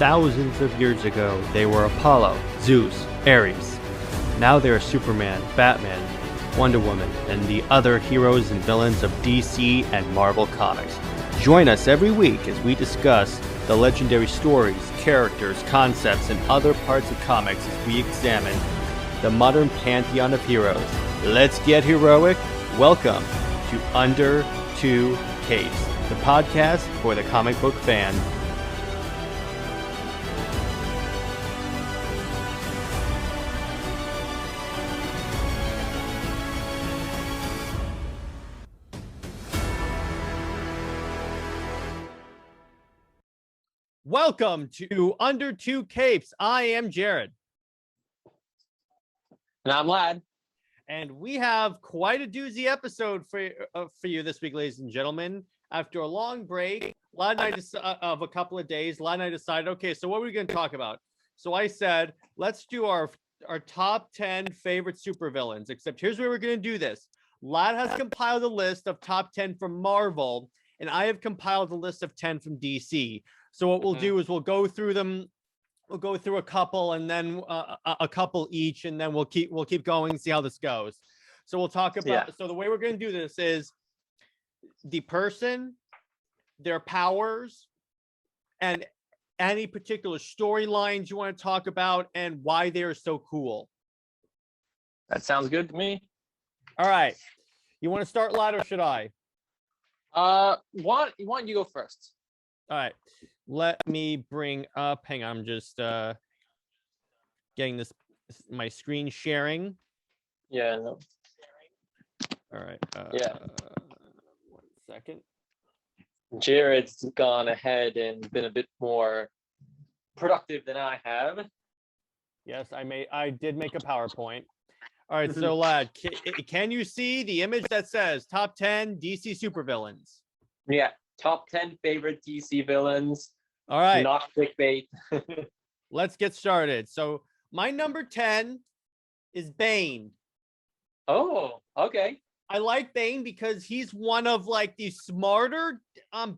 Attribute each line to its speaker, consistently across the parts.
Speaker 1: thousands of years ago, they were Apollo, Zeus, Ares. Now they are Superman, Batman, Wonder Woman, and the other heroes and villains of DC and Marvel Comics. Join us every week as we discuss the legendary stories, characters, concepts, and other parts of comics as we examine the modern pantheon of heroes. Let's get heroic. Welcome to Under Two Capes, the podcast for the comic book fan. Welcome to Under Two Capes. I am Jared.
Speaker 2: And I'm Lad.
Speaker 1: And we have quite a doozy episode for you this week, ladies and gentlemen. After a long break, Lad and I of a couple of days, Lad and I decided, okay, so what are we going to talk about? So I said, let's do our top 10 favorite supervillains, except here's where we're going to do this. Lad has compiled a list of top 10 from Marvel, and I have compiled a list of 10 from DC. So what we'll do is we'll go through them. We'll go through a couple and then a couple each, and then we'll keep going and see how this goes. So we'll talk about, So the way we're going to do this is the person, their powers, and any particular storylines you want to talk about and why they're so cool.
Speaker 2: That sounds good to me.
Speaker 1: All right. You want to start, Lad, or should I?
Speaker 2: Why don't you go first?
Speaker 1: All right. Let me bring up, hang on, I'm just getting my screen sharing.
Speaker 2: Yeah, no.
Speaker 1: All right. 1 second.
Speaker 2: Jared's gone ahead and been a bit more productive than I have.
Speaker 1: Yes, I did make a PowerPoint. All right, so Lad, can you see the image that says top 10 DC supervillains?
Speaker 2: Yeah, top 10 favorite DC villains.
Speaker 1: All right.
Speaker 2: Not clickbait.
Speaker 1: Let's get started. So my number 10 is Bane.
Speaker 2: Oh, okay.
Speaker 1: I like Bane because he's one of like the smarter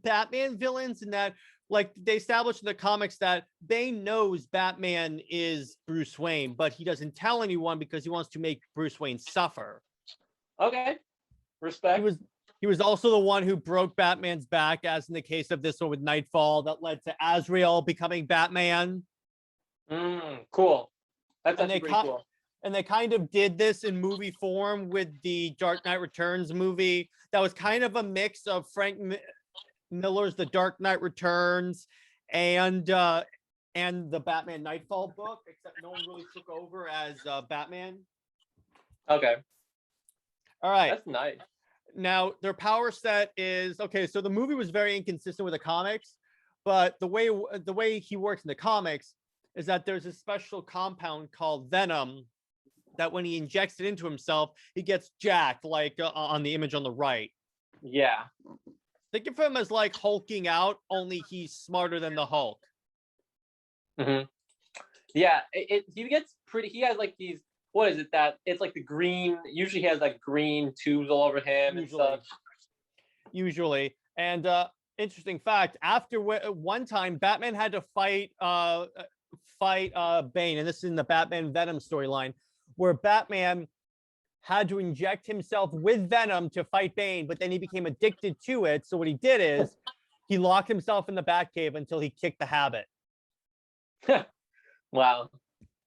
Speaker 1: Batman villains, in that like they established in the comics that Bane knows Batman is Bruce Wayne, but he doesn't tell anyone because he wants to make Bruce Wayne suffer.
Speaker 2: Okay. Respect.
Speaker 1: He was also the one who broke Batman's back, as in the case of this one with Nightfall, that led to Azrael becoming Batman.
Speaker 2: Cool. That's actually pretty cool.
Speaker 1: And they kind of did this in movie form with the Dark Knight Returns movie. That was kind of a mix of Frank Miller's The Dark Knight Returns and the Batman Nightfall book, except no one really took over as Batman.
Speaker 2: Okay.
Speaker 1: All right.
Speaker 2: That's nice.
Speaker 1: Now, their power set is, okay, so the movie was very inconsistent with the comics, but the way he works in the comics is that there's a special compound called Venom that when he injects it into himself, he gets jacked, like on the image on the right.
Speaker 2: Yeah.
Speaker 1: Think of him as like hulking out, only he's smarter than the Hulk.
Speaker 2: Mm-hmm. Yeah, he gets pretty, he has like these, what is it that it's like the green, usually he has like green tubes all over him and stuff.
Speaker 1: Usually. And interesting fact, after one time Batman had to fight Bane, and this is in the Batman Venom storyline, where Batman had to inject himself with Venom to fight Bane, but then he became addicted to it. So what he did is he locked himself in the Batcave until he kicked the habit.
Speaker 2: Wow.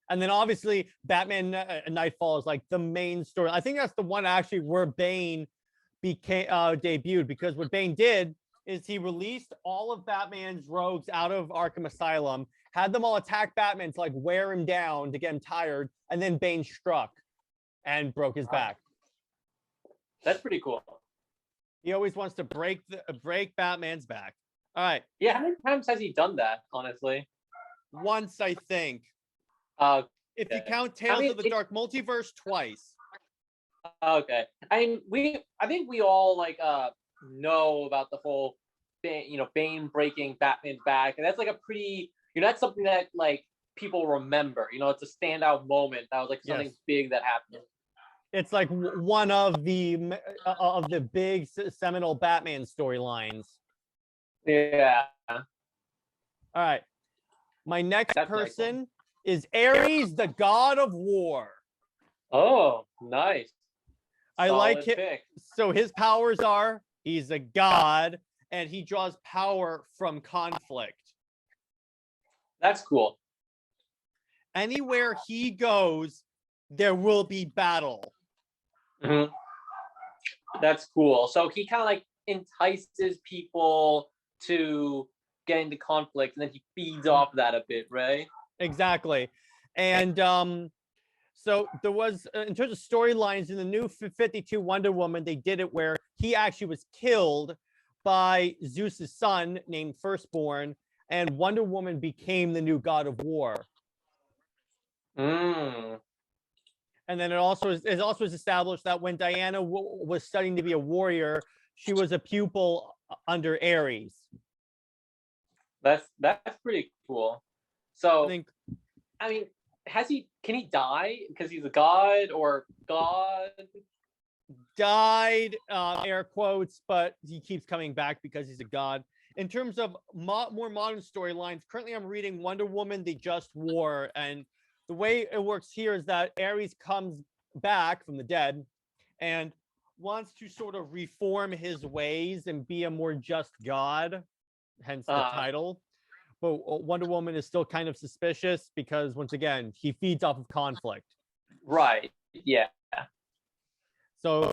Speaker 1: And then obviously Batman Nightfall is like the main story. I think that's the one actually where Bane became debuted, because what Bane did is he released all of Batman's rogues out of Arkham Asylum, had them all attack Batman to like wear him down to get him tired, and then Bane struck and broke his back.
Speaker 2: That's pretty cool.
Speaker 1: He always wants to break Batman's back. All right.
Speaker 2: Yeah, how many times has he done that, honestly?
Speaker 1: Once, I think. If you count Tales of the Dark Multiverse, twice.
Speaker 2: Okay. I think we all like know about the whole Bane breaking Batman's back, and that's like a pretty, that's something that like people remember. It's a standout moment. That was like something big that happened.
Speaker 1: It's like one of the big seminal Batman storylines.
Speaker 2: Yeah.
Speaker 1: All right. My next
Speaker 2: That's a nice
Speaker 1: person is Ares, the god of war.
Speaker 2: Oh, nice.
Speaker 1: I like
Speaker 2: Solid
Speaker 1: it.
Speaker 2: pick.
Speaker 1: So his powers are he's a god and he draws power from conflict.
Speaker 2: That's cool.
Speaker 1: Anywhere he goes, there will be battle.
Speaker 2: Mhm. That's cool. So he kind of like entices people to get into conflict, and then he feeds off that a bit, right?
Speaker 1: Exactly. And so there was, in terms of storylines in the new 52 Wonder Woman, they did it where he actually was killed by Zeus's son named Firstborn, and Wonder Woman became the new god of war.
Speaker 2: Mm.
Speaker 1: And then it also is established that when Diana was studying to be a warrior, she was a pupil under Ares.
Speaker 2: That's pretty cool.
Speaker 1: I
Speaker 2: So
Speaker 1: think
Speaker 2: I mean, can he die because he's a god or god?
Speaker 1: died, air quotes, but he keeps coming back because he's a god. In terms of more modern storylines, currently I'm reading Wonder Woman: The Just War, and the way it works here is that Ares comes back from the dead and wants to sort of reform his ways and be a more just god, hence the title. But Wonder Woman is still kind of suspicious because, once again, he feeds off of conflict.
Speaker 2: Right. Yeah.
Speaker 1: So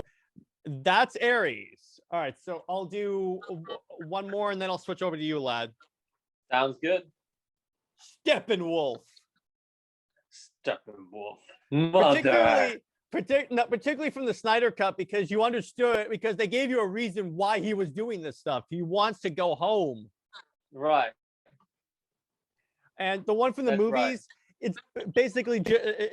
Speaker 1: that's Ares. All right, so I'll do one more and then I'll switch over to you, lad.
Speaker 2: Sounds good.
Speaker 1: Steppenwolf.
Speaker 2: Steppenwolf.
Speaker 1: Particularly from the Snyder Cut, because you understood, because they gave you a reason why he was doing this stuff. He wants to go home.
Speaker 2: Right.
Speaker 1: And the one from the
Speaker 2: That's
Speaker 1: movies, it's basically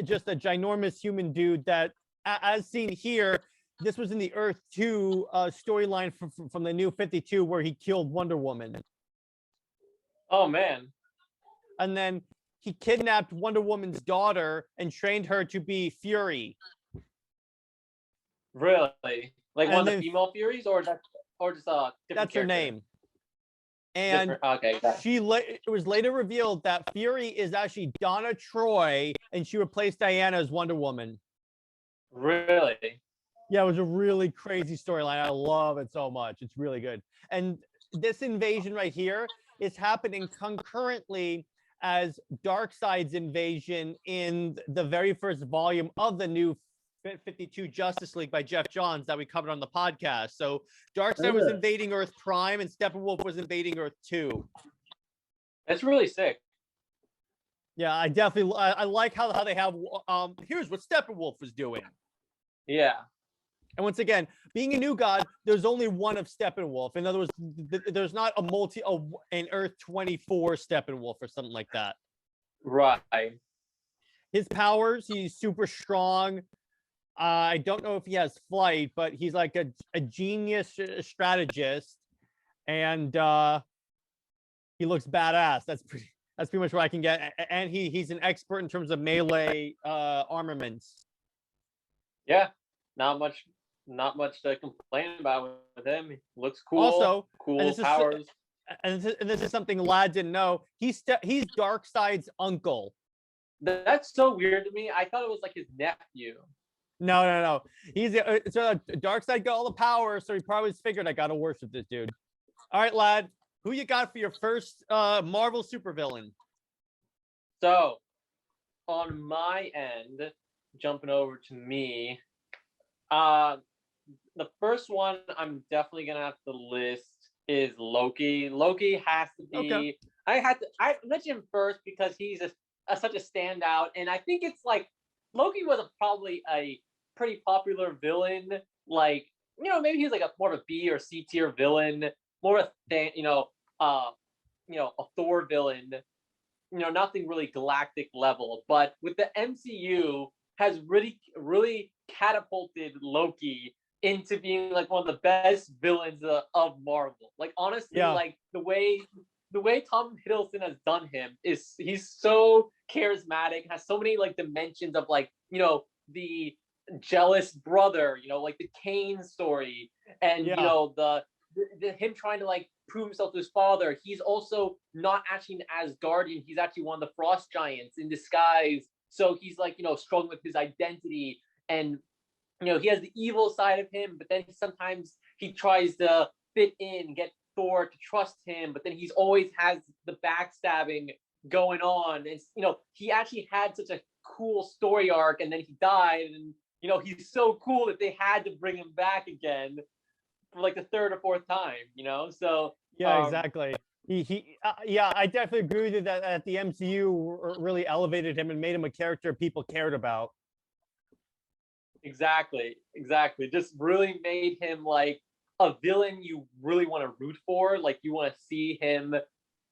Speaker 1: just a ginormous human dude that, as seen here, this was in the Earth 2 storyline from the new 52 where he killed Wonder Woman.
Speaker 2: Oh, man.
Speaker 1: And then he kidnapped Wonder Woman's daughter and trained her to be Fury.
Speaker 2: Really? Like
Speaker 1: And
Speaker 2: one of
Speaker 1: then-
Speaker 2: the female Furies, or just a different
Speaker 1: That's her
Speaker 2: character?
Speaker 1: name. And
Speaker 2: Okay.
Speaker 1: it was later revealed that Fury is actually Donna Troy, and she replaced Diana as Wonder Woman.
Speaker 2: Really?
Speaker 1: Yeah, it was a really crazy storyline. I love it so much. It's really good. And this invasion right here is happening concurrently as Darkseid's invasion in the very first volume of the new 52 Justice League by Jeff Johns that we covered on the podcast. So Darkseid was invading Earth Prime and Steppenwolf was invading Earth 2.
Speaker 2: That's really sick.
Speaker 1: Yeah, I definitely I like how they have here's what Steppenwolf was doing.
Speaker 2: Yeah.
Speaker 1: And once again, being a new god, there's only one of Steppenwolf. In other words, there's not an Earth 24 Steppenwolf or something like that.
Speaker 2: Right.
Speaker 1: His powers, he's super strong. I don't know if he has flight, but he's like a genius strategist, and he looks badass. That's pretty much what I can get. And he's an expert in terms of melee armaments.
Speaker 2: Yeah. Not much to complain about with him. He looks cool.
Speaker 1: Also,
Speaker 2: cool powers.
Speaker 1: And this is something Lad didn't know. He's Darkseid's uncle.
Speaker 2: That's so weird to me. I thought it was like his nephew.
Speaker 1: No. He's so Darkseid got all the power, so he probably figured I gotta worship this dude. All right, Lad, who you got for your first Marvel supervillain?
Speaker 2: So, on my end, jumping over to me, the first one I'm definitely gonna have to list is Loki. Loki has to be.
Speaker 1: Okay.
Speaker 2: I mentioned him first because he's such a standout, and I think it's like Loki was probably a pretty popular villain. Like, maybe he's like more of a B or C tier villain, more of a Thor villain. Nothing really galactic level, but with the MCU has really catapulted Loki into being like one of the best villains of Marvel. Like, honestly, like the way Tom Hiddleston has done him is he's so charismatic, has so many like dimensions of like, the jealous brother, like the Kane story, and the him trying to like prove himself to his father. He's also not actually an Asgardian. He's actually one of the Frost Giants in disguise. So he's like, struggling with his identity. And, he has the evil side of him, but then sometimes he tries to fit in, get Thor to trust him, but then he's always has the backstabbing going on. It's, he actually had such a cool story arc, and then he died, and, he's so cool that they had to bring him back again for like the third or fourth time, so
Speaker 1: Yeah, exactly. Yeah, I definitely agree with you that the MCU really elevated him and made him a character people cared about.
Speaker 2: exactly just really made him like a villain you really want to root for. Like, you want to see him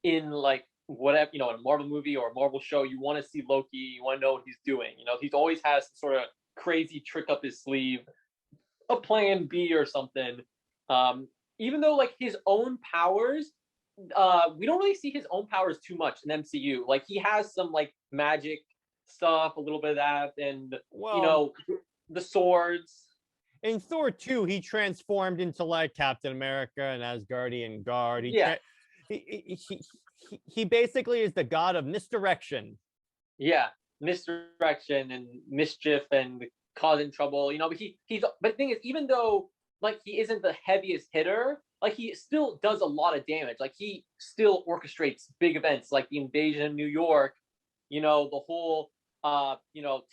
Speaker 2: in like whatever, in a Marvel movie or a Marvel show. You want to see Loki, you want to know what he's doing. He's always has some sort of crazy trick up his sleeve, a plan B or something. Even though like his own powers, we don't really see his own powers too much in MCU. Like, he has some like magic stuff, a little bit of that, and
Speaker 1: Well,
Speaker 2: the swords.
Speaker 1: in Thor 2, he transformed into like Captain America and Asgardian guard.
Speaker 2: Yeah,
Speaker 1: He basically is the god of misdirection.
Speaker 2: yeah, misdirection and mischief and causing trouble. But the thing is, even though like he isn't the heaviest hitter, like he still does a lot of damage. Like, he still orchestrates big events like the invasion of New York. The whole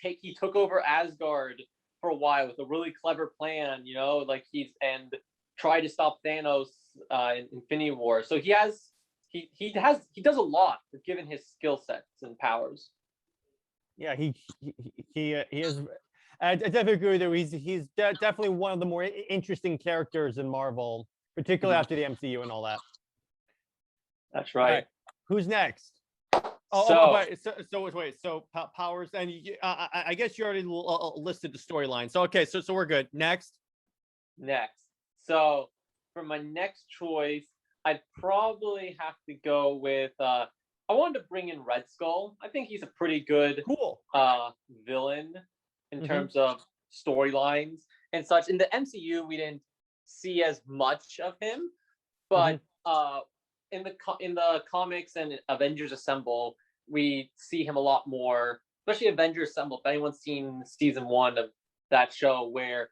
Speaker 2: he took over Asgard for a while with a really clever plan. Like and tried to stop Thanos in Infinity War. So he does a lot given his skill sets and powers.
Speaker 1: Yeah, he is. I definitely agree with you. He's definitely one of the more interesting characters in Marvel, particularly after the MCU and all that.
Speaker 2: That's right.
Speaker 1: All right. Who's next? Wait. So powers, and I guess you already listed the storyline. So okay, so we're good. Next.
Speaker 2: So for my next choice, I'd probably have to go with. I wanted to bring in Red Skull. I think he's a pretty good villain in terms of storylines and such. In the MCU, we didn't see as much of him, but in the comics and Avengers Assemble, we see him a lot more, especially Avengers Assemble. If anyone's seen season 1 of that show, where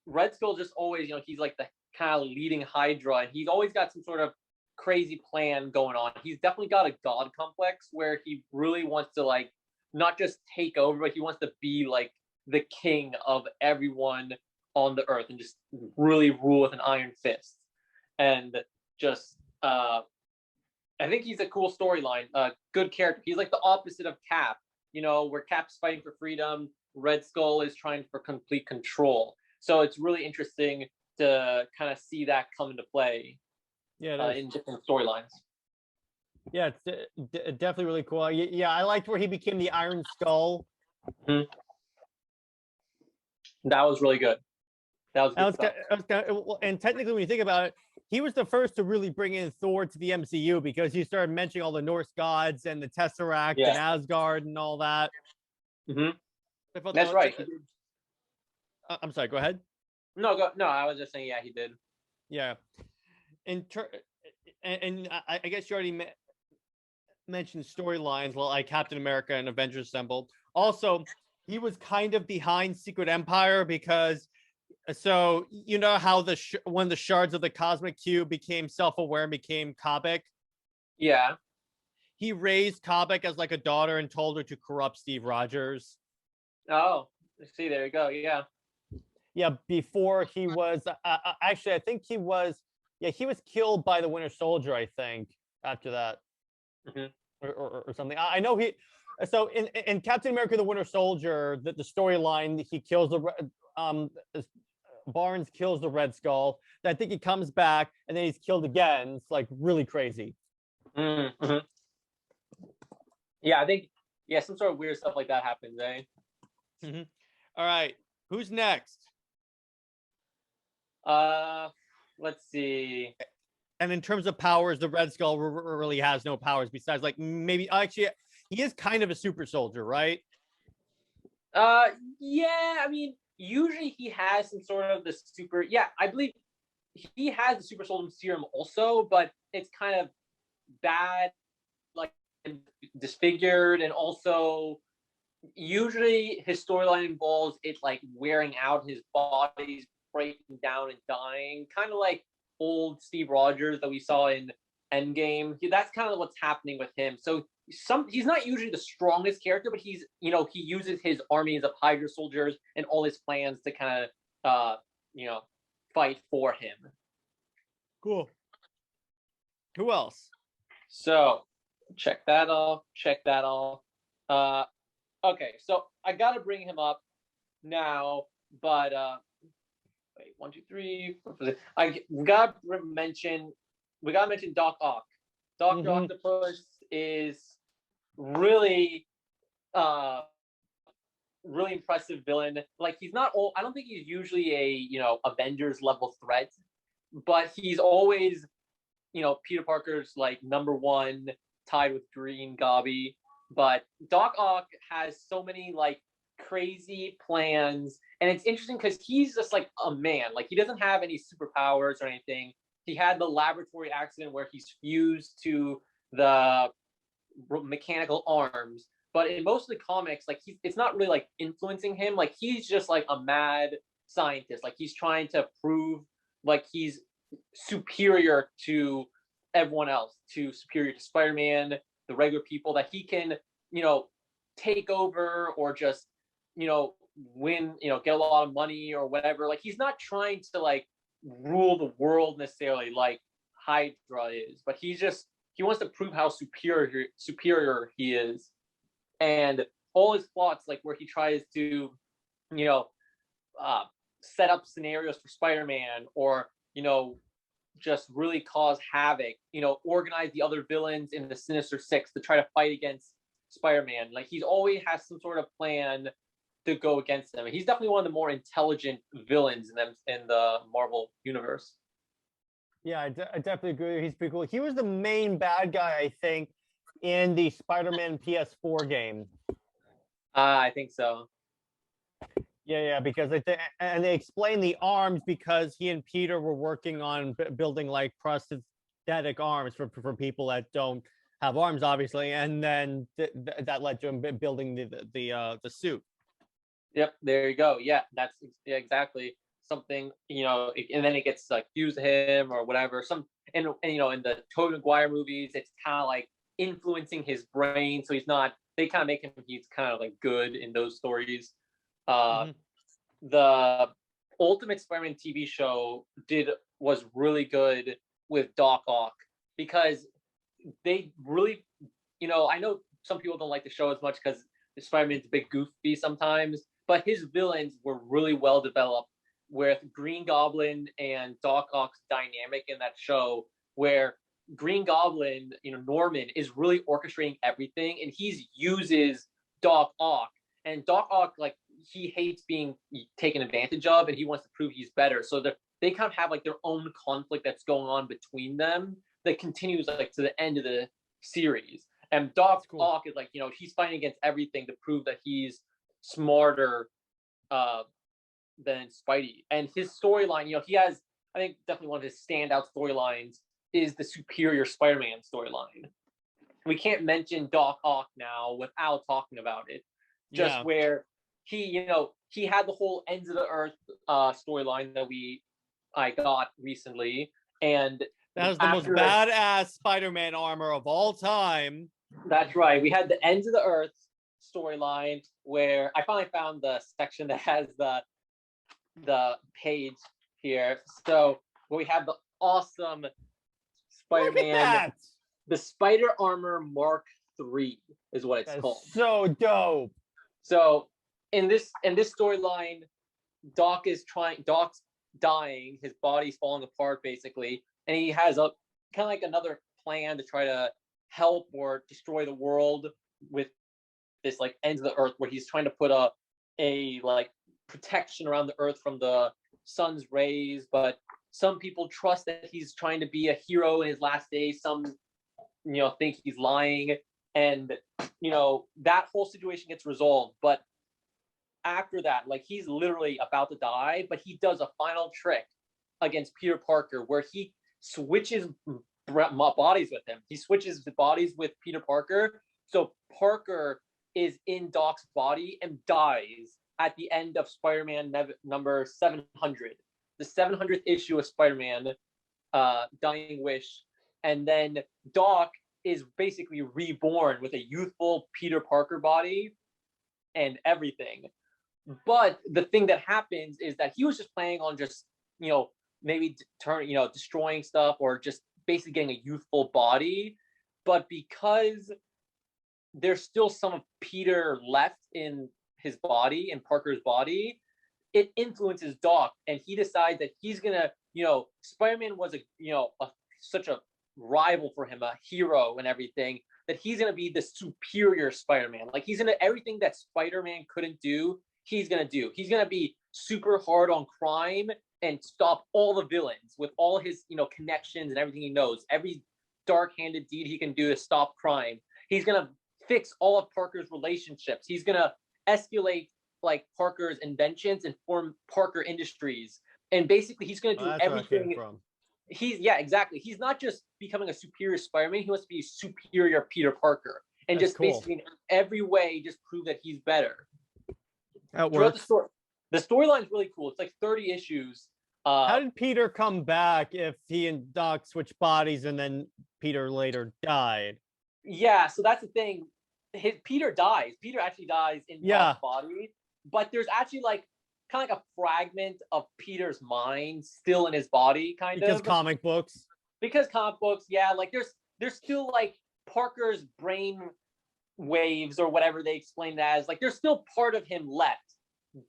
Speaker 2: Red Skull just always, he's like the kind of leading Hydra, and he's always got some sort of crazy plan going on. He's definitely got a god complex where he really wants to like not just take over, but he wants to be like the king of everyone on the earth and just really rule with an iron fist. And just I think he's a cool storyline, good character. He's like the opposite of Cap, where Cap's fighting for freedom, Red Skull is trying for complete control. So it's really interesting to kind of see that come into play.
Speaker 1: Yeah,
Speaker 2: in different storylines.
Speaker 1: Yeah, it's definitely really cool. Yeah, I liked where he became the Iron Skull.
Speaker 2: Mm-hmm. That was really good. That was good.
Speaker 1: And technically, when you think about it, he was the first to really bring in Thor to the MCU, because he started mentioning all the Norse gods and the Tesseract and Asgard and all that.
Speaker 2: Mm-hmm. That's right.
Speaker 1: I'm sorry. Go ahead.
Speaker 2: No, I was just saying, yeah, he did.
Speaker 1: Yeah. And I guess you already mentioned storylines like Captain America and Avengers Assemble. Also, he was kind of behind Secret Empire, because so how when the shards of the cosmic cube became self-aware and became Kabek.
Speaker 2: Yeah.
Speaker 1: He raised Kabek as like a daughter and told her to corrupt Steve Rogers.
Speaker 2: Oh, see, there you go. Yeah.
Speaker 1: Yeah, before he was actually, I think he was. Yeah, he was killed by the Winter Soldier, I think, after that. Or something. I know he. So in Captain America: The Winter Soldier, the storyline, he kills Barnes kills the Red Skull. I think he comes back and then he's killed again. It's like really crazy.
Speaker 2: Mm-hmm. Yeah, I think some sort of weird stuff like that happens, eh?
Speaker 1: Mm-hmm. All right, who's next?
Speaker 2: Let's see.
Speaker 1: And in terms of powers, the Red Skull really has no powers besides like maybe actually he is kind of a super soldier, right?
Speaker 2: Yeah, I mean, usually he has some sort of the super. Yeah, I believe he has the super soldier serum also, but it's kind of bad, like disfigured, and also usually his storyline involves it like wearing out, his body's breaking down and dying, kind of like old Steve Rogers that we saw in Endgame. That's kind of what's happening with him. So he's not usually the strongest character, but he's, you know, he uses his armies of Hydra soldiers and all his plans to kind of you know, fight for him.
Speaker 1: Cool. Who else?
Speaker 2: So check that off. Okay, so I gotta bring him up now, but wait, 1, 2, 3, 4, 5, we gotta mention Doc Ock. Doctor Octopus is really really impressive villain. Like, he's not I don't think he's usually a, you know, Avengers level threat, but he's always, you know, Peter Parker's like #1, tied with Green Goblin. But Doc Ock has so many like crazy plans, and it's interesting because he's just like a man. Like, he doesn't have any superpowers or anything. He had the laboratory accident where he's fused to the mechanical arms, but in most of the comics, like, it's not really like influencing him. Like, he's just like a mad scientist. Like, he's trying to prove like he's superior to everyone else, superior to Spider-Man, the regular people, that he can, you know, take over or just, you know, win, you know, get a lot of money or whatever. Like, he's not trying to like rule the world necessarily like Hydra is, but he wants to prove how superior he is. And all his plots, like where he tries to, you know, set up scenarios for Spider-Man, or, you know, just really cause havoc, you know, organize the other villains in the Sinister Six to try to fight against Spider-Man. Like, he's always has some sort of plan to go against them. He's definitely one of the more intelligent villains in the Marvel universe.
Speaker 1: Yeah, I definitely agree. He's pretty cool. He was the main bad guy, I think, in the Spider-Man PS4 game.
Speaker 2: I think so.
Speaker 1: Yeah, because and they explain the arms because he and Peter were working on building like prosthetic arms for people that don't have arms, obviously, and then that led to him building the suit.
Speaker 2: Yep, there you go. Yeah, that's exactly something, you know, and then it gets like fused to him or whatever. And you know, in the Tobey Maguire movies, it's kind of like influencing his brain, so he's not. They kind of make him he's kind of like good in those stories. The Ultimate Spider-Man TV show was really good with Doc Ock, because they really, you know, I know some people don't like the show as much because Spider-Man's a bit goofy sometimes, but his villains were really well developed, with Green Goblin and Doc Ock's dynamic in that show, where Green Goblin, you know, Norman, is really orchestrating everything, and he uses Doc Ock. And Doc Ock, like, he hates being taken advantage of, and he wants to prove he's better. So they kind of have like their own conflict that's going on between them that continues like to the end of the series. And Doc Ock is like, you know, he's fighting against everything to prove that he's smarter than Spidey. And his storyline, you know, he has, I think, definitely one of his standout storylines is the Superior Spider-Man storyline. We can't mention Doc Ock now without talking about it. Just where he, you know, he had the whole Ends of the Earth storyline that I got recently, and
Speaker 1: that was the most badass Spider-Man armor of all time.
Speaker 2: That's right. We had the Ends of the Earth storyline, where I finally found the section that has the page here. So we have the awesome Spider-Man, the Spider Armor Mark III is what it's called.
Speaker 1: So dope.
Speaker 2: So in this storyline, Doc's dying, his body's falling apart basically, and he has a kind of like another plan to try to help or destroy the world with this like Ends of the Earth, where he's trying to put a like protection around the Earth from the sun's rays. But some people trust that he's trying to be a hero in his last days. Some, you know, think he's lying, and you know, that whole situation gets resolved. But after that, like, he's literally about to die, but he does a final trick against Peter Parker, where he switches bodies with him. He switches the bodies with Peter Parker. So Parker is in Doc's body and dies at the end of Spider-Man number 700, the 700th issue of Spider-Man, Dying Wish. And then Doc is basically reborn with a youthful Peter Parker body and everything. But the thing that happens is that he was just planning on just, maybe destroying stuff or just basically getting a youthful body. But because there's still some of Peter left in his body, in Parker's body, it influences Doc, and he decides that he's gonna, Spider-Man was such a rival for him, a hero and everything, that he's gonna be the superior Spider-Man. Like he's gonna everything that Spider-Man couldn't do, he's gonna do. He's gonna be super hard on crime and stop all the villains with all his, connections and everything he knows. Every dark-handed deed he can do to stop crime. He's gonna fix all of Parker's relationships. He's gonna escalate like Parker's inventions and form Parker Industries. And basically he's gonna do everything. Exactly. He's not just becoming a superior Spider-Man, he wants to be a superior Peter Parker. And that's just cool. Basically in every way just prove that he's better.
Speaker 1: That works.
Speaker 2: The storyline's really cool. It's like 30 issues.
Speaker 1: How did Peter come back if he and Doc switched bodies and then Peter later died?
Speaker 2: Yeah, so that's the thing. Peter dies. Peter actually dies in Doc's body, but there's actually like kind of like a fragment of Peter's mind still in his body,
Speaker 1: because comic books.
Speaker 2: Because comic books, yeah, like there's still like Parker's brain waves or whatever they explain it as. Like there's still part of him left,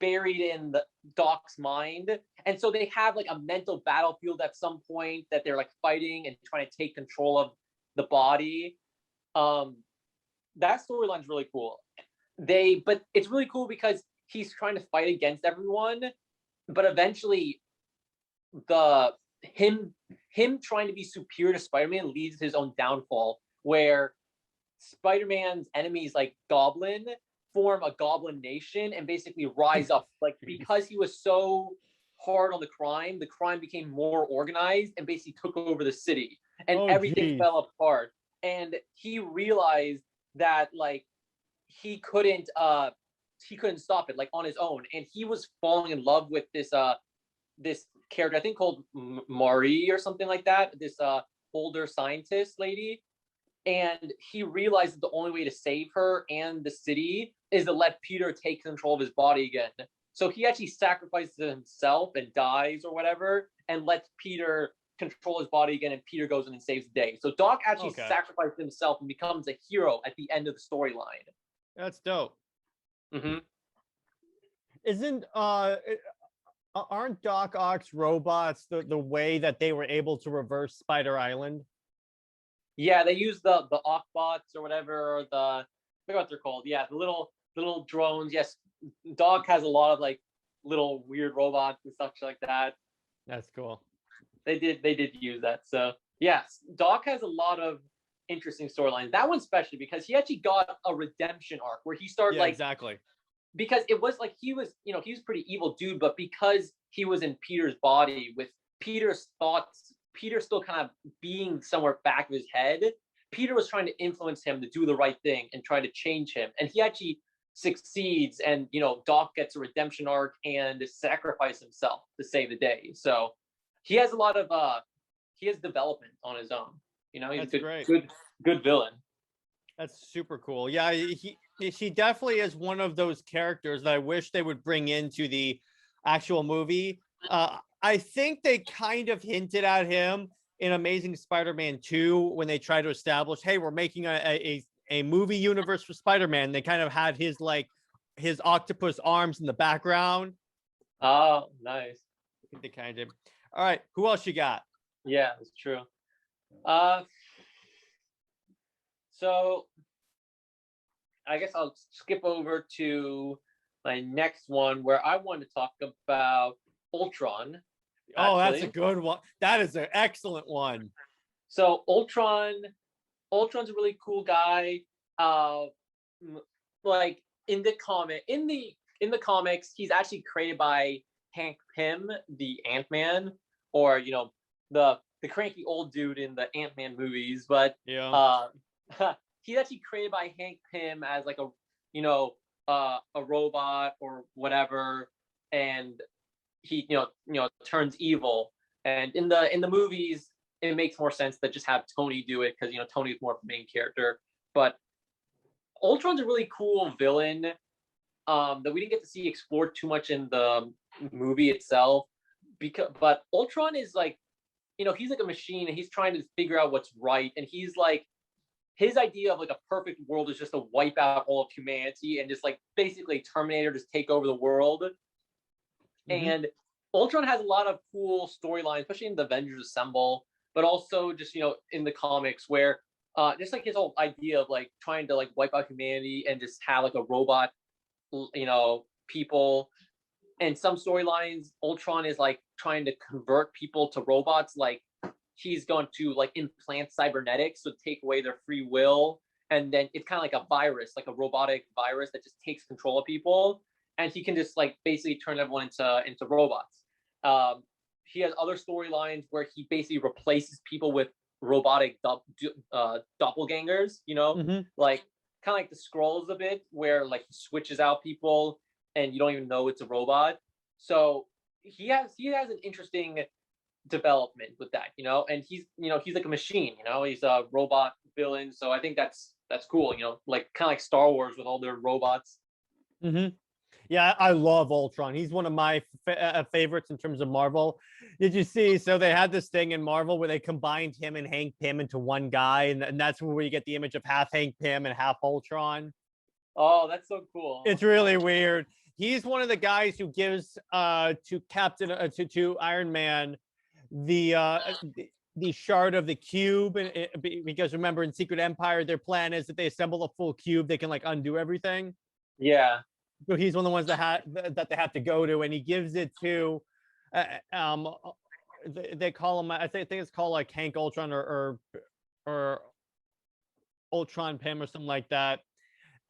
Speaker 2: buried in the Doc's mind, and so they have like a mental battlefield at some point that they're like fighting and trying to take control of the body. That storyline's really cool. But it's really cool because he's trying to fight against everyone, but eventually him trying to be superior to Spider-Man leads to his own downfall, where Spider-Man's enemies like Goblin form a Goblin nation and basically rise up. Like because he was so hard on the crime became more organized and basically took over the city, and everything fell apart. And he realized that like he couldn't stop it like on his own, and he was falling in love with this character I think called Marie or something like that, this older scientist lady, and he realized that the only way to save her and the city is to let Peter take control of his body again. So he actually sacrifices himself and dies or whatever and lets Peter control his body again, and Peter goes in and saves the day. So Doc actually sacrificed himself and becomes a hero at the end of the storyline.
Speaker 1: That's dope.
Speaker 2: Mm-hmm.
Speaker 1: Aren't Doc Ock's robots the way that they were able to reverse Spider Island?
Speaker 2: Yeah, they use the Ockbots or whatever, or I forgot what they're called. Yeah, the little drones. Yes, Doc has a lot of like little weird robots and such like that.
Speaker 1: That's cool.
Speaker 2: They did use that. So yes, Doc has a lot of interesting storylines. That one especially because he actually got a redemption arc where he started
Speaker 1: exactly.
Speaker 2: Because it was like he was a pretty evil dude, but because he was in Peter's body with Peter's thoughts, Peter still kind of being somewhere back of his head, Peter was trying to influence him to do the right thing and try to change him. And he actually succeeds, and Doc gets a redemption arc and sacrifices himself to save the day. So he has a lot of he has development on his own. He's a good villain.
Speaker 1: That's super cool. Yeah, he definitely is one of those characters that I wish they would bring into the actual movie. I think they kind of hinted at him in Amazing Spider-Man 2 when they tried to establish, hey, we're making a movie universe for Spider-Man. They kind of had his octopus arms in the background.
Speaker 2: Oh, nice.
Speaker 1: I think they kind of did. All right, who else you got?
Speaker 2: Yeah, it's true. So I guess I'll skip over to my next one where I want to talk about Ultron.
Speaker 1: Oh, that's a good one. That is an excellent one.
Speaker 2: So Ultron's a really cool guy. Like in the comics, he's actually created by Hank Pym, the Ant-Man, or the cranky old dude in the Ant-Man movies, but
Speaker 1: Yeah.
Speaker 2: he's actually created by Hank Pym as like a robot or whatever, and he turns evil. And in the movies, it makes more sense to just have Tony do it because Tony's more of the main character. But Ultron's a really cool villain that we didn't get to see explored too much in the movie itself. But Ultron is like, he's like a machine and he's trying to figure out what's right. And he's like, his idea of like a perfect world is just to wipe out all of humanity and just like basically Terminator, just take over the world. Mm-hmm. And Ultron has a lot of cool storylines, especially in the Avengers Assemble, but also just in the comics where just like his whole idea of like trying to like wipe out humanity and just have like a robot, people. And some storylines, Ultron is like trying to convert people to robots. Like he's going to like implant cybernetics to take away their free will. And then it's kind of like a virus, like a robotic virus that just takes control of people. And he can just like basically turn everyone into robots. He has other storylines where he basically replaces people with robotic doppelgangers,
Speaker 1: Mm-hmm.
Speaker 2: like kind of like the Skrulls a bit, where like he switches out people and you don't even know it's a robot. So he has an interesting development with that, and he's like a machine, he's a robot villain. So I think that's cool, like kind of like Star Wars with all their robots.
Speaker 1: Mm-hmm. Yeah, I love Ultron. He's one of my favorites in terms of Marvel. Did you see? So they had this thing in Marvel where they combined him and Hank Pym into one guy, and that's where you get the image of half Hank Pym and half Ultron.
Speaker 2: Oh, that's so cool.
Speaker 1: It's really weird. He's one of the guys who gives to Captain to Iron Man the shard of the cube, and because remember in Secret Empire their plan is that they assemble a full cube, they can like undo everything.
Speaker 2: Yeah.
Speaker 1: So he's one of the ones that they have to go to, and he gives it to they call him, I think it's called like Hank Ultron or Ultron Pym or something like that.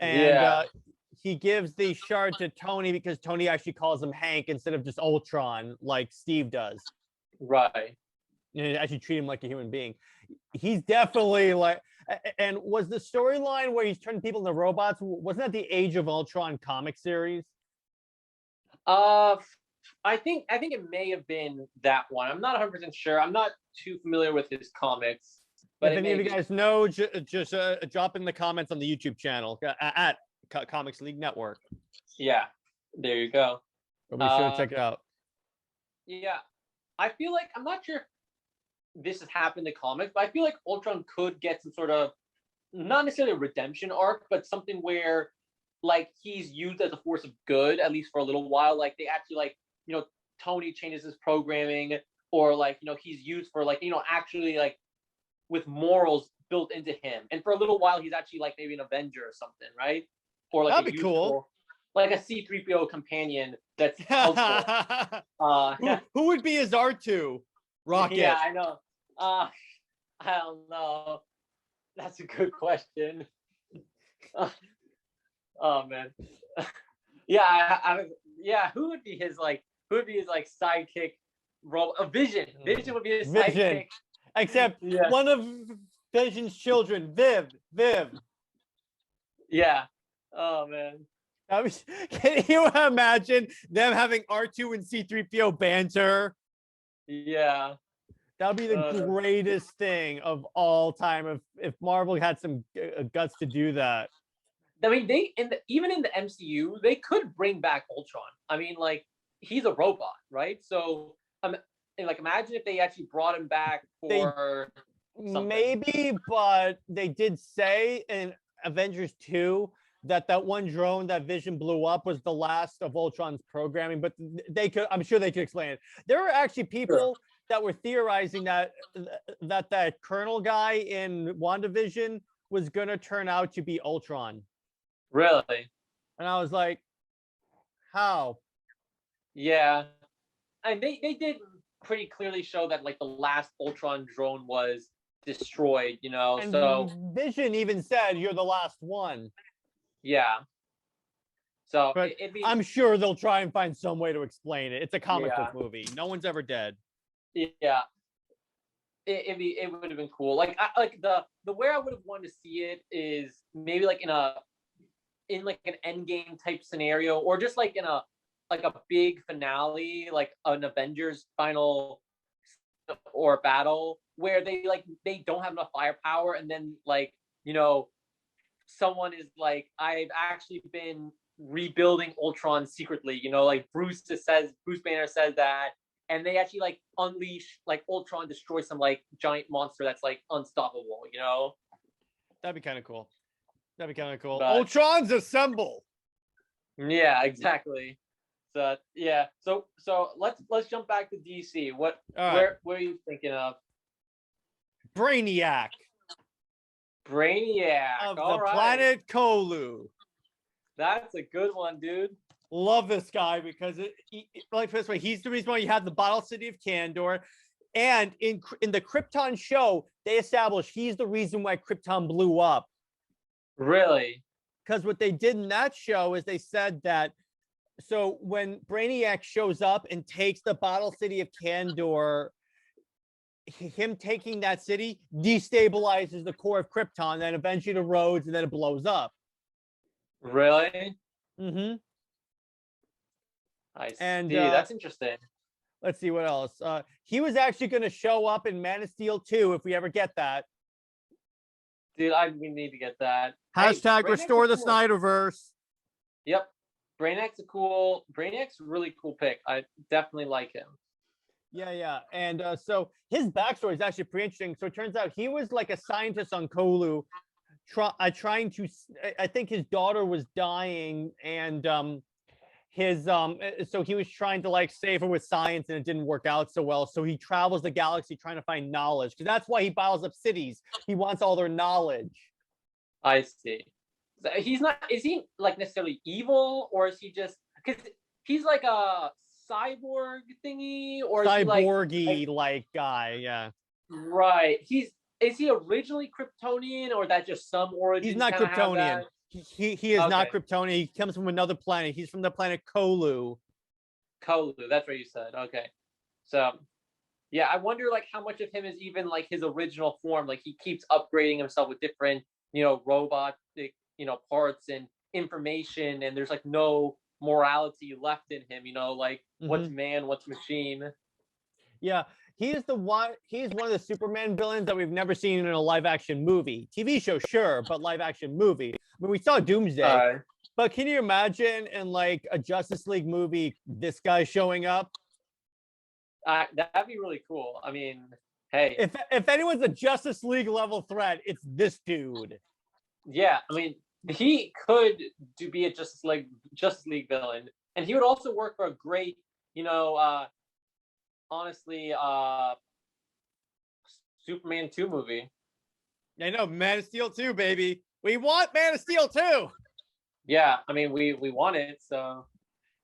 Speaker 1: And he gives the shard to Tony because Tony actually calls him Hank instead of just Ultron like Steve does.
Speaker 2: Right.
Speaker 1: And actually treat him like a human being. He's definitely like, and was the storyline where he's turning people into robots, wasn't that the Age of Ultron comic series?
Speaker 2: I think it may have been that one. I'm not 100% sure. I'm not too familiar with his comics. But
Speaker 1: if any of you guys know, just drop in the comments on the YouTube channel at Comics League Network.
Speaker 2: Yeah, there you go.
Speaker 1: We'll be sure to check it out.
Speaker 2: Yeah, I feel like, I'm not sure if this has happened in comics, but I feel like Ultron could get some sort of, not necessarily a redemption arc, but something where like he's used as a force of good, at least for a little while. Like they actually like, Tony changes his programming, or like, he's used for like, actually like with morals built into him. And for a little while, he's actually like maybe an Avenger or something, right? Or like
Speaker 1: that'd be cool.
Speaker 2: Like a C-3PO companion that's helpful.
Speaker 1: Who would be his R2? Rocket.
Speaker 2: Yeah, I know. I don't know. That's a good question. Oh man. Yeah, who would be his sidekick? Vision. Vision would be his sidekick.
Speaker 1: Except one of Vision's children, Viv.
Speaker 2: Yeah. Oh man.
Speaker 1: Can you imagine them having R2 and C-3PO banter?
Speaker 2: Yeah.
Speaker 1: That would be the greatest thing of all time if Marvel had some guts to do that.
Speaker 2: I mean, even in the MCU, they could bring back Ultron. I mean, like, he's a robot, right? So, like, imagine if they actually brought him back for something.
Speaker 1: Maybe, but they did say in Avengers 2 that one drone that Vision blew up was the last of Ultron's programming, but I'm sure they could explain it. There were actually people that were theorizing that Colonel guy in WandaVision was going to turn out to be Ultron.
Speaker 2: Really?
Speaker 1: And I was like, how?
Speaker 2: Yeah. And they did pretty clearly show that like the last Ultron drone was destroyed,
Speaker 1: And
Speaker 2: so
Speaker 1: Vision even said, "You're the last one."
Speaker 2: Yeah. So
Speaker 1: I'm sure they'll try and find some way to explain it. It's a comic book movie. No one's ever dead.
Speaker 2: yeah, it would have been cool. Like the where I would have wanted to see it is maybe like in like an end game type scenario, or just like in a big finale, like an Avengers final or battle where they don't have enough firepower, and then someone is like, I've actually been rebuilding Ultron secretly, like Bruce Banner says that, and they actually like unleash like Ultron, destroy some like giant monster that's like unstoppable.
Speaker 1: That'd be kind of cool. That'd be kind of cool.
Speaker 2: But
Speaker 1: Ultron's assemble.
Speaker 2: yeah, exactly. So yeah, so let's jump back to DC. What
Speaker 1: right.
Speaker 2: where are you thinking of?
Speaker 1: Brainiac
Speaker 2: Brainiac
Speaker 1: of
Speaker 2: all
Speaker 1: the
Speaker 2: right.
Speaker 1: planet Kolu.
Speaker 2: That's a good one, dude.
Speaker 1: Love this guy because like this way, he's the reason why you have the Bottle City of Kandor, and in the Krypton show, they established he's the reason why Krypton blew up.
Speaker 2: Really?
Speaker 1: Because what they did in that show is they said that, so when Brainiac shows up and takes the Bottle City of Kandor, him taking that city destabilizes the core of Krypton, then eventually the roads, and then it blows up.
Speaker 2: Really?
Speaker 1: Mm-hmm.
Speaker 2: I see. That's interesting.
Speaker 1: Let's see what else. He was actually going to show up in Man of Steel 2 if we ever get that.
Speaker 2: Dude, we need to get that.
Speaker 1: Hashtag restore the Snyderverse.
Speaker 2: Yep. Brainiac's a really cool pick. I definitely like him.
Speaker 1: Yeah. And so his backstory is actually pretty interesting. So it turns out he was like a scientist on Kolu, trying to, I think his daughter was dying, and so he was trying to like save her with science, and it didn't work out so well. So he travels the galaxy trying to find knowledge, because that's why he bottles up cities. He wants all their knowledge.
Speaker 2: I see. He's not. Is he like necessarily evil, or is he just because he's like a cyborg thingy, or
Speaker 1: cyborgy like guy? Yeah.
Speaker 2: Right. Is he originally Kryptonian, or that just some origin?
Speaker 1: He's not Kryptonian. He is not Kryptonian. He comes from another planet. He's from the planet Kolu.
Speaker 2: Kolu, that's what you said. Okay. So, yeah, I wonder like how much of him is even like his original form. Like he keeps upgrading himself with different, robotic, parts and information, and there's like no morality left in him. Like what's man, what's machine.
Speaker 1: Yeah. He's one of the Superman villains that we've never seen in a live action movie. TV show, sure, but live action movie. I mean, we saw Doomsday, but can you imagine in like a Justice League movie, this guy showing up?
Speaker 2: That'd be really cool. I mean, hey,
Speaker 1: if anyone's a Justice League level threat, it's this dude.
Speaker 2: Yeah, I mean, he could be a Justice League villain, and he would also work for a great, honestly, Superman 2 movie.
Speaker 1: I know, Man of Steel 2, baby. We want Man of Steel 2.
Speaker 2: Yeah, I mean, we want it, so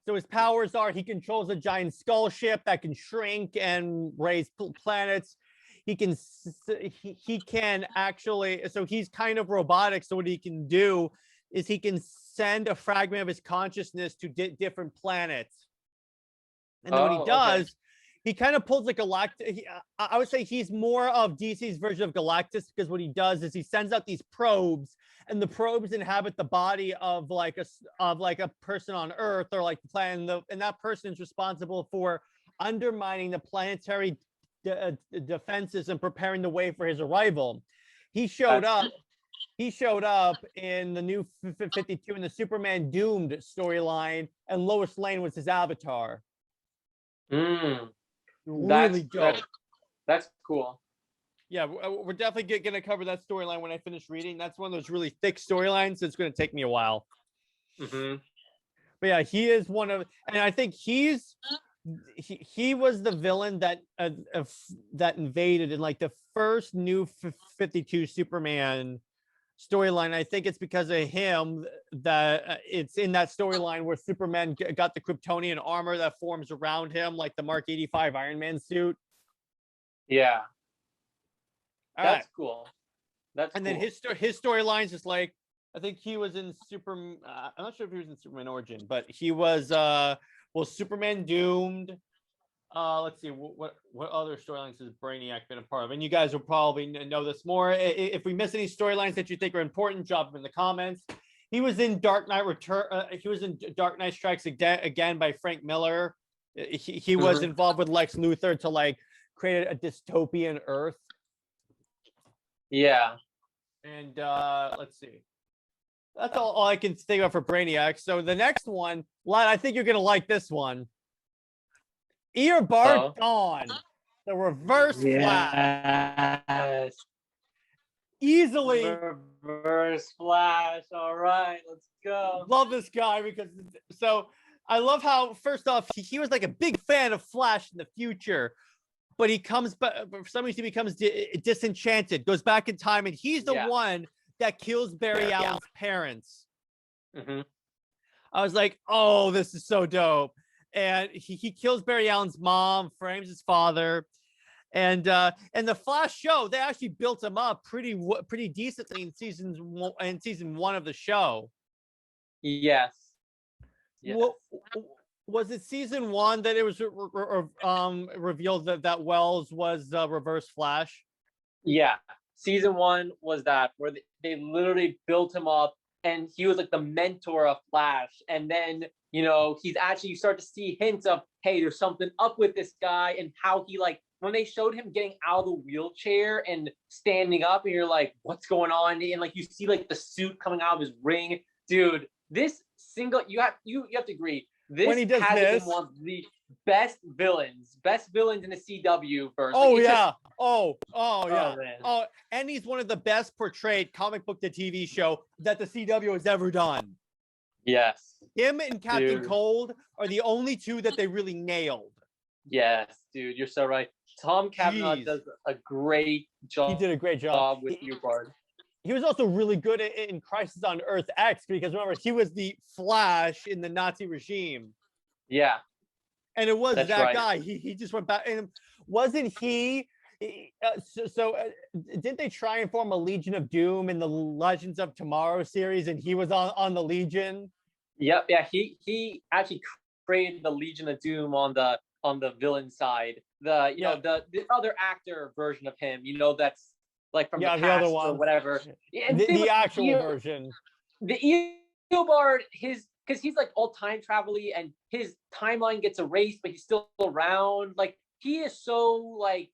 Speaker 1: his powers are he controls a giant skull ship that can shrink and raise planets. He can actually, so he's kind of robotic. So what he can do is he can send a fragment of his consciousness to different planets. And then what he does, he kind of pulls a Galactus. I would say he's more of DC's version of Galactus, because what he does is he sends out these probes, and the probes inhabit the body of like a person on Earth, or like the planet, and that person is responsible for undermining the planetary defenses and preparing the way for his arrival. He showed up in the New 52 in the Superman Doomed storyline, and Lois Lane was his avatar. Really dope.
Speaker 2: That's cool.
Speaker 1: Yeah, we're definitely going to cover that storyline when I finish reading. That's one of those really thick storylines, so it's going to take me a while.
Speaker 2: Mm-hmm.
Speaker 1: But yeah, he is one of, and I think he was the villain that invaded in like the first New 52 Superman storyline. I think it's because of him that it's in that storyline where Superman got the Kryptonian armor that forms around him, like the Mark 85 Iron Man suit.
Speaker 2: Yeah. That's
Speaker 1: right. Cool. And then his storyline's just like, I think he was in I'm not sure if he was in Superman Origin, but he was Superman Doomed. Let's see what other storylines has Brainiac been a part of, and you guys will probably know this more. If we miss any storylines that you think are important, drop them in the comments. He was in Dark Knight Return. He was in Dark Knight Strikes again by Frank Miller. He was involved with Lex Luthor to like create a dystopian Earth.
Speaker 2: Yeah.
Speaker 1: And let's see. That's all I can think of for Brainiac. So the next one, Lad, I think you're gonna like this one. Eobard Dawn, the Reverse Flash.
Speaker 2: Yes.
Speaker 1: Easily.
Speaker 2: Reverse Flash. All right, let's go.
Speaker 1: Love this guy because I love how first off he was like a big fan of Flash in the future, but he comes but for some reason he becomes disenchanted, goes back in time, and he's the one that kills Barry Allen's parents. I was like, oh, this is so dope. And he kills Barry Allen's mom, frames his father, and the Flash show, they actually built him up pretty decently in season one of the show.
Speaker 2: Yes.
Speaker 1: Was it season one that it was revealed that Wells was Reverse Flash? Yeah,
Speaker 2: season one was that where they literally built him up, and he was like the mentor of Flash, and then he's actually, you start to see hints of, hey, there's something up with this guy, and how he, like, when they showed him getting out of the wheelchair and standing up, and you're like, what's going on? And like you see like the suit coming out of his ring, dude. This single, you have to agree, this
Speaker 1: when he does
Speaker 2: has
Speaker 1: this,
Speaker 2: been one of the best villains in the CW verse.
Speaker 1: Oh
Speaker 2: like,
Speaker 1: yeah.
Speaker 2: Just,
Speaker 1: oh, and he's one of the best portrayed comic book to TV show that the CW has ever done.
Speaker 2: Yes.
Speaker 1: Him and Captain Cold are the only two that they really nailed.
Speaker 2: Yes, dude, you're so right. Tom Cavanaugh does a great job.
Speaker 1: He did a great job
Speaker 2: with Eobard.
Speaker 1: He was also really good in Crisis on Earth X, because remember, he was the Flash in the Nazi regime.
Speaker 2: Yeah.
Speaker 1: And it was that guy. He just went back. And wasn't he? Didn't they try and form a Legion of Doom in the Legends of Tomorrow series, and he was on the Legion?
Speaker 2: Yep. Yeah. He actually created the Legion of Doom on the villain side. The other actor version of him. That's like from the past
Speaker 1: other one
Speaker 2: or whatever. Yeah,
Speaker 1: the actual version.
Speaker 2: The Eobard, because he's like all time travel-y, and his timeline gets erased, but he's still around. Like, he is so like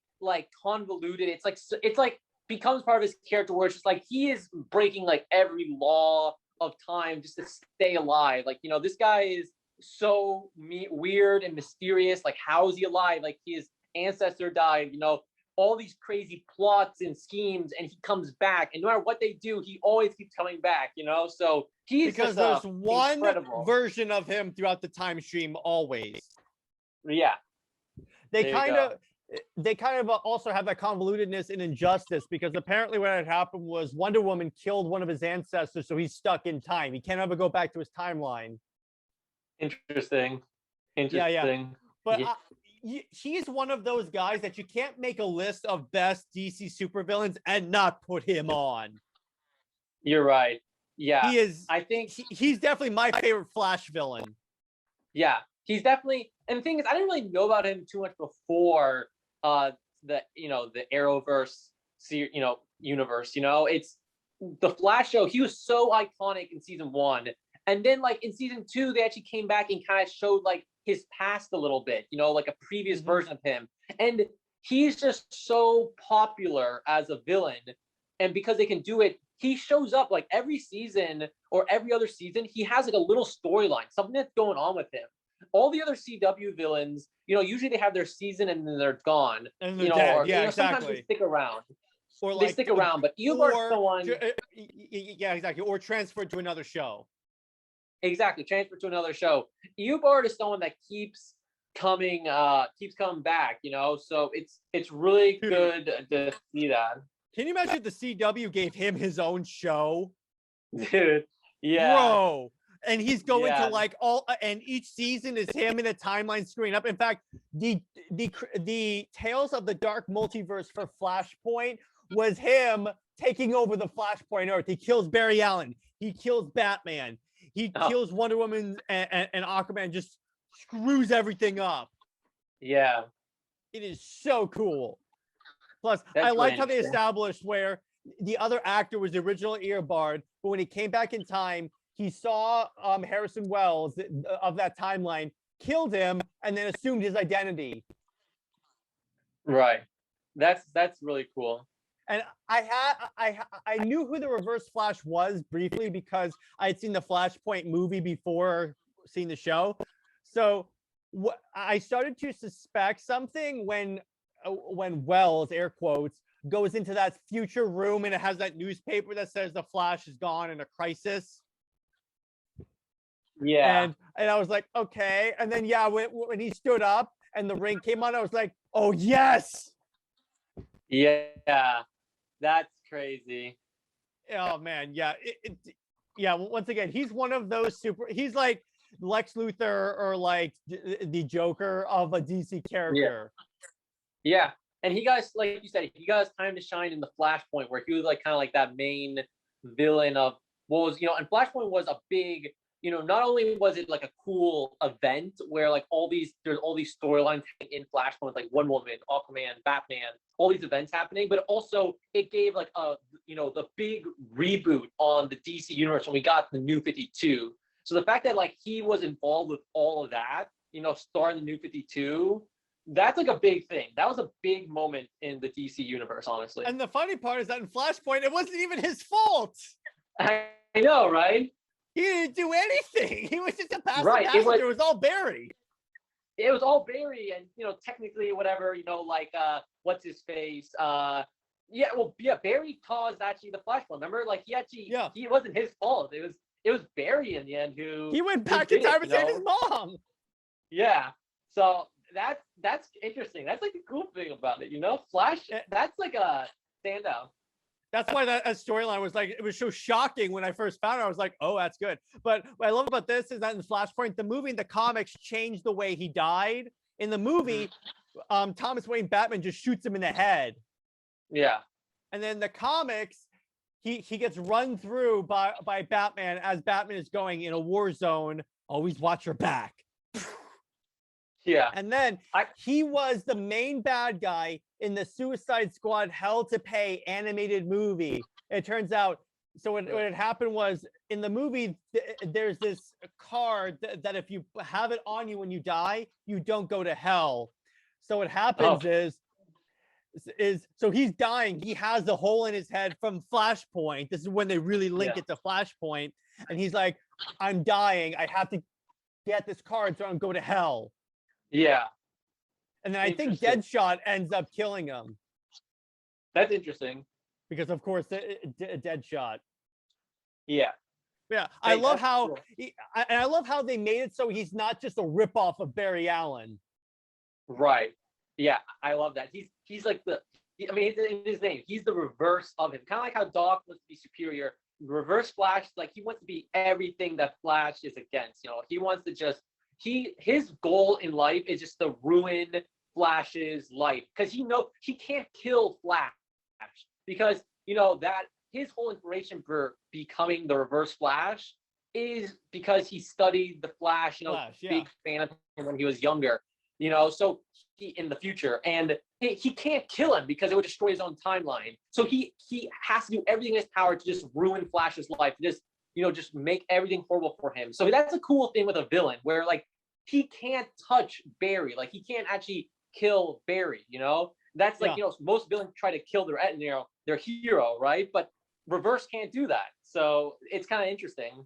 Speaker 2: convoluted. It's like becomes part of his character, where it's just like he is breaking like every law of time just to stay alive. Like, this guy is so weird and mysterious. Like, how is he alive? Like, his ancestor died, all these crazy plots and schemes, and he comes back, and no matter what they do, he always keeps coming back, so he's
Speaker 1: because there's one version of him throughout the time stream always.
Speaker 2: Yeah.
Speaker 1: They kind of also have that convolutedness in Injustice, because apparently what had happened was Wonder Woman killed one of his ancestors, so he's stuck in time. He can't ever go back to his timeline.
Speaker 2: Interesting.
Speaker 1: Yeah. But he's one of those guys that you can't make a list of best DC supervillains and not put him on.
Speaker 2: You're right. Yeah.
Speaker 1: He is.
Speaker 2: I think
Speaker 1: he's definitely my favorite Flash villain.
Speaker 2: Yeah, he's definitely. And the thing is, I didn't really know about him too much before the Arrowverse universe. It's the Flash show. He was so iconic in season one. And then, like, in season two, they actually came back and kind of showed, like, his past a little bit, like a previous version of him. And he's just so popular as a villain. And because they can do it, he shows up, like, every season or every other season. He has, like, a little storyline, something that's going on with him. All the other CW villains, usually they have their season and then they're gone.
Speaker 1: And they're dead. Exactly.
Speaker 2: Sometimes they stick around.
Speaker 1: Or
Speaker 2: they stick around, but Eobard's the one.
Speaker 1: Yeah, exactly. Or transferred to another show.
Speaker 2: Exactly, transfer to another show. Eobard is someone that keeps coming back, So it's really good to see that.
Speaker 1: Can you imagine if the CW gave him his own show?
Speaker 2: Dude, yeah.
Speaker 1: Bro. And he's going to like and each season is him in a timeline screwing up. In fact, the Tales of the Dark Multiverse for Flashpoint was him taking over the Flashpoint Earth. He kills Barry Allen. He kills Batman. He kills Wonder Woman and Aquaman, just screws everything up.
Speaker 2: Yeah,
Speaker 1: It is so cool. Plus, I
Speaker 2: that's really
Speaker 1: liked how they
Speaker 2: interesting.
Speaker 1: established where the other actor was the original Earbard, but when he came back in time, he saw Harrison Wells of that timeline, killed him, and then assumed his identity.
Speaker 2: Right. That's really cool.
Speaker 1: And I knew who the Reverse Flash was briefly because I had seen the Flashpoint movie before seeing the show. So I started to suspect something when Wells, air quotes, goes into that future room and it has that newspaper that says the Flash is gone in a crisis.
Speaker 2: Yeah.
Speaker 1: And I was like, okay. And then yeah, when he stood up and the ring came on, I was like, oh yes.
Speaker 2: Yeah. That's crazy.
Speaker 1: Oh man, yeah, yeah. Once again, he's one of those he's like Lex Luthor or like the Joker of a DC
Speaker 2: Yeah.
Speaker 1: character.
Speaker 2: Yeah. And he got, like you said, he got his time to shine in the Flashpoint, where he was like kind of like that main villain of what was, and Flashpoint was a big, not only was it like a cool event where like there's all these storylines in Flashpoint, like Wonder Woman, Aquaman, Batman, all these events happening, but also it gave like the big reboot on the DC universe when we got the New 52. So the fact that like he was involved with all of that, starting the New 52, that's like a big thing. That was a big moment in the DC universe, honestly.
Speaker 1: And the funny part is that in Flashpoint, it wasn't even his fault.
Speaker 2: I know, right?
Speaker 1: He didn't do anything. He was just a passive
Speaker 2: Right.
Speaker 1: passenger. It was all Barry.
Speaker 2: It was all Barry, and technically whatever, like what's his face? Barry caused actually the Flashpoint. Remember, like he wasn't his fault. It was Barry in the end who
Speaker 1: he went back in time and saved his mom.
Speaker 2: Yeah. So that's interesting. That's like the cool thing about it, Flash. That's like a standout.
Speaker 1: That's why that storyline was like, it was so shocking when I first found it. I was like, oh, that's good. But what I love about this is that in Flashpoint, the movie and the comics changed the way he died. In the movie, Thomas Wayne Batman just shoots him in the head.
Speaker 2: Yeah.
Speaker 1: And then the comics, he gets run through by Batman as Batman is going in a war zone. Always watch your back.
Speaker 2: Yeah.
Speaker 1: And then he was the main bad guy in the Suicide Squad Hell to Pay animated movie. It turns out, so what had happened was in the movie, there's this card that if you have it on you when you die, you don't go to hell. So what happens is so he's dying. He has the hole in his head from Flashpoint. This is when they really link it to Flashpoint. And he's like, I'm dying. I have to get this card so I don't go to hell.
Speaker 2: Yeah.
Speaker 1: And then I think Deadshot ends up killing him.
Speaker 2: That's interesting.
Speaker 1: Because of course, Deadshot.
Speaker 2: Yeah.
Speaker 1: Yeah. I love how I love how they made it so he's not just a ripoff of Barry Allen.
Speaker 2: Right. Yeah, I love that. He's like in his name, he's the reverse of him. Kind of like how Doc wants to be superior. Reverse Flash, like he wants to be everything that Flash is against. He wants to just his goal in life is just to ruin Flash's life because he can't kill Flash because that his whole inspiration for becoming the Reverse Flash is because he studied the Flash, big fan of him when he was younger, so he in the future, and he can't kill him because it would destroy his own timeline. So he has to do everything in his power to just ruin Flash's life, just make everything horrible for him. So that's a cool thing with a villain where like he can't touch Barry, like he can't actually kill Barry. That's like most villains try to kill their hero, right? But Reverse can't do that. So it's kind of interesting.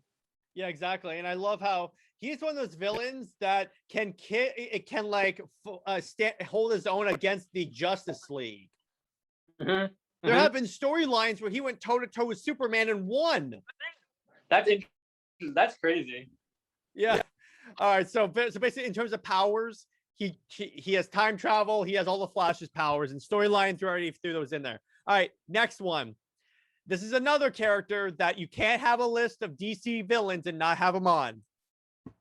Speaker 1: Yeah, exactly. And I love how he's one of those villains that can hold his own against the Justice League.
Speaker 2: Mm-hmm.
Speaker 1: There have been storylines where he went toe to toe with Superman and won.
Speaker 2: That's crazy.
Speaker 1: Yeah. All right. So basically, in terms of powers, he has time travel. He has all the Flash's powers, and storylines already threw those in there. All right. Next one. This is another character that you can't have a list of DC villains and not have him on.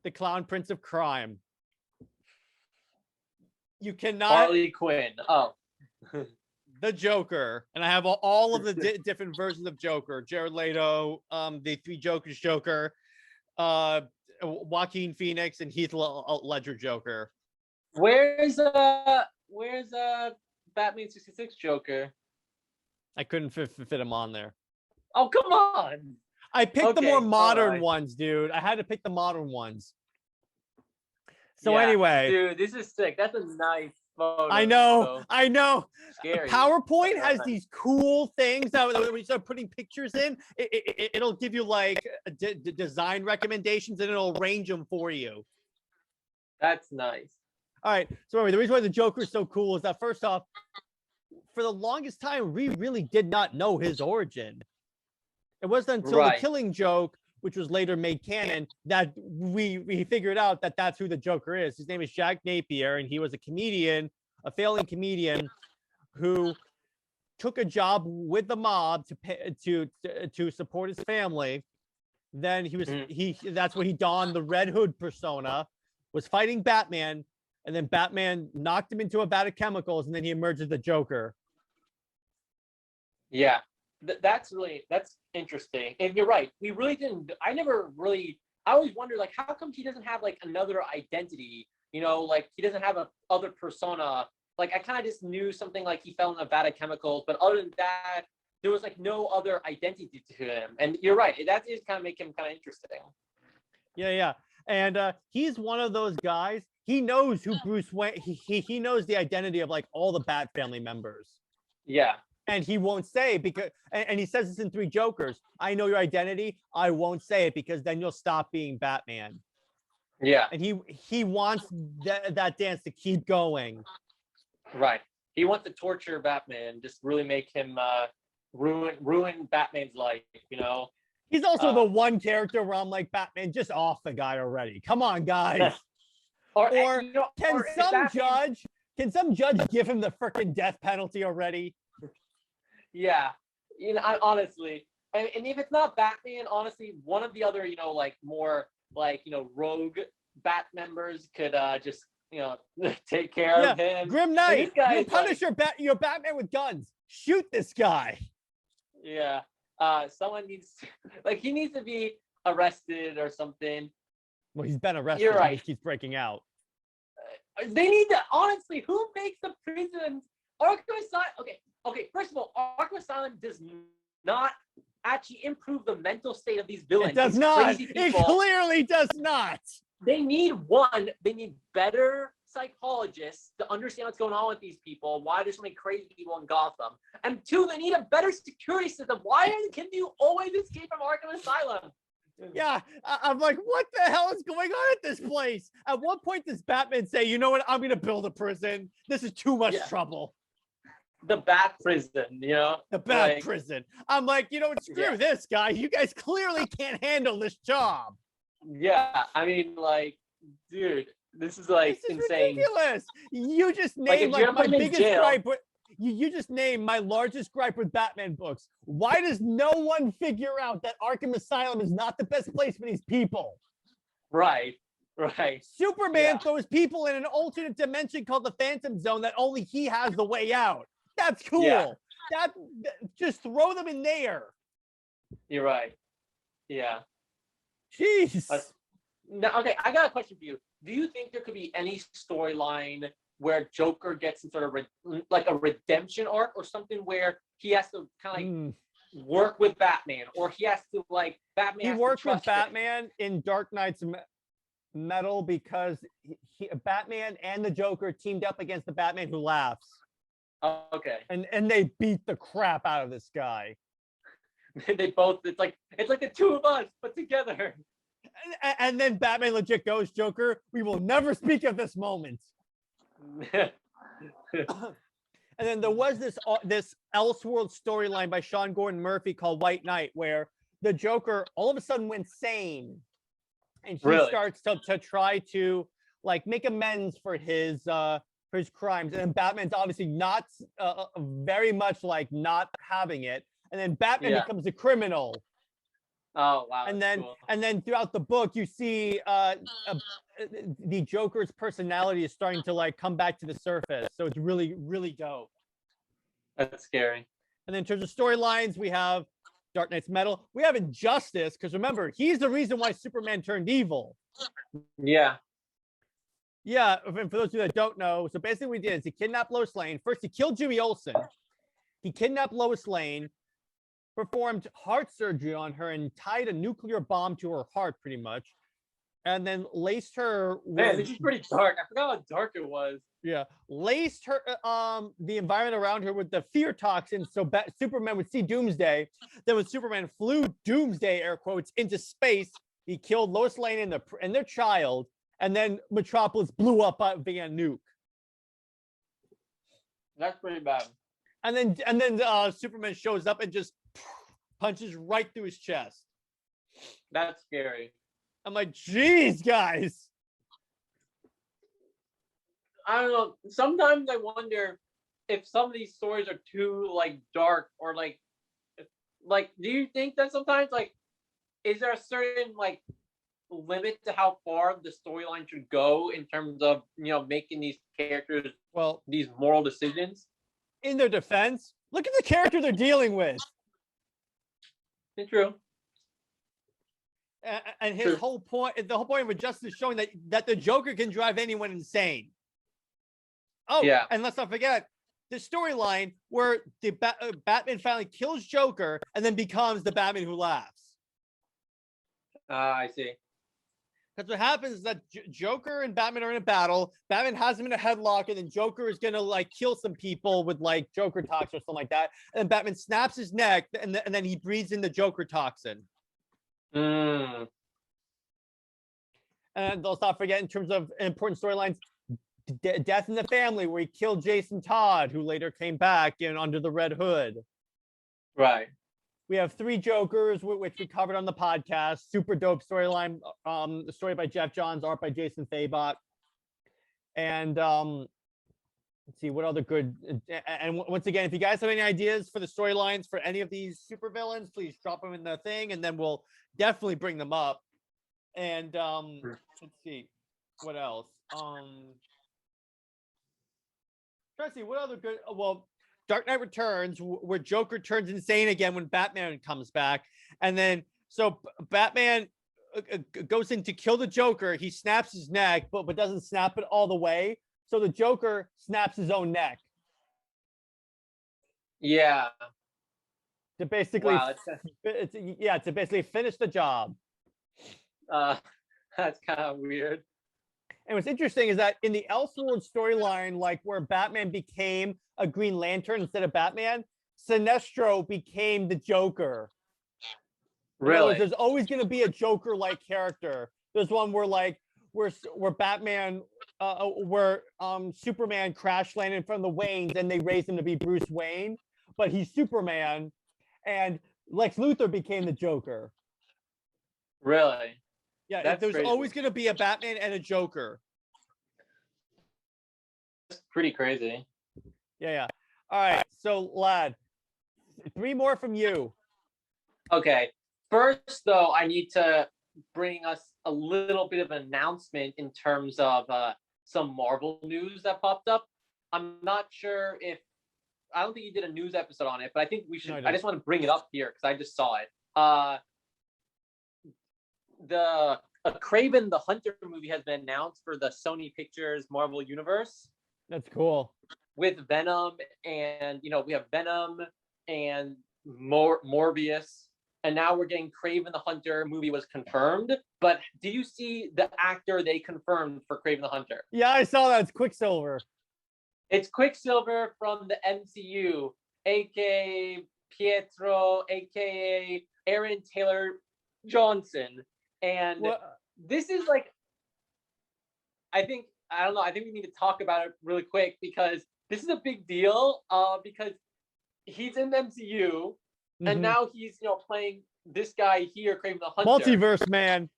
Speaker 1: The Clown Prince of Crime. You cannot.
Speaker 2: Harley Quinn. Oh.
Speaker 1: The Joker. And I have all of the different versions of Joker. Jared Leto, the Three Jokers Joker, Joaquin Phoenix, and Heath Ledger Joker.
Speaker 2: where's Batman 66 Joker?
Speaker 1: I couldn't fit him on there.
Speaker 2: Oh, come on.
Speaker 1: I picked the more
Speaker 2: Okay,
Speaker 1: modern
Speaker 2: alright.
Speaker 1: ones, dude. I had to pick the modern ones. So
Speaker 2: Yeah,
Speaker 1: anyway,
Speaker 2: dude, this is sick. That's a nice
Speaker 1: I
Speaker 2: photo.
Speaker 1: know, I know.
Speaker 2: Scary.
Speaker 1: PowerPoint has these cool things that when you start putting pictures in, it'll give you like design recommendations and it'll arrange them for you.
Speaker 2: That's nice.
Speaker 1: All right. So anyway, the reason why the Joker is so cool is that first off, for the longest time, we really did not know his origin. It wasn't until the
Speaker 2: Right.
Speaker 1: Killing Joke, which was later made canon, that we figured out that that's who the Joker is. His name is Jack Napier, and he was a comedian, a failing comedian, who took a job with the mob to support his family. Then that's when he donned the Red Hood persona, was fighting Batman, and then Batman knocked him into a vat of chemicals, and then he emerged as the Joker.
Speaker 2: Yeah. That's interesting. And you're right. We really didn't. I always wondered, like, how come he doesn't have like another identity? Like he doesn't have a other persona. Like I kind of just knew something like he fell in a vat of chemicals, but other than that, there was like no other identity to him. And you're right. That is kind of make him kind of interesting.
Speaker 1: Yeah. And he's one of those guys. He knows who Bruce Wayne. He knows the identity of like all the Bat family members.
Speaker 2: Yeah.
Speaker 1: And he won't say because, and he says this in Three Jokers. I know your identity. I won't say it because then you'll stop being Batman.
Speaker 2: Yeah.
Speaker 1: And he wants that dance to keep going.
Speaker 2: Right. He wants to torture Batman, just really make him ruin Batman's life.
Speaker 1: He's also the one character where I'm like, Batman, just off the guy already. Come on, guys. Or can some judge give him the freaking death penalty already?
Speaker 2: Yeah, honestly, and if it's not Batman, honestly, one of the other, like more like rogue Bat members could just take care of him.
Speaker 1: Grim Knight, you punish your Batman with guns. Shoot this guy.
Speaker 2: Yeah, someone needs he needs to be arrested or something.
Speaker 1: Well, he's been arrested.
Speaker 2: You're right.
Speaker 1: He just keeps breaking out.
Speaker 2: They need to honestly. Who makes the prisons? Arkham Asylum. Okay. First of all, Arkham Asylum does not actually improve the mental state of these villains.
Speaker 1: It does not. It clearly does not.
Speaker 2: They need better psychologists to understand what's going on with these people, why there's so many crazy people in Gotham. And two, they need a better security system. Why can you always escape from Arkham Asylum?
Speaker 1: Yeah, I'm like, what the hell is going on at this place? At what point does Batman say, you know what, I'm going to build a prison? This is too much trouble.
Speaker 2: The Bat prison,
Speaker 1: The Bat prison. I'm like, screw this guy. You guys clearly can't handle this job.
Speaker 2: Yeah, I mean, dude, this is insane.
Speaker 1: Ridiculous. You just named my biggest gripe. You just named my largest gripe with Batman books. Why does no one figure out that Arkham Asylum is not the best place for these people?
Speaker 2: Right.
Speaker 1: Superman throws people in an alternate dimension called the Phantom Zone that only he has the way out. That's cool. Yeah. That just throw them in there.
Speaker 2: You're right. Yeah.
Speaker 1: Jeez.
Speaker 2: Now, okay, I got a question for you. Do you think there could be any storyline where Joker gets some sort of a redemption arc or something where he has to kind of work with Batman, or he has to Batman?
Speaker 1: He worked with Batman in Dark Knight's Metal because Batman and the Joker teamed up against the Batman Who Laughs.
Speaker 2: Oh, okay.
Speaker 1: And they beat the crap out of this guy.
Speaker 2: They both, it's like the two of us put together.
Speaker 1: And then Batman legit goes, Joker, we will never speak of this moment. And then there was this Elseworld storyline by Sean Gordon Murphy called White Knight, where the Joker all of a sudden went sane, and he starts to try to make amends for his crimes. And Batman's obviously not very much not having it. And then Batman becomes a criminal.
Speaker 2: Oh wow!
Speaker 1: And then throughout the book, you see the Joker's personality is starting to come back to the surface. So it's really, really dope.
Speaker 2: That's scary.
Speaker 1: And then in terms of storylines, we have Dark Knight's Metal. We have Injustice, because remember, he's the reason why Superman turned evil.
Speaker 2: Yeah.
Speaker 1: Yeah, and for those of you that don't know, so basically what he did is he kidnapped Lois Lane. First, he killed Jimmy Olsen. He kidnapped Lois Lane, performed heart surgery on her, and tied a nuclear bomb to her heart, pretty much, and then laced her
Speaker 2: Man,
Speaker 1: with
Speaker 2: this is pretty dark. I forgot how dark it was.
Speaker 1: laced her the environment around her with the fear toxin, so Superman would see Doomsday. Then when Superman flew Doomsday, air quotes, into space, he killed Lois Lane and their child, and then Metropolis blew up via nuke.
Speaker 2: That's pretty bad.
Speaker 1: And then Superman shows up and just punches right through his chest.
Speaker 2: That's scary.
Speaker 1: I'm like, geez, guys.
Speaker 2: I don't know. Sometimes I wonder if some of these stories are too like dark or like do you think that sometimes like is there a certain like limit to how far the storyline should go in terms of making these characters these moral decisions?
Speaker 1: In their defense, look at the character they're dealing with.
Speaker 2: It's true.
Speaker 1: And his whole point, the whole point of Injustice is showing that the Joker can drive anyone insane. Oh, yeah. And let's not forget the storyline where the Batman finally kills Joker and then becomes the Batman who laughs.
Speaker 2: I see.
Speaker 1: Because what happens is that Joker and Batman are in a battle. Batman has him in a headlock, and then Joker is gonna like kill some people with like Joker toxin or something like that. And Batman snaps his neck, and then he breathes in the Joker toxin. And let's not forget, in terms of important storylines, Death in the Family, where he killed Jason Todd, who later came back in Under the Red Hood.
Speaker 2: Right.
Speaker 1: We have 3 Jokers, which we covered on the podcast. Super dope storyline. The story by Jeff Johns, art by Jason Fabok. And let's see what other good. And once again, if you guys have any ideas for the storylines for any of these supervillains, please drop them in the thing, and then we'll definitely bring them up. And let's see what else. Try to see what other good. Well, Dark Knight Returns, where Joker turns insane again when Batman comes back. And then, so Batman goes in to kill the Joker. He snaps his neck, but doesn't snap it all the way. So the Joker snaps his own neck.
Speaker 2: Yeah.
Speaker 1: To basically, to basically finish the job.
Speaker 2: That's kind of weird.
Speaker 1: And what's interesting is that in the Elseworld storyline, like where Batman became a Green Lantern instead of Batman, Sinestro became the Joker.
Speaker 2: Really?
Speaker 1: There's always going to be a Joker-like character. There's one where like where Batman, where Superman crash landed in front of the Waynes, and they raised him to be Bruce Wayne, but he's Superman, and Lex Luthor became the Joker.
Speaker 2: Really?
Speaker 1: Yeah, there's always going to be a Batman and a Joker.
Speaker 2: That's pretty crazy.
Speaker 1: Yeah. All right, so lad, 3 more from you.
Speaker 2: Okay. First, though, I need to bring us a little bit of an announcement in terms of some Marvel news that popped up. I'm not sure if I don't think you did a news episode on it, but I think we should. No, I just want to bring it up here because I just saw it. The Kraven the Hunter movie has been announced for the Sony Pictures Marvel Universe.
Speaker 1: That's cool.
Speaker 2: With Venom, and we have Venom and Morbius, and now we're getting Kraven the Hunter movie was confirmed. But do you see the actor they confirmed for Kraven the Hunter?
Speaker 1: Yeah, I saw that. It's Quicksilver.
Speaker 2: It's Quicksilver from the MCU, aka Pietro, aka Aaron Taylor Johnson. And this is like, I think we need to talk about it really quick because this is a big deal because he's in the MCU and now he's, playing this guy here, Kraven the Hunter.
Speaker 1: Multiverse man.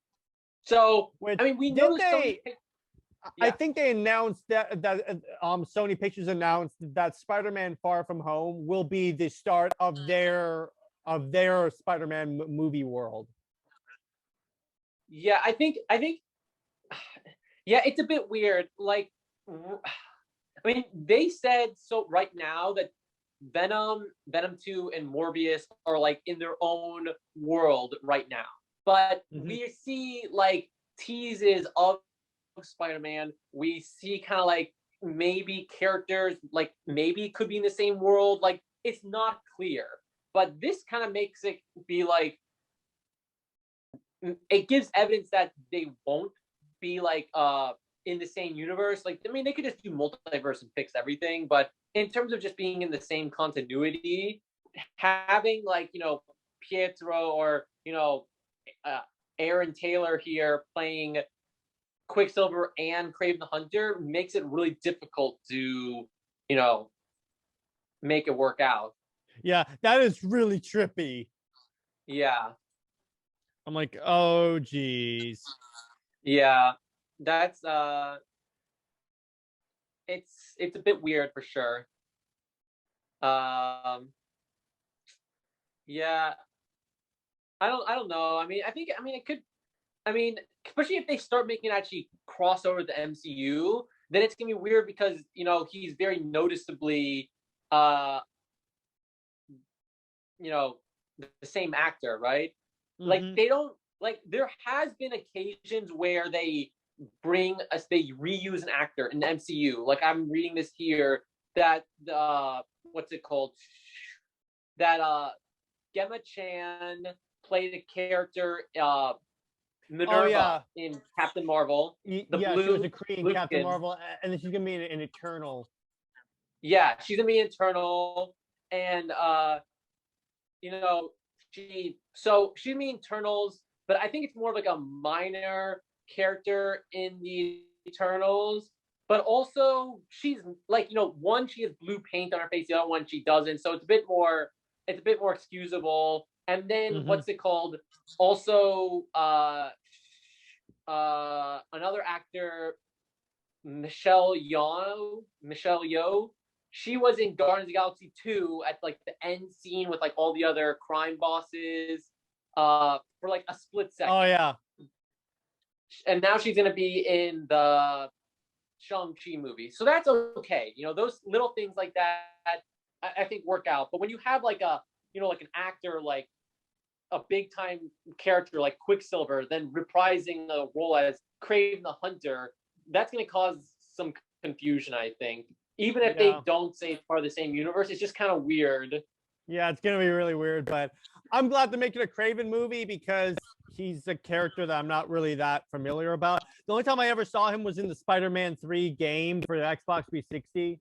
Speaker 2: So, we know
Speaker 1: I think they announced that Sony Pictures announced that Spider-Man Far From Home will be the start of their Spider-Man movie world.
Speaker 2: Yeah, I think yeah, it's a bit weird. Like, they said so right now that Venom 2 and Morbius are like in their own world right now. But we see like teases of Spider-Man. We see kind of like maybe characters like maybe could be in the same world. Like it's not clear, but this kind of makes it be like it gives evidence that they won't be like in the same universe. Like I mean, they could just do multiverse and fix everything, but in terms of just being in the same continuity, having like Pietro or Aaron Taylor here playing Quicksilver and Kraven the Hunter makes it really difficult to make it work out.
Speaker 1: Yeah, that is really trippy.
Speaker 2: Yeah.
Speaker 1: I'm like, oh geez.
Speaker 2: Yeah. That's it's a bit weird for sure. Yeah. I don't know. I mean, it could. I mean, especially if they start making actually cross over the MCU, then it's gonna be weird because he's very noticeably the same actor, right? Mm-hmm. Like they don't like there has been occasions where they they reuse an actor in the MCU. Like I'm reading this here that what's it called? That Gemma Chan played a character Minerva in Captain Marvel.
Speaker 1: She was a Korean Captain Marvel, and then she's gonna be in Eternal.
Speaker 2: Yeah, she's gonna be Eternal, and she's gonna be Eternals, but I think it's more like a minor character in the Eternals. But also, she's like one, she has blue paint on her face, the other one she doesn't, so it's a bit more excusable. And then what's it called? Also, another actor, Michelle Yeoh. She was in Guardians of the Galaxy 2 at like the end scene with like all the other crime bosses, for like a split second.
Speaker 1: Oh yeah.
Speaker 2: And now she's gonna be in the Shang-Chi movie, so that's okay. Those little things like that, I think work out. But when you have like a like an actor like a big time character like Quicksilver, then reprising the role as Kraven the Hunter, that's going to cause some confusion, I think. Even if they don't say it's part of the same universe, it's just kind of weird.
Speaker 1: Yeah, it's going to be really weird, but I'm glad to make it a Kraven movie because he's a character that I'm not really that familiar about. The only time I ever saw him was in the Spider-Man 3 game for the Xbox 360.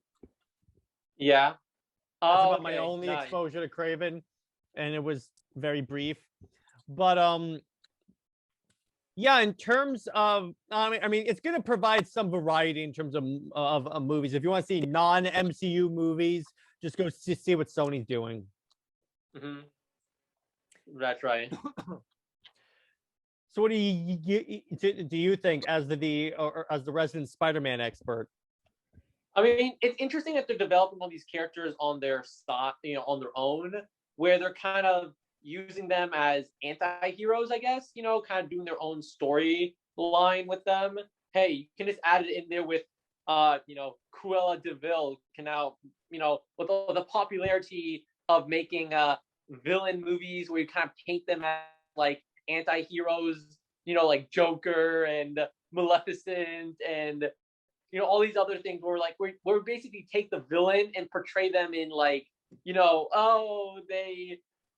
Speaker 2: Yeah.
Speaker 1: That's about my only exposure to Kraven, and it was very brief. But yeah, in terms of I mean it's going to provide some variety in terms of movies. If you want to see non-MCU movies, just go see what Sony's doing.
Speaker 2: That's right.
Speaker 1: So what do you think as the resident Spider-Man expert?
Speaker 2: I mean, it's interesting that they're developing all these characters on their on their own, where they're kind of using them as anti-heroes, I guess, kind of doing their own storyline with them. Hey, you can just add it in there with, Cruella de Vil can now, with all the popularity of making villain movies where you kind of paint them as like anti-heroes, like Joker and Maleficent and all these other things where like we're basically take the villain and portray them in like they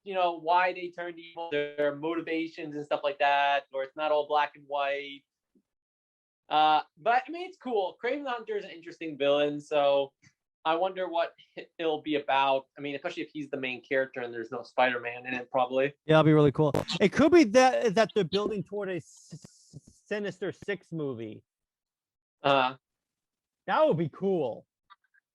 Speaker 2: why they turned evil, their motivations and stuff like that, or it's not all black and white. But I mean it's cool. Kraven the Hunter is an interesting villain, so I wonder what it'll be about. I mean, especially if he's the main character and there's no Spider-Man in it, probably.
Speaker 1: Yeah, it'll be really cool. It could be that they're building toward a Sinister Six movie. That would be cool.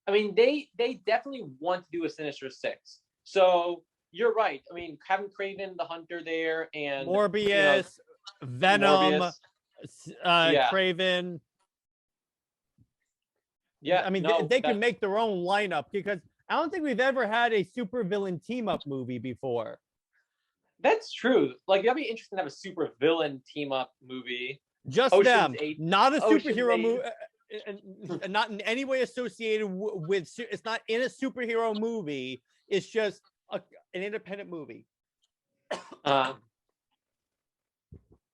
Speaker 2: I mean, they definitely want to do a Sinister Six. So you're right. I mean, having Kraven the Hunter there and
Speaker 1: Morbius, Venom, Kraven.
Speaker 2: Yeah,
Speaker 1: I mean, they can make their own lineup because I don't think we've ever had a supervillain team up movie before.
Speaker 2: That's true. Like that'd be interesting to have a supervillain team up movie.
Speaker 1: Just them, not a superhero movie. Not in any way associated with. It's not in a superhero movie. It's just an independent movie.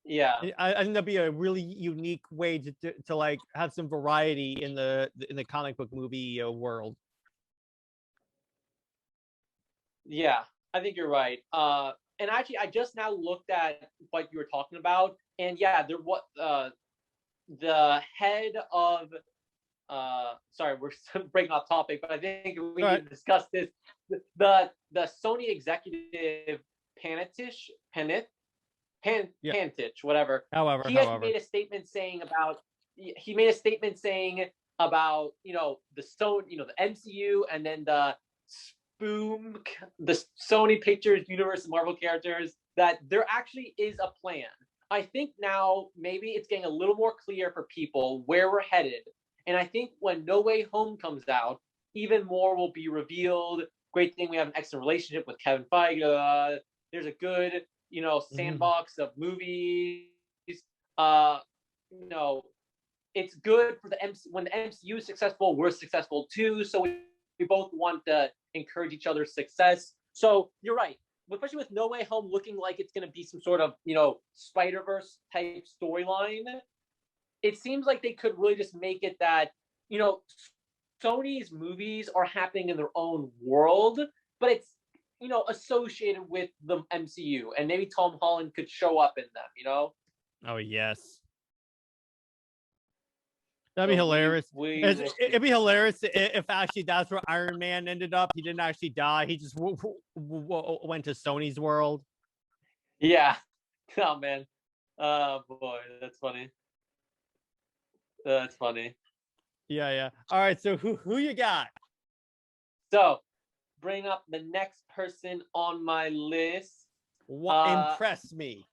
Speaker 2: Yeah.
Speaker 1: I think that'd be a really unique way to like have some variety in the comic book movie world.
Speaker 2: Yeah, I think you're right. And actually, I just now looked at what you were talking about, and yeah, there what the head of sorry, we're breaking off topic, but I think we
Speaker 1: All
Speaker 2: need
Speaker 1: right.
Speaker 2: to discuss this. The Sony executive
Speaker 1: Yeah.
Speaker 2: Pantich, whatever.
Speaker 1: However,
Speaker 2: He has
Speaker 1: however.
Speaker 2: made a statement saying about he made a statement saying about the the MCU and then the Sony Pictures Universe Marvel characters, that there actually is a plan. I think now maybe it's getting a little more clear for people where we're headed. And I think when No Way Home comes out, even more will be revealed. Great thing we have an excellent relationship with Kevin Feige. There's a good, sandbox of movies. Uh, you know, it's good for the MC. When the MCU is successful, we're successful too. So we both want to encourage each other's success. So you're right, especially with No Way Home looking like it's going to be some sort of Spider-Verse type storyline. It seems like they could really just make it that Sony's movies are happening in their own world, but it's associated with the MCU, and maybe Tom Holland could show up in them.
Speaker 1: Oh yes. That'd be
Speaker 2: So
Speaker 1: hilarious.
Speaker 2: we
Speaker 1: It'd be hilarious if actually that's where Iron Man ended up. He didn't actually die. He just went to Sony's world.
Speaker 2: yeah. Oh man. Oh boy, that's funny. That's funny.
Speaker 1: Yeah, yeah. All right. So who you got?
Speaker 2: So bring up the next person on my list.
Speaker 1: Impress me.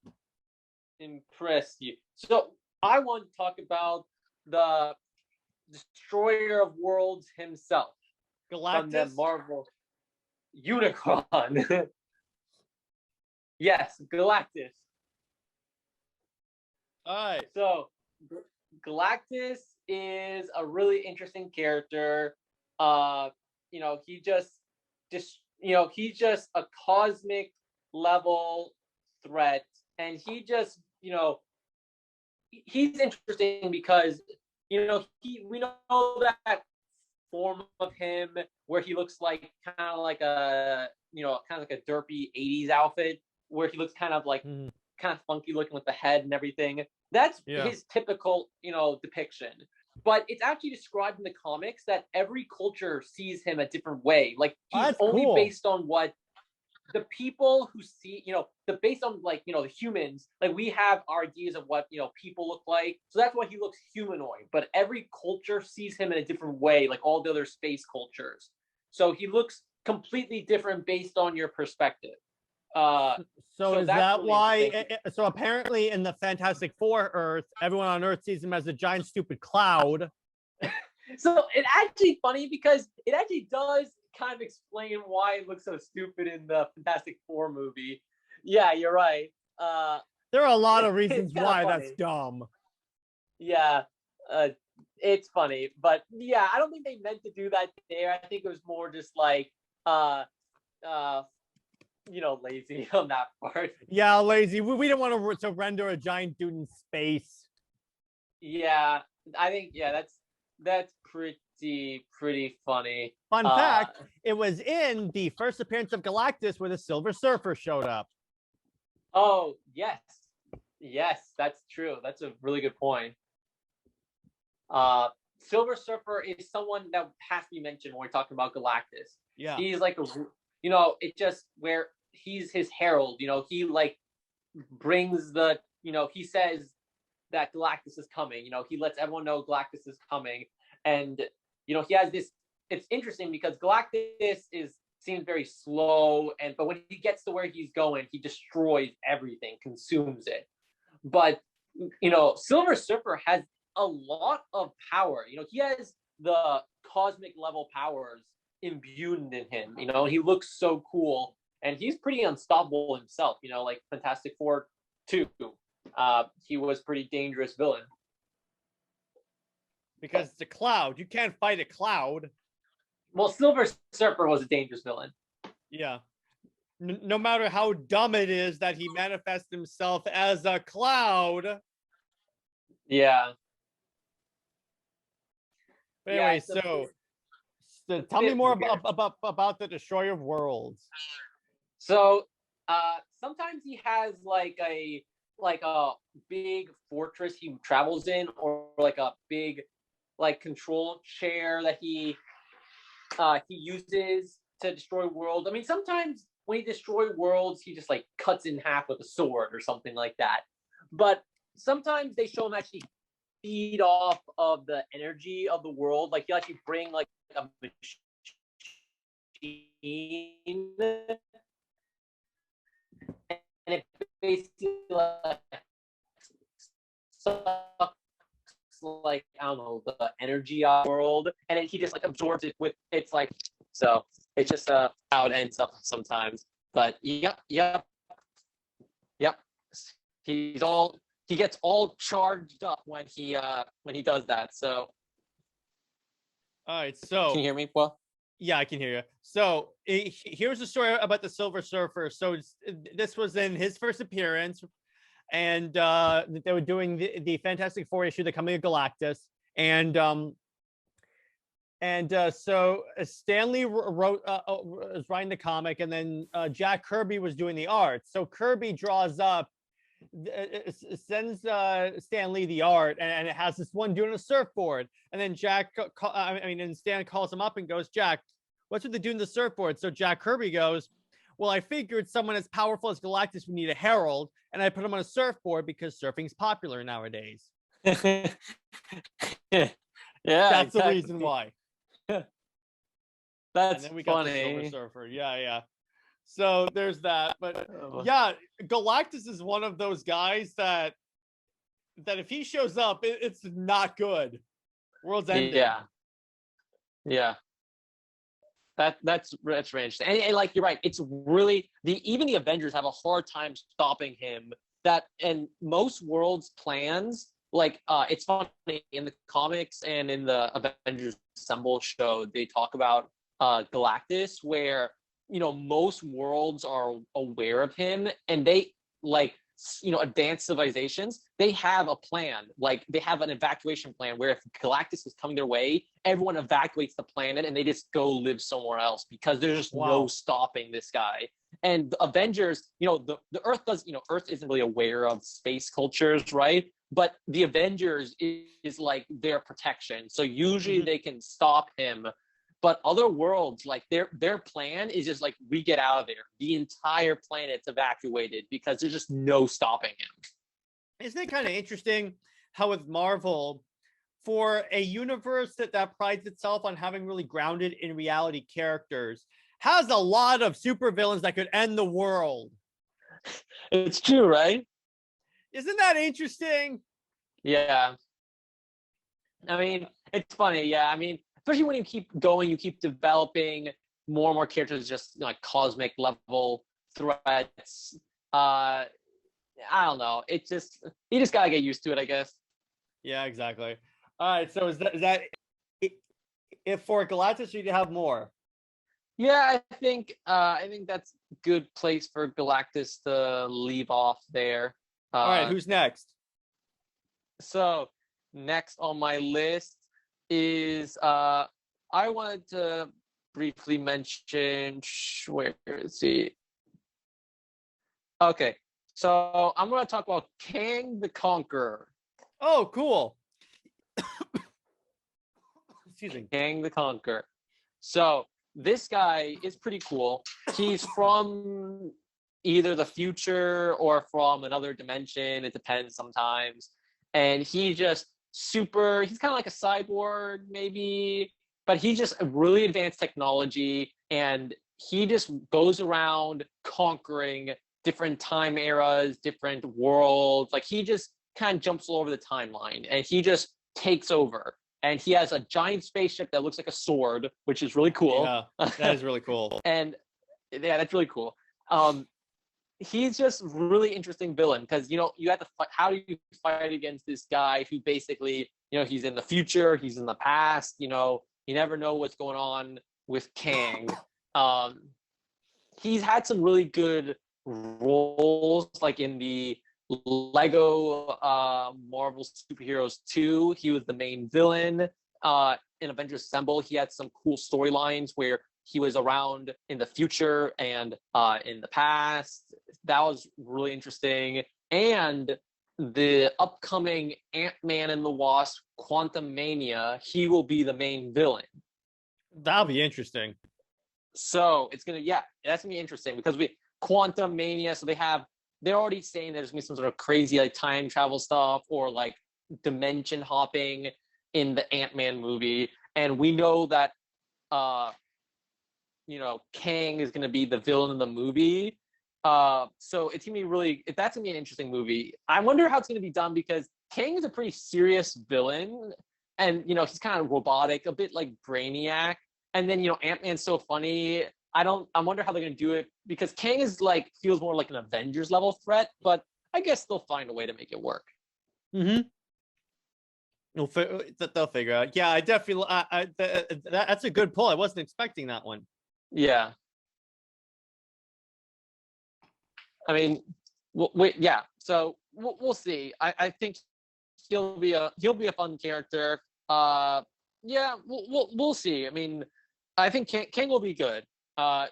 Speaker 2: Impress you. So I want to talk about the Destroyer of Worlds himself.
Speaker 1: Galactus?
Speaker 2: From the Marvel Unicron. Yes, Galactus.
Speaker 1: All right.
Speaker 2: So Galactus is a really interesting character. He he's just a cosmic level threat, and he's interesting because we know that form of him where he looks like kind of like a derpy 80s outfit where he looks kind of funky looking with the head and everything. That's his typical depiction. But it's actually described in the comics that every culture sees him a different way. Like he's only based on what the people who see, based on the humans, like we have our ideas of what people look like. So that's why he looks humanoid. But every culture sees him in a different way, like all the other space cultures. So he looks completely different based on your perspective.
Speaker 1: So is that really why? So apparently, in the Fantastic Four Earth, everyone on Earth sees him as a giant, stupid cloud.
Speaker 2: So it's actually funny because it actually does kind of explain why it looks so stupid in the Fantastic Four movie. Yeah, you're right.
Speaker 1: There are a lot of reasons why that's dumb.
Speaker 2: Yeah, it's funny, but yeah, I don't think they meant to do that there. I think it was more just like, lazy on that part.
Speaker 1: Yeah, lazy. We didn't want to render a giant dude in space.
Speaker 2: Yeah, I think that's pretty funny.
Speaker 1: Fun fact, it was in the first appearance of Galactus where the Silver Surfer showed up.
Speaker 2: Oh, yes. Yes, that's true. That's a really good point. Silver Surfer is someone that has to be mentioned when we're talking about Galactus.
Speaker 1: Yeah.
Speaker 2: He's like it just where he's his herald, he brings the, he says that Galactus is coming, he lets everyone know Galactus is coming. And, he has this, it's interesting because Galactus seems very slow, but when he gets to where he's going, he destroys everything, consumes it. But, Silver Surfer has a lot of power. He has the cosmic level powers imbued in him, he looks so cool, and he's pretty unstoppable himself, like Fantastic Four 2. He was pretty dangerous villain.
Speaker 1: Because it's a cloud. You can't fight a cloud.
Speaker 2: Well, Silver Surfer was a dangerous villain.
Speaker 1: Yeah. no matter how dumb it is that he manifests himself as a cloud.
Speaker 2: Yeah.
Speaker 1: But
Speaker 2: Yeah,
Speaker 1: anyway,
Speaker 2: it's a
Speaker 1: so tell me
Speaker 2: bit
Speaker 1: more
Speaker 2: weird.
Speaker 1: about the Destroyer of Worlds.
Speaker 2: So sometimes he has like a big fortress he travels in, or like a big like control chair that he uses to destroy worlds. I mean, sometimes when he destroys worlds, he just like cuts in half with a sword or something like that. But sometimes they show him actually feed off of the energy of the world. Like he'll actually bring like a machine, and it basically like sucks like I don't know the energy of the world, and then he just like absorbs it with it's like so it's just how it ends up sometimes. But yep. He gets all charged up when he does that. So
Speaker 1: All right,
Speaker 2: can
Speaker 1: so
Speaker 2: you hear me? Well,
Speaker 1: yeah, I can hear you. So here's the story about the Silver Surfer. So this was in his first appearance, and they were doing the Fantastic Four issue, The Coming of Galactus, and so Stanley wrote was writing the comic, and then Jack Kirby was doing the art. So Kirby draws up, sends Stan Lee the art, and it has this one doing a surfboard, and then and Stan calls him up and goes, Jack, what's with the doing the surfboard? So Jack Kirby goes, well, I figured someone as powerful as Galactus would need a herald, and I put him on a surfboard because surfing's popular nowadays.
Speaker 2: yeah,
Speaker 1: That's
Speaker 2: exactly.
Speaker 1: the reason why.
Speaker 2: That's
Speaker 1: and then we
Speaker 2: funny.
Speaker 1: got the Silver Surfer. Yeah. So there's that. But yeah, Galactus is one of those guys that if he shows up, it's not good. World's ending.
Speaker 2: Yeah. That's very interesting. And like you're right, it's really even the Avengers have a hard time stopping him. And most worlds' plans, like it's funny in the comics and in the Avengers Assemble show, they talk about Galactus, where most worlds are aware of him, and they like advanced civilizations, they have a plan, like they have an evacuation plan where if Galactus is coming their way, everyone evacuates the planet and they just go live somewhere else because there's just no stopping this guy. And the Avengers, the Earth does, Earth isn't really aware of space cultures, right? But the Avengers is like their protection, so usually they can stop him. But other worlds, like their plan is just like, we get out of there. The entire planet's evacuated because there's just no stopping him.
Speaker 1: Isn't it kind of interesting how with Marvel, for a universe that prides itself on having really grounded in reality characters, has a lot of supervillains that could end the world?
Speaker 2: It's true, right?
Speaker 1: Isn't that interesting?
Speaker 2: Yeah. I mean, it's funny. Yeah. I mean, especially when you keep going, you keep developing more and more characters, just like cosmic level threats. I don't know. It just you just gotta get used to it, I guess.
Speaker 1: Yeah, exactly. All right. So is that if for Galactus you have more?
Speaker 2: Yeah, I think that's a good place for Galactus to leave off there.
Speaker 1: All right. Who's next?
Speaker 2: So next on my list is I wanted to briefly mention where is he? Okay, so I'm going to talk about Kang the Conqueror.
Speaker 1: Oh, cool. Excuse me.
Speaker 2: Kang the Conqueror. So this guy is pretty cool. He's from either the future or from another dimension. It depends sometimes. And he's just he's kind of like a cyborg maybe, but he just really advanced technology, and he just goes around conquering different time eras, different worlds. Like he just kind of jumps all over the timeline, and he just takes over. And he has a giant spaceship that looks like a sword, which is really cool.
Speaker 1: Yeah, that is really cool.
Speaker 2: And yeah, that's really cool. He's just really interesting villain because you have to fight. How do you fight against this guy who basically he's in the future, he's in the past. You never know what's going on with Kang. he's had some really good roles, like in the Lego Marvel Superheroes 2. He was the main villain. In Avengers Assemble, he had some cool storylines where he was around in the future and in the past. That was really interesting. And the upcoming Ant-Man and the Wasp Quantum Mania, he will be the main villain.
Speaker 1: That'll be interesting.
Speaker 2: So it's gonna, that's gonna be interesting because Quantum Mania. So they're already saying there's gonna be some sort of crazy like time travel stuff or like dimension hopping in the Ant-Man movie, and we know that Kang is gonna be the villain of the movie. So it's gonna be that's gonna be an interesting movie. I wonder how it's gonna be done because Kang is a pretty serious villain, and he's kind of robotic, a bit like Brainiac. And then Ant-Man's so funny. I wonder how they're gonna do it because Kang is feels more like an Avengers level threat, but I guess they'll find a way to make it work.
Speaker 1: Mm-hmm. They'll figure out. Yeah, I definitely. That's a good pull. I wasn't expecting that one.
Speaker 2: Yeah. I mean, yeah. So we'll see. I think he'll be a fun character. Yeah, we'll see. I mean, I think Kang will be good.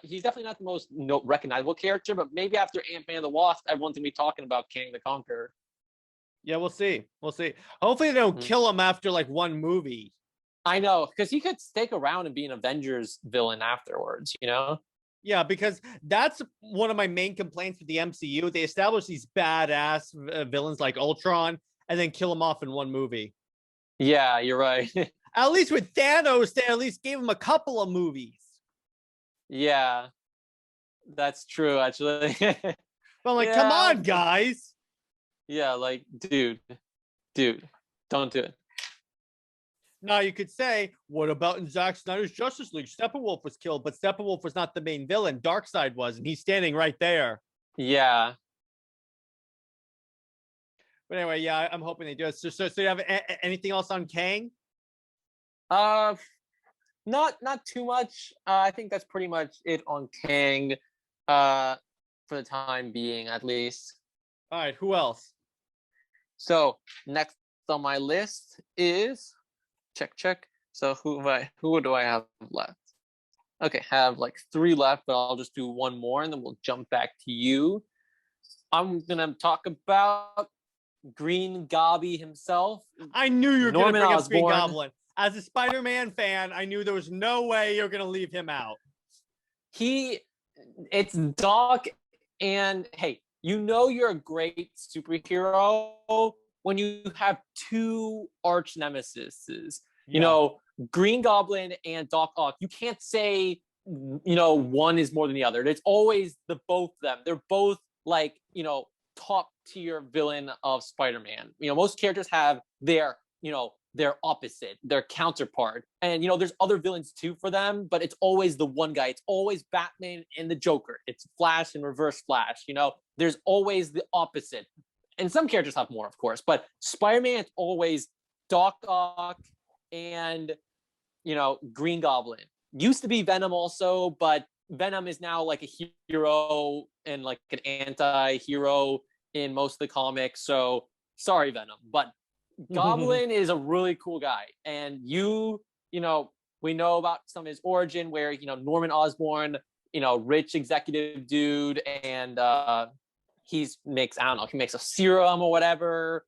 Speaker 2: He's definitely not the most recognizable character, but maybe after Ant-Man and the Wasp, everyone's gonna be talking about Kang the Conqueror.
Speaker 1: Yeah, we'll see. We'll see. Hopefully they don't kill him after one movie.
Speaker 2: I know, because he could stick around and be an Avengers villain afterwards,
Speaker 1: Yeah, because that's one of my main complaints with the MCU. They establish these badass villains like Ultron and then kill him off in one movie.
Speaker 2: Yeah, you're right.
Speaker 1: At least with Thanos, they at least gave him a couple of movies.
Speaker 2: Yeah, that's true, actually.
Speaker 1: But I'm like, come on, guys.
Speaker 2: Yeah, dude, don't do it.
Speaker 1: Now you could say, what about in Zack Snyder's Justice League? Steppenwolf was killed, but Steppenwolf was not the main villain. Darkseid was, and he's standing right there.
Speaker 2: Yeah.
Speaker 1: But anyway, yeah, I'm hoping they do it. So you have anything else on Kang?
Speaker 2: Not too much. I think that's pretty much it on Kang, for the time being, at least.
Speaker 1: All right, who else?
Speaker 2: So next on my list is check. So who do I have left? Okay, have 3 left, but I'll just do one more and then we'll jump back to you. I'm gonna talk about Green Gobby himself.
Speaker 1: I knew you were
Speaker 2: Norman
Speaker 1: gonna bring
Speaker 2: Osborn.
Speaker 1: up Green Goblin. As a Spider-Man fan, I knew there was no way you're gonna leave him out.
Speaker 2: It's Doc, and hey, you're a great superhero when you have 2 arch nemesises.
Speaker 1: Yeah.
Speaker 2: Green Goblin and Doc Ock. You can't say one is more than the other. It's always the both of them. They're both top tier villain of Spider-Man. Most characters have their opposite, their counterpart. And there's other villains too for them, but it's always the one guy. It's always Batman and the Joker. It's Flash and Reverse Flash. There's always the opposite. And some characters have more, of course, but Spider-Man, it's always Doc Ock and Green Goblin. Used to be Venom also, but Venom is now a hero and an anti-hero in most of the comics. So sorry, Venom, but Goblin is a really cool guy. And we know about some of his origin where, Norman Osborn, rich executive dude, and he makes a serum or whatever.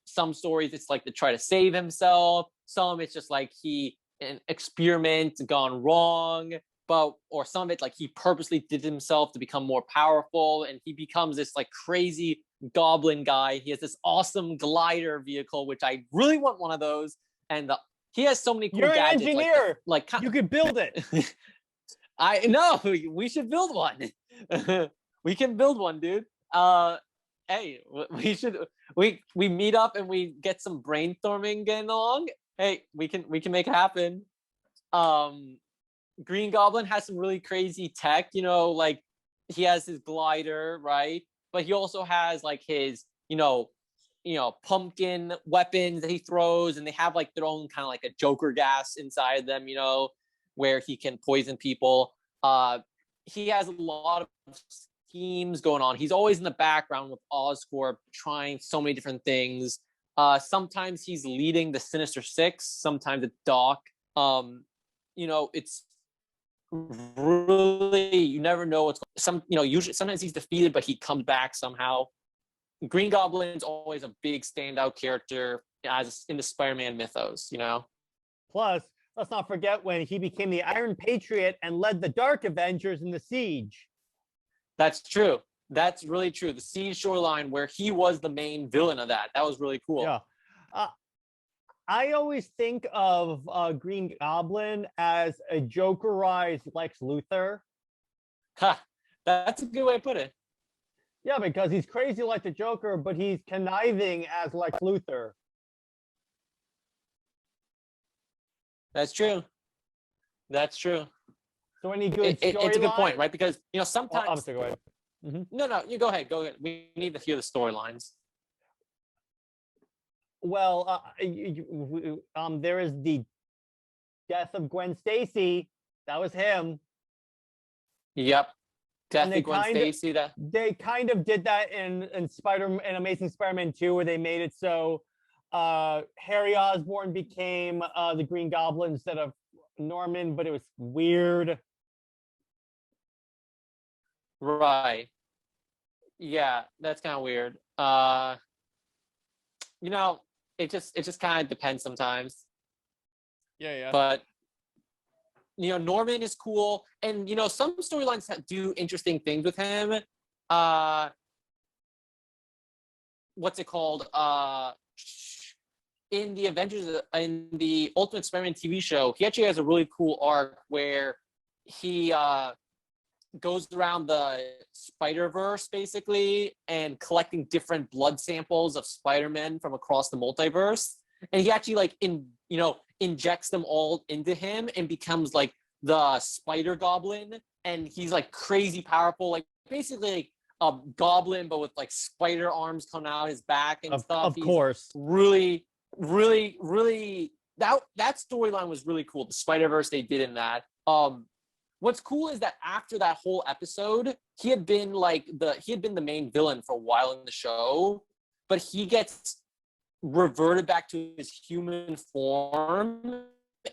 Speaker 2: Some stories it's to try to save himself. Some it's just an experiment gone wrong. Or some of it he purposely did himself to become more powerful, and he becomes this crazy goblin guy. He has this awesome glider vehicle, which I really want one of those. And he has so many cool gadgets.
Speaker 1: You're an engineer. You could build it.
Speaker 2: I know. We should build one. We can build one, dude. Hey, we should. We meet up and we get some brainstorming going along. Hey, we can make it happen. Green Goblin has some really crazy tech. He has his glider, right? But he also has his, pumpkin weapons that he throws, and they have their own kind of a Joker gas inside them, where he can poison people. he has a lot of schemes going on. He's always in the background with Oscorp, trying so many different things. Sometimes he's leading the Sinister Six. Sometimes it's Doc. It's really, you never know what's usually sometimes he's defeated, but he comes back somehow. Green Goblin's always a big standout character as in the Spider-Man mythos.
Speaker 1: Plus, let's not forget when he became the Iron Patriot and led the Dark Avengers in the Siege.
Speaker 2: That's true. That's really true. The Siege Shoreline, where he was the main villain of that. That was really cool.
Speaker 1: Yeah. I always think of Green Goblin as a Jokerized Lex Luthor.
Speaker 2: Ha! That's a good way to put it.
Speaker 1: Yeah, because he's crazy like the Joker, but he's conniving as Lex Luthor.
Speaker 2: That's true. That's true.
Speaker 1: So any good
Speaker 2: it's a good point, right? Because sometimes.
Speaker 1: I'm sorry, go ahead. Mm-hmm.
Speaker 2: No, you go ahead. Go ahead. We need to hear the storylines.
Speaker 1: Well, there is the death of Gwen Stacy. That was him.
Speaker 2: Yep. Death of Gwen Stacy.
Speaker 1: They kind of did that in Amazing Spider-Man 2, where they made it so Harry Osborn became the Green Goblin instead of Norman, but it was weird.
Speaker 2: Right. Yeah, that's kind of weird. It just kind of depends sometimes.
Speaker 1: Yeah.
Speaker 2: But Norman is cool, and some storylines do interesting things with him. What's it called? In the Avengers, in the Ultimate Spider-Man TV show, he actually has a really cool arc where he goes around the Spider-Verse basically and collecting different blood samples of Spider-Man from across the multiverse, and he actually injects them all into him and becomes like the Spider Goblin, and he's like crazy powerful, like basically like a goblin but with like spider arms coming out his back and stuff.
Speaker 1: Of course.
Speaker 2: Really that storyline was really cool. The Spider-Verse they did in that. What's cool is that after that whole episode, he had been the main villain for a while in the show, but he gets reverted back to his human form,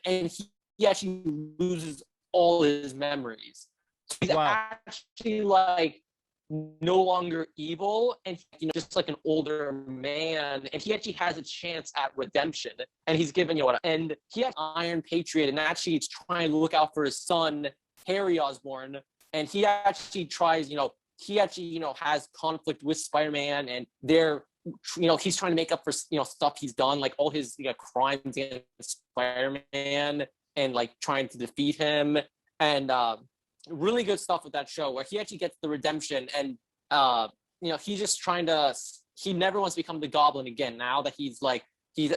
Speaker 2: and he actually loses all his memories. So he's actually like no longer evil, and just like an older man, and he actually has a chance at redemption, and he's given and he has Iron Patriot, and actually he's trying to look out for his son Harry Osborn, and he actually tries, has conflict with Spider-Man, and he's trying to make up for stuff he's done, like all his crimes against Spider-Man, and like trying to defeat him, and really good stuff with that show where he actually gets the redemption, and he's just he never wants to become the Goblin again now that he's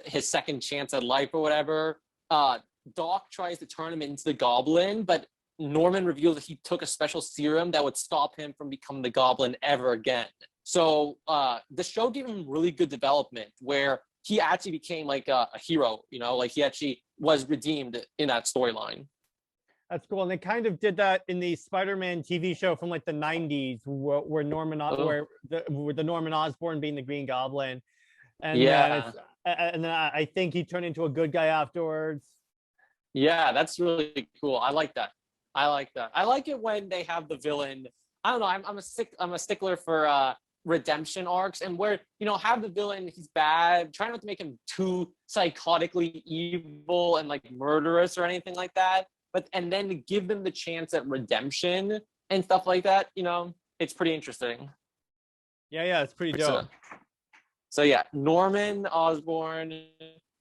Speaker 2: his second chance at life or whatever. Doc tries to turn him into the Goblin, but Norman reveals that he took a special serum that would stop him from becoming the Goblin ever again. So the show gave him really good development where he actually became like a hero, he actually was redeemed in that storyline.
Speaker 1: That's cool. And they kind of did that in the Spider-Man TV show from like the 90s where the Norman Osborn being the Green Goblin. And then I think he turned into a good guy afterwards.
Speaker 2: Yeah, that's really cool. I like that. I like it when they have the villain. I don't know. I'm a stickler for redemption arcs, and where have the villain, he's bad, try not to make him too psychotically evil and like murderous or anything like that, and then to give them the chance at redemption and stuff like that. It's pretty interesting.
Speaker 1: Yeah, it's pretty dope.
Speaker 2: So yeah, Norman Osborn,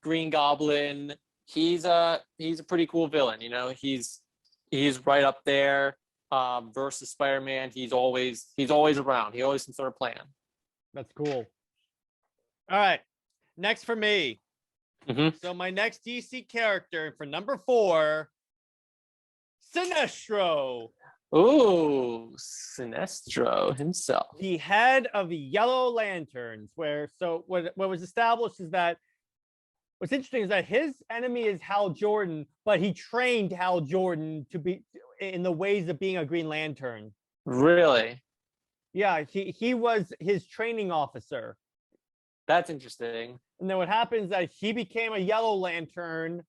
Speaker 2: Green Goblin. He's a pretty cool villain. He's right up there. Versus Spider-Man, he's always around. He always some sort of plan.
Speaker 1: That's cool. All right, next for me.
Speaker 2: Mm-hmm.
Speaker 1: So my next DC character for number 4, Sinestro.
Speaker 2: Ooh, Sinestro himself.
Speaker 1: The head of the Yellow Lanterns. What was established is that What's interesting is that his enemy is Hal Jordan, but he trained Hal Jordan to be in the ways of being a Green Lantern.
Speaker 2: Really?
Speaker 1: Yeah, he was his training officer.
Speaker 2: That's interesting.
Speaker 1: And then what happens is that he became a Yellow Lantern,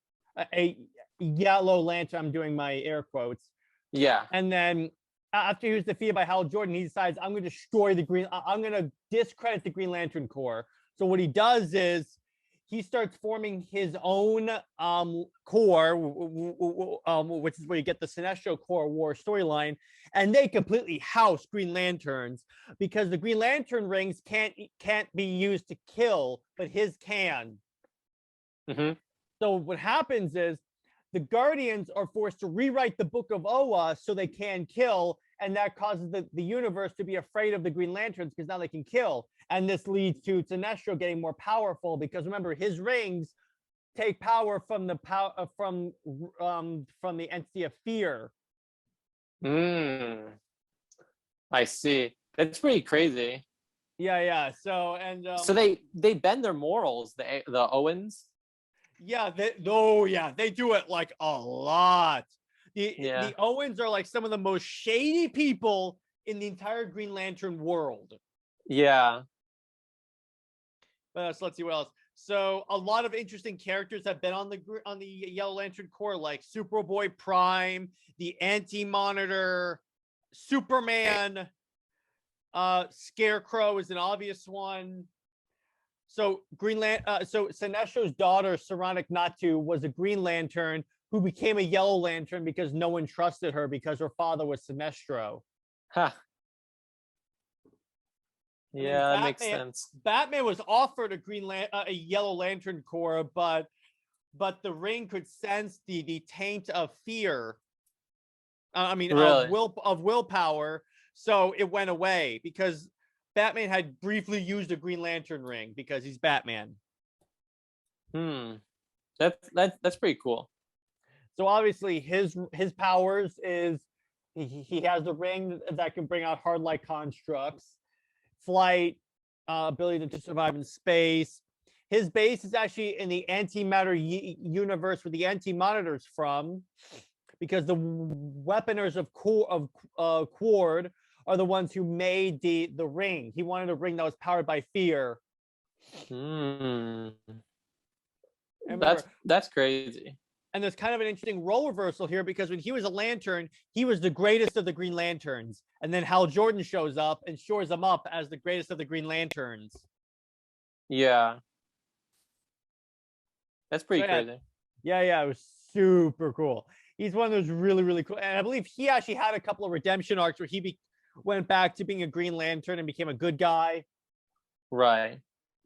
Speaker 1: a Yellow Lantern. I'm doing my air quotes.
Speaker 2: Yeah.
Speaker 1: And then after he was defeated by Hal Jordan, he decides I'm going to destroy I'm going to discredit the Green Lantern Corps. So what he does is he starts forming his own corps, which is where you get the Sinestro Corps War storyline, and they completely house Green Lanterns because the Green Lantern rings can't be used to kill, but his can.
Speaker 2: Mm-hmm.
Speaker 1: So what happens is the Guardians are forced to rewrite the Book of Oa so they can kill, and that causes the universe to be afraid of the Green Lanterns because now they can kill. And this leads to Sinestro getting more powerful because remember his rings take power from the from the entity of fear.
Speaker 2: I see. That's pretty crazy.
Speaker 1: Yeah. So
Speaker 2: so they bend their morals, the Owens.
Speaker 1: Yeah, they do it like a lot. The Owens are like some of the most shady people in the entire Green Lantern world.
Speaker 2: Yeah.
Speaker 1: So let's see what else. So a lot of interesting characters have been on the Yellow Lantern Corps, like Superboy Prime, the Anti-Monitor, Superman, Scarecrow is an obvious one. So so Sinestro's daughter, Saronic Natu, was a Green Lantern who became a Yellow Lantern because no one trusted her because her father was Sinestro.
Speaker 2: Huh. Yeah, that makes sense.
Speaker 1: Batman was offered a Yellow Lantern Corps, but the ring could sense the taint of fear.
Speaker 2: Really?
Speaker 1: of willpower, so it went away because Batman had briefly used a Green Lantern ring because he's Batman.
Speaker 2: That's pretty cool.
Speaker 1: So obviously his powers is he has a ring that can bring out hard light constructs, flight, ability to survive in space. His base is actually in the antimatter universe where the Anti-Monitor's from, because the weaponers of Quard are the ones who made the ring. He wanted a ring that was powered by fear.
Speaker 2: That's crazy.
Speaker 1: And there's kind of an interesting role reversal here because when he was a Lantern, he was the greatest of the Green Lanterns. And then Hal Jordan shows up and shores him up as the greatest of the Green Lanterns.
Speaker 2: Yeah. That's pretty crazy.
Speaker 1: Yeah, it was super cool. He's one of those really, really cool. And I believe he actually had a couple of redemption arcs where he went back to being a Green Lantern and became a good guy.
Speaker 2: Right.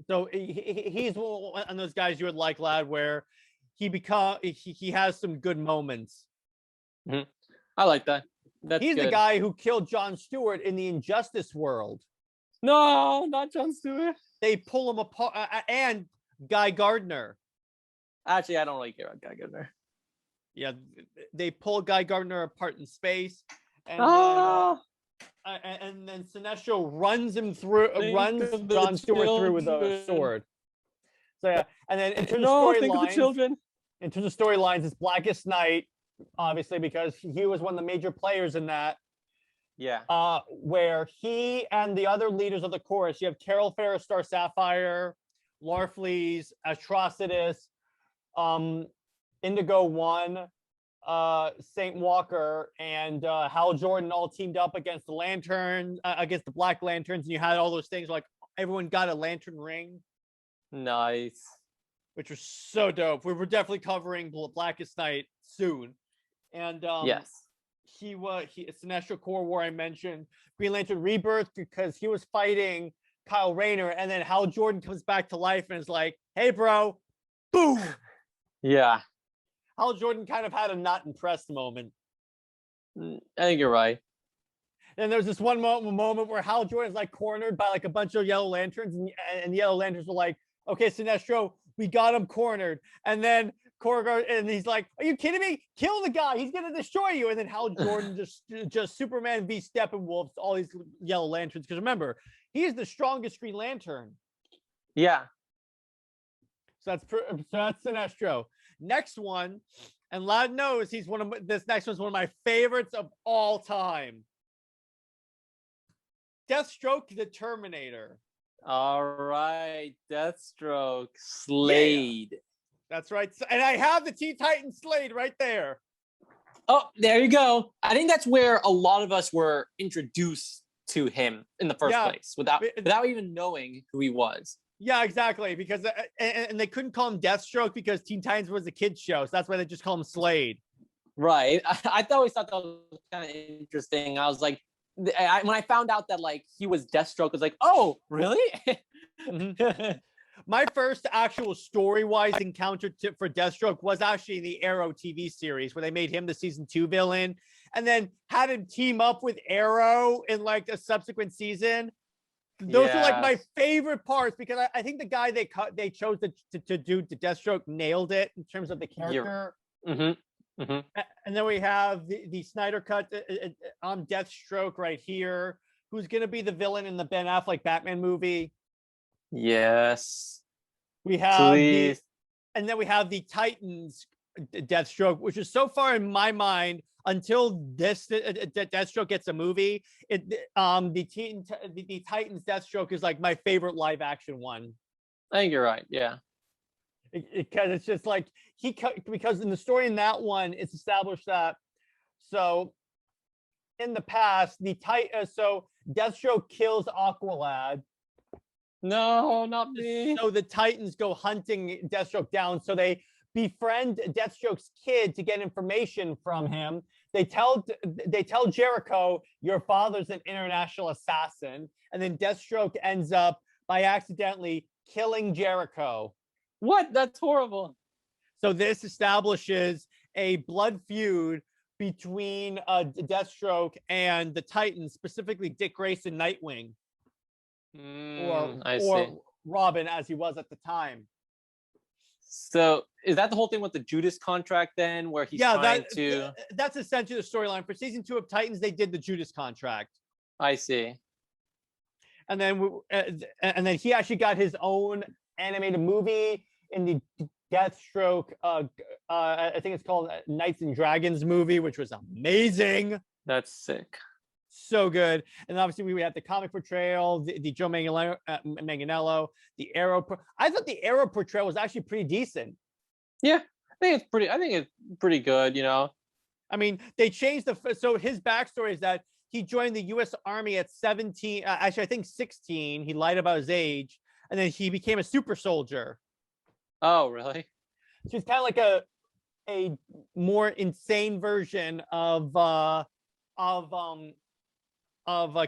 Speaker 1: So he's one of those guys you would like, lad, where he has some good moments.
Speaker 2: Mm-hmm. I like that.
Speaker 1: He's the guy who killed Jon Stewart in the Injustice world.
Speaker 2: No, not Jon Stewart.
Speaker 1: They pull him apart, and Guy Gardner.
Speaker 2: Actually, I don't really care about Guy Gardner.
Speaker 1: Yeah, they pull Guy Gardner apart in space, and then Sinestro runs Jon Stewart through with a sword. So yeah, and then into the storylines, it's Blackest Night, obviously, because he was one of the major players in that.
Speaker 2: Yeah.
Speaker 1: Where he and the other leaders of the chorus, you have Carol Ferris, Star Sapphire, Larfleeze, Atrocitus, Indigo One, Saint Walker, and Hal Jordan all teamed up against against the Black Lanterns, and you had all those things like everyone got a lantern ring.
Speaker 2: Nice.
Speaker 1: Which was so dope. We were definitely covering Blackest Night soon. And
Speaker 2: yes.
Speaker 1: It's the National Corps War I mentioned. Green Lantern Rebirth because he was fighting Kyle Rayner, and then Hal Jordan comes back to life and is like, "Hey, bro, boom!"
Speaker 2: Yeah.
Speaker 1: Hal Jordan kind of had a not impressed moment.
Speaker 2: I think you're right.
Speaker 1: And there's this one moment where Hal Jordan's like cornered by like a bunch of Yellow Lanterns, and the Yellow Lanterns were like, "Okay, Sinestro, we got him cornered." And then and he's like, "Are you kidding me? Kill the guy. He's gonna destroy you." And then Hal Jordan just Superman v Steppenwolf all these Yellow Lanterns. Because remember, he is the strongest Green Lantern.
Speaker 2: Yeah.
Speaker 1: So that's Sinestro. Next one, and Lad knows this next one's one of my favorites of all time. Deathstroke the Terminator.
Speaker 2: All right, Deathstroke, Slade.
Speaker 1: Yeah. That's right. And I have the Teen Titans Slade right there.
Speaker 2: Oh, there you go. I think that's where a lot of us were introduced to him in the first place without even knowing who he was.
Speaker 1: Yeah, exactly. Because and they couldn't call him Deathstroke because Teen Titans was a kids show, so that's why they just call him Slade.
Speaker 2: Right. I always thought that was kind of interesting. I was like, when I found out that like he was Deathstroke, I was like, oh, really?
Speaker 1: My first actual story-wise encounter for Deathstroke was actually in the Arrow TV series where they made him the season 2 villain and then had him team up with Arrow in like a subsequent season. Those are like my favorite parts because I think the guy they chose to do the Deathstroke nailed it in terms of the character. And then we have the Snyder cut on Deathstroke right here, who's going to be the villain in the Ben Affleck Batman movie.
Speaker 2: Yes.
Speaker 1: We have and then we have the Titans Deathstroke, which is so far in my mind until this Deathstroke gets a movie. The Titans Deathstroke is like my favorite live action one.
Speaker 2: I think you're right. Yeah.
Speaker 1: Because it's just like because in the story in that one, it's established that so in the past so Deathstroke kills Aqualad.
Speaker 2: No, not me.
Speaker 1: So the Titans go hunting Deathstroke down. So they befriend Deathstroke's kid to get information from him. They tell Jericho, your father's an international assassin. And then Deathstroke ends up by accidentally killing Jericho.
Speaker 2: What? That's horrible.
Speaker 1: So this establishes a blood feud between Deathstroke and the Titans, specifically Dick Grayson Nightwing. Or Robin, as he was at the time.
Speaker 2: So is that the whole thing with the Judas contract then, where he's trying to?
Speaker 1: That's essentially the storyline for season 2 of Titans. They did the Judas contract.
Speaker 2: I see.
Speaker 1: And then he actually got his own animated movie in the Deathstroke. I think it's called Knights and Dragons movie, which was amazing.
Speaker 2: That's sick.
Speaker 1: So good. And obviously we have the comic portrayal, the Joe Manganiello, the Arrow. I thought the Arrow portrayal was actually pretty decent.
Speaker 2: Yeah, I think it's pretty good, you know.
Speaker 1: I mean, they changed so his backstory is that he joined the U.S. Army at 17, actually I think 16. He lied about his age, and then he became a super soldier.
Speaker 2: Oh, really?
Speaker 1: So he's kind of like a more insane version of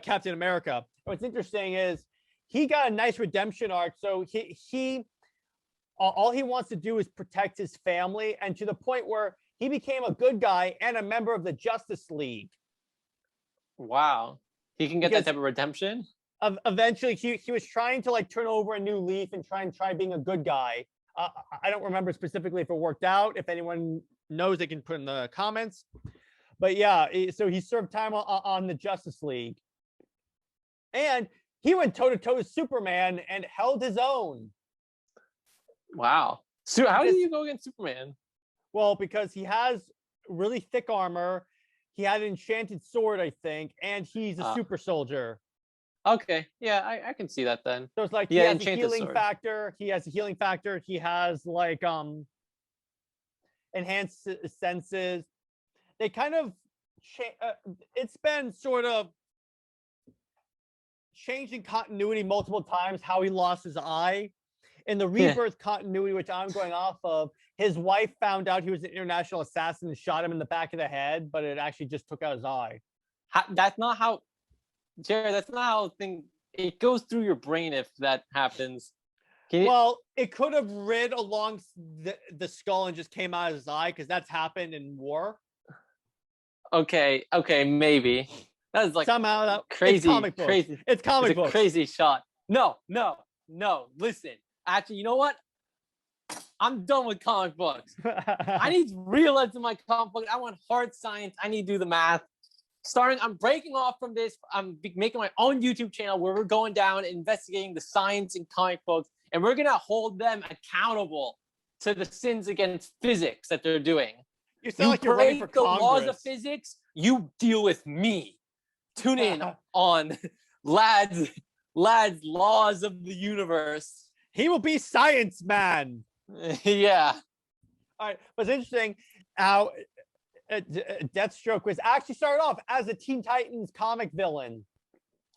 Speaker 1: Captain America. What's interesting is he got a nice redemption arc. So he all he wants to do is protect his family, and to the point where he became a good guy and a member of the Justice League.
Speaker 2: Wow, he can get that type of redemption.
Speaker 1: Eventually, he was trying to like turn over a new leaf and try being a good guy. I don't remember specifically if it worked out. If anyone knows, they can put in the comments. But yeah, so he served time on the Justice League. And he went toe-to-toe with Superman and held his own.
Speaker 2: Wow. So how did you go against Superman?
Speaker 1: Well, because he has really thick armor. He had an enchanted sword, I think, and he's a super soldier.
Speaker 2: Okay. Yeah, I can see that then.
Speaker 1: So it's like he has a healing factor. He has a healing factor. He has like enhanced senses. They kind of it's been sort of changing continuity multiple times how he lost his eye. In the Rebirth continuity, which I'm going off of, his wife found out he was an international assassin and shot him in the back of the head, but it actually just took out his eye.
Speaker 2: That's not how, Jared, that's not how it goes through your brain if that happens.
Speaker 1: Well, it could have rid along the skull and just came out of his eye, because that's happened in war.
Speaker 2: Okay, maybe. That is like
Speaker 1: somehow that
Speaker 2: crazy,
Speaker 1: it's comic book.
Speaker 2: crazy.
Speaker 1: It's comic book.
Speaker 2: Crazy shot. No. Listen, actually, you know what? I'm done with comic books. I need realism in my comic book. I want hard science. I need to do the math. I'm breaking off from this. I'm making my own YouTube channel where we're going down and investigating the science in comic books and we're gonna hold them accountable to the sins against physics that they're doing.
Speaker 1: You sound like you're running for
Speaker 2: break the laws of
Speaker 1: Congress.
Speaker 2: physics, you deal with me. Tune in on Lads Laws of the Universe.
Speaker 1: He will be Science Man.
Speaker 2: Yeah.
Speaker 1: All right, but it's interesting how Deathstroke was actually started off as a Teen Titans comic villain.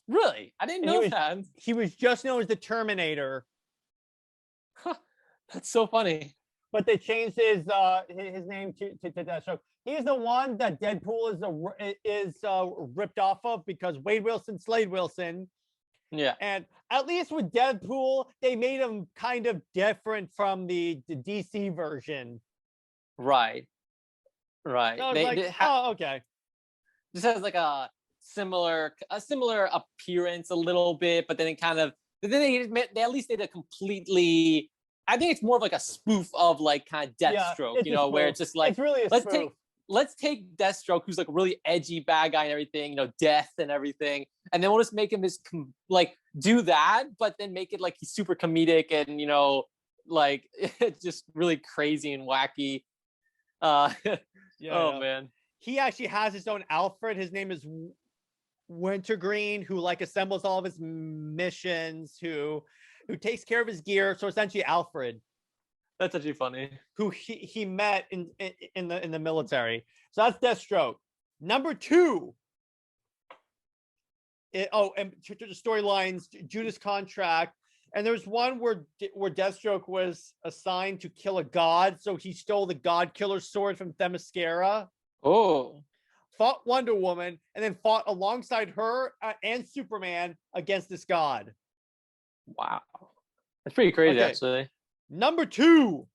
Speaker 2: Really? I didn't know that.
Speaker 1: He was just known as the Terminator.
Speaker 2: That's so funny.
Speaker 1: But they changed his name to Deathstroke. He's the one that Deadpool is ripped off of because Wade Wilson, Slade Wilson.
Speaker 2: Yeah.
Speaker 1: And at least with Deadpool, they made him kind of different from the DC version.
Speaker 2: Right. Right.
Speaker 1: So oh, okay.
Speaker 2: This has like a similar appearance a little bit, but then it kind of they at least did a completely. I think it's more of like a spoof of like kind of Deathstroke, where it's just like
Speaker 1: it's really a spoof.
Speaker 2: Let's take Deathstroke, who's like a really edgy bad guy and everything, death and everything, and then we'll just make him this like do that, but then make it like he's super comedic and like just really crazy and wacky. Man,
Speaker 1: he actually has his own Alfred. His name is Wintergreen, who like assembles all of his missions, who takes care of his gear. So essentially, Alfred.
Speaker 2: That's actually funny.
Speaker 1: Who he met in the military. So that's Deathstroke. Number 2. And to the storylines, Judas Contract, and there's one where Deathstroke was assigned to kill a god, so he stole the God Killer sword from Themyscira.
Speaker 2: Oh.
Speaker 1: Fought Wonder Woman, and then fought alongside her and Superman against this god.
Speaker 2: Wow, that's pretty crazy, actually.
Speaker 1: Number 2,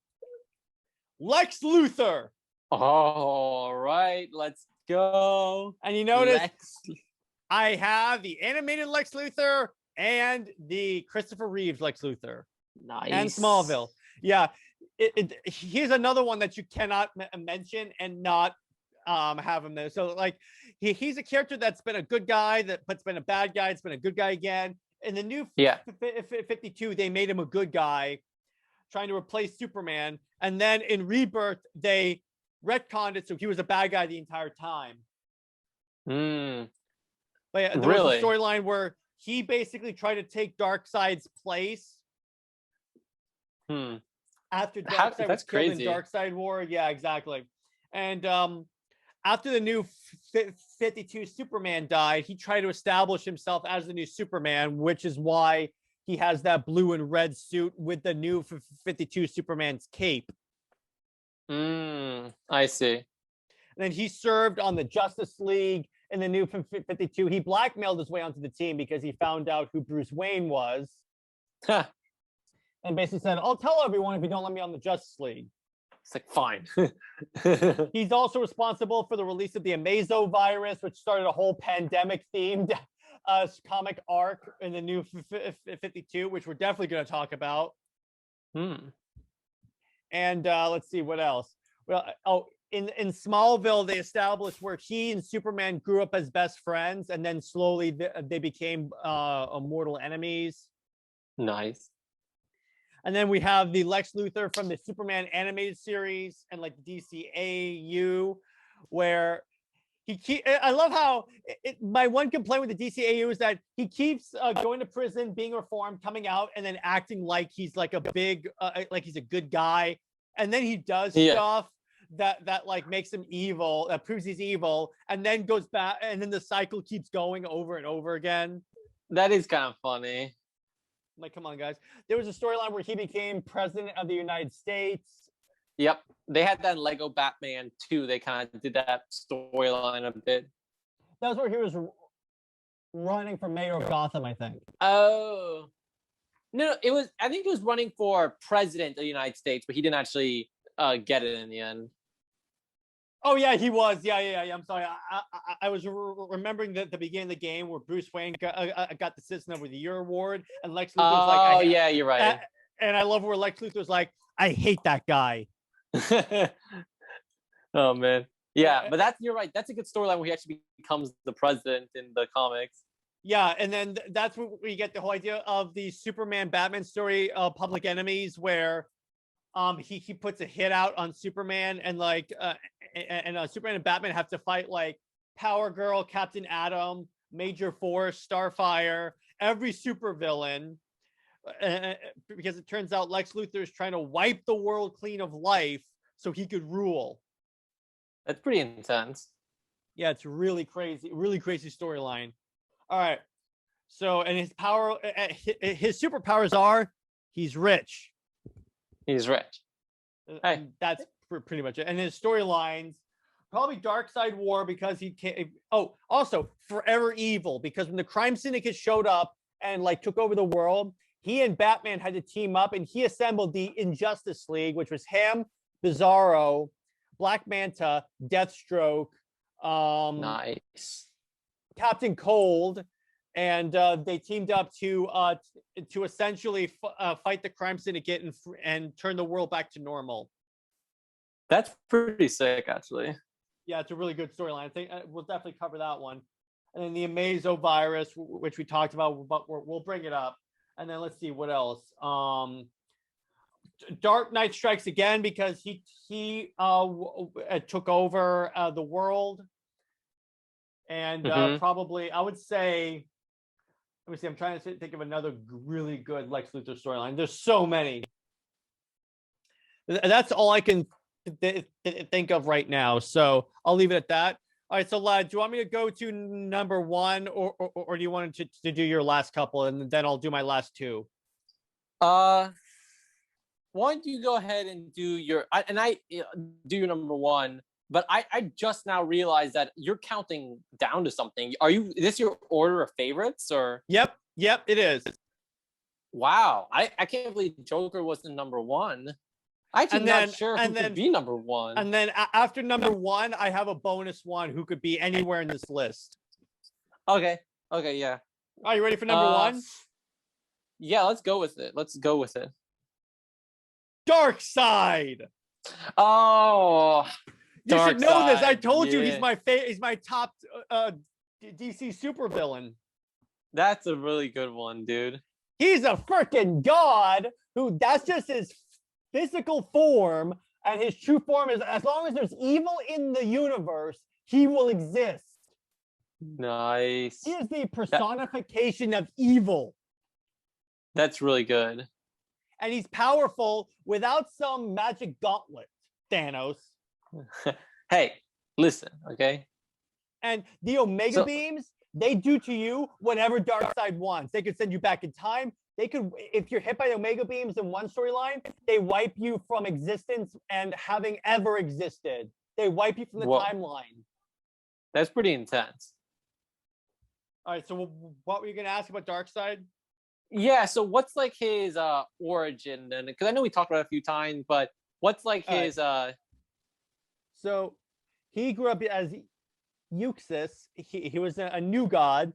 Speaker 1: Lex Luthor.
Speaker 2: All right, let's go.
Speaker 1: And you notice I have the animated Lex Luthor and the Christopher Reeves Lex Luthor.
Speaker 2: Nice.
Speaker 1: And Smallville. Yeah. Here's another one that you cannot mention and not have him there. So like he's a character that's been a good guy, but's been a bad guy. It's been a good guy again. In the new 52, they made him a good guy, trying to replace Superman. And then in Rebirth, they retconned it so he was a bad guy the entire time. But yeah, there was a storyline where he basically tried to take Darkseid's place. After Darkseid was killed in Darkseid War. Yeah, exactly. And after the new 52 Superman died, he tried to establish himself as the new Superman, which is why he has that blue and red suit with the new 52 Superman's cape.
Speaker 2: I see.
Speaker 1: And then he served on the Justice League in the new 52. He blackmailed his way onto the team because he found out who Bruce Wayne was. And basically said, I'll tell everyone if you don't let me on the Justice League.
Speaker 2: It's like, fine.
Speaker 1: He's also responsible for the release of the Amazo virus, which started a whole pandemic-themed comic arc in the new 52, which we're definitely going to talk about. And let's see what else. Well, in Smallville, they established where he and Superman grew up as best friends, and then slowly they became mortal enemies.
Speaker 2: Nice.
Speaker 1: And then we have the Lex Luthor from the Superman animated series and like the DCAU, where I love how my one complaint with the DCAU is that he keeps going to prison, being reformed, coming out, and then acting like he's like a big, like he's a good guy. And then he does stuff that like makes him evil, that proves he's evil, and then goes back, and then the cycle keeps going over and over again.
Speaker 2: That is kind of funny.
Speaker 1: Like, come on, guys. There was a storyline where he became president of the United States.
Speaker 2: Yep. They had that in Lego Batman too. They kind of did that storyline a bit.
Speaker 1: That was where he was running for mayor of Gotham, I think.
Speaker 2: Oh. No, it was, I think he was running for president of the United States, but he didn't actually get it in the end.
Speaker 1: Oh, yeah, he was. Yeah. I'm sorry. I was remembering the beginning of the game where Bruce Wayne got the Citizen of the Year award, and Lex Luthor's like,
Speaker 2: oh, yeah, you're right.
Speaker 1: And I love where Lex Luthor's like, I hate that guy.
Speaker 2: Oh, man. Yeah, but you're right. That's a good storyline where he actually becomes the president in the comics.
Speaker 1: Yeah, and then that's where we get the whole idea of the Superman Batman story, Public Enemies, where he puts a hit out on Superman, and like Superman and Batman have to fight like Power Girl, Captain Atom, Major Force, Starfire, every supervillain, because it turns out Lex Luthor is trying to wipe the world clean of life so he could rule.
Speaker 2: That's pretty intense.
Speaker 1: Yeah, it's really crazy storyline. All right, so and his superpowers are he's rich.
Speaker 2: He's rich. Hey.
Speaker 1: That's pretty much it. And his storylines, probably Dark Side War because he can't. Oh, also Forever Evil, because when the Crime Syndicate showed up and like took over the world, he and Batman had to team up, and he assembled the Injustice League, which was him, Bizarro, Black Manta, Deathstroke,
Speaker 2: Nice.
Speaker 1: Captain Cold, and they teamed up to essentially fight the Crime Syndicate and turn the world back to normal.
Speaker 2: That's pretty sick, actually.
Speaker 1: Yeah, it's a really good storyline. I think we'll definitely cover that one. And then the Amazo virus, which we talked about, but we'll bring it up. And then let's see what else. Dark Knight Strikes Again, because he took over the world, and probably I would say. Let me see. I'm trying to think of another really good Lex Luthor storyline. There's so many. That's all I can think of right now. So I'll leave it at that. All right. So, Lad, do you want me to go to number one, or do you want to do your last couple, and then I'll do my last two?
Speaker 2: Why don't you go ahead and do your do your number one? But I just now realized that you're counting down to something. Is this your order of favorites, or?
Speaker 1: Yep, it is.
Speaker 2: Wow, I can't believe Joker was the number one. I'm not sure who could be number one.
Speaker 1: And then after number one, I have a bonus one who could be anywhere in this list.
Speaker 2: Okay, yeah.
Speaker 1: Are you ready for number one?
Speaker 2: Yeah, let's go with it.
Speaker 1: Dark Side.
Speaker 2: Oh.
Speaker 1: You should know this. I told you he's my top DC supervillain.
Speaker 2: That's a really good one, dude.
Speaker 1: He's a freaking god that's just his physical form, and his true form is, as long as there's evil in the universe, he will exist.
Speaker 2: Nice.
Speaker 1: He is the personification of evil.
Speaker 2: That's really good.
Speaker 1: And he's powerful without some magic gauntlet, Thanos.
Speaker 2: Hey, listen, okay?
Speaker 1: And the Omega beams, they do to you whatever Darkseid wants. They could send you back in time. They could, if you're hit by the Omega beams in one storyline, they wipe you from existence and having ever existed. They wipe you from the timeline.
Speaker 2: That's pretty intense.
Speaker 1: All right, so what were you going to ask about Darkseid?
Speaker 2: Yeah, so what's like his origin? And because I know we talked about it a few times, but what's like his
Speaker 1: So he grew up as Euxis. He was a new god,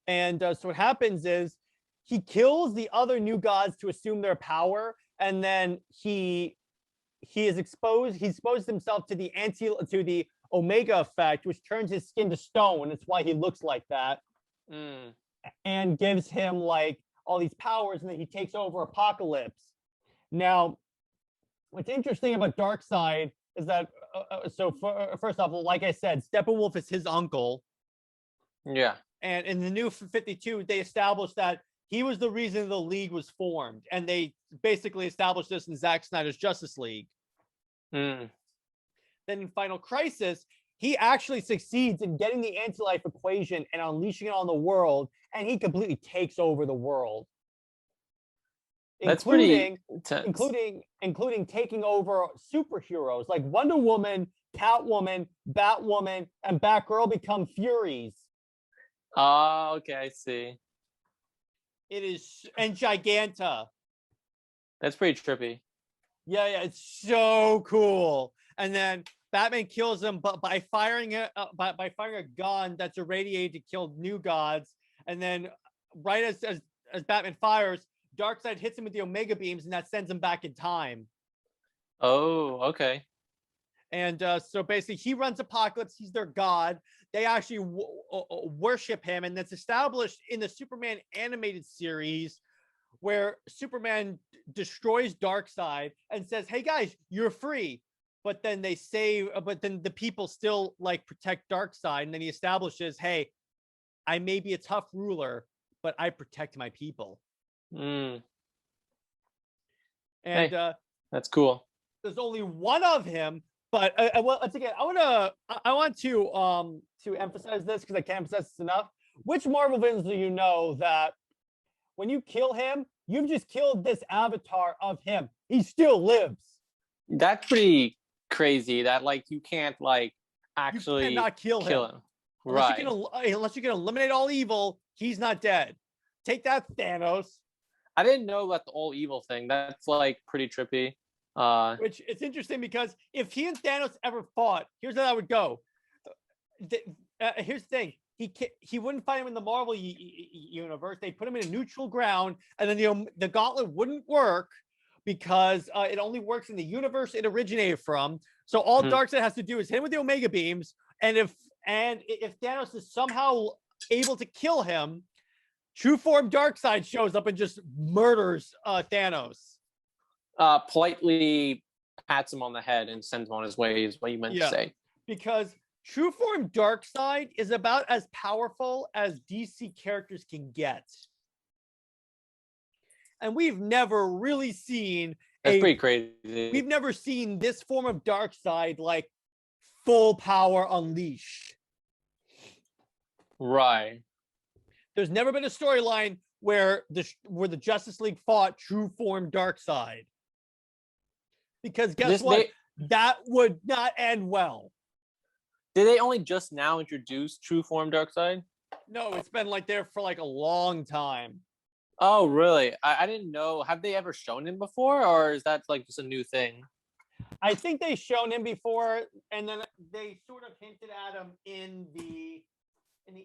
Speaker 1: and so what happens is he kills the other new gods to assume their power, and then he exposed himself to the Omega effect, which turns his skin to stone. That's why he looks like that, and gives him like all these powers, and then he takes over Apocalypse. Now, what's interesting about Darkseid is that first off, like I said, Steppenwolf is his uncle.
Speaker 2: Yeah.
Speaker 1: And in the New 52, they established that he was the reason the League was formed, and they basically established this in Zack Snyder's Justice League. Then in Final Crisis, he actually succeeds in getting the anti-life equation and unleashing it on the world, and he completely takes over the world.
Speaker 2: That's pretty intense.
Speaker 1: Including taking over superheroes like Wonder Woman, Catwoman, Batwoman, and Batgirl become Furies.
Speaker 2: Oh, okay, I see.
Speaker 1: It is, and Giganta.
Speaker 2: That's pretty trippy.
Speaker 1: Yeah, it's so cool. And then Batman kills him, but by firing a gun that's irradiated to kill new gods. And then right as Batman fires, Darkseid hits him with the Omega beams, and that sends him back in time.
Speaker 2: Oh, okay.
Speaker 1: And so basically, he runs Apocalypse. He's their god. they actually worship him, and that's established in the Superman animated series, where Superman destroys Darkseid and says, "Hey guys, you're free." But then but then the people still like protect Darkseid, and then he establishes, "Hey, I may be a tough ruler, but I protect my people."
Speaker 2: Mm.
Speaker 1: And
Speaker 2: Hey, that's cool.
Speaker 1: there's only one of him, but once again, I want to emphasize this because I can't emphasize this enough. Which Marvel villains do you know that when you kill him, you've just killed this avatar of him? He still lives.
Speaker 2: That's pretty crazy. That like you can't like actually
Speaker 1: you cannot kill him.
Speaker 2: Right.
Speaker 1: Unless you can eliminate all evil, he's not dead. Take that, Thanos.
Speaker 2: I didn't know about the all evil thing. That's like pretty trippy.
Speaker 1: Which it's interesting because if he and Thanos ever fought, here's how I would go. Here's the thing: he wouldn't fight him in the Marvel universe. They put him in a neutral ground, and then the gauntlet wouldn't work because it only works in the universe it originated from. So all Darkseid has to do is hit him with the Omega beams, and if Thanos is somehow able to kill him, True Form Darkseid shows up and just murders Thanos.
Speaker 2: Politely pats him on the head and sends him on his way is what you meant to say.
Speaker 1: Because True Form Darkseid is about as powerful as DC characters can get. And we've never really seen
Speaker 2: pretty crazy.
Speaker 1: We've never seen this form of Darkseid like full power unleashed.
Speaker 2: Right.
Speaker 1: There's never been a storyline where the Justice League fought True Form Darkseid. Because guess what? That would not end well.
Speaker 2: Did they only just now introduce True Form Darkseid?
Speaker 1: No, it's been like there for like a long time.
Speaker 2: Oh, really? I didn't know. Have they ever shown him before, or is that like just a new thing?
Speaker 1: I think they've shown him before, and then they sort of hinted at him in the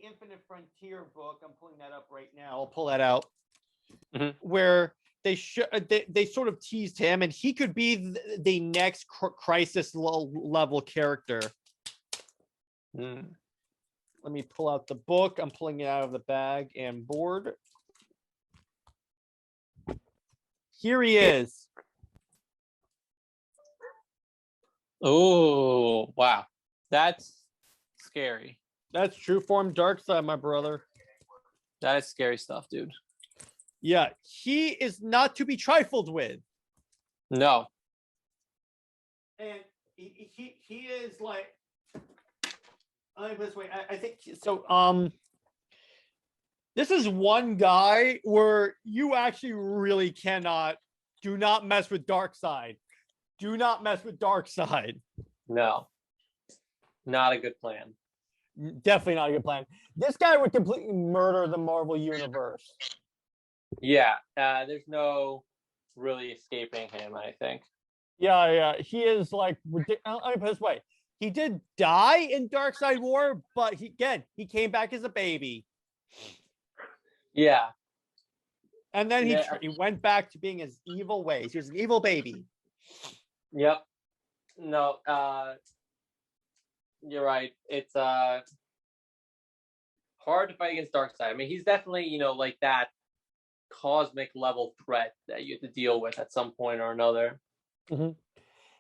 Speaker 1: Infinite Frontier book. I'm pulling that up right now. I'll pull that out. Where they sort of teased him, and he could be the next Crisis level character. Let me pull out the book. I'm pulling it out of the bag and board. Here he is.
Speaker 2: Oh, wow. That's scary.
Speaker 1: That's True Form Darkseid, my brother.
Speaker 2: That is scary stuff, dude.
Speaker 1: Yeah, he is not to be trifled with.
Speaker 2: No.
Speaker 1: And he is like, this way. I think so. This is one guy where you actually really do not mess with Darkseid. Do not mess with Darkseid.
Speaker 2: No. Not a good plan.
Speaker 1: Definitely not a good plan. This guy would completely murder the Marvel universe.
Speaker 2: Yeah, there's no really escaping him, I think.
Speaker 1: Yeah. He is like ridiculous. Let me put it this way. He did die in Darkseid War, but he came back as a baby.
Speaker 2: Yeah.
Speaker 1: And then he went back to being his evil ways. He was an evil baby.
Speaker 2: Yep. No, you're right. It's hard to fight against Darkseid. I mean, he's definitely, like that cosmic level threat that you have to deal with at some point or another.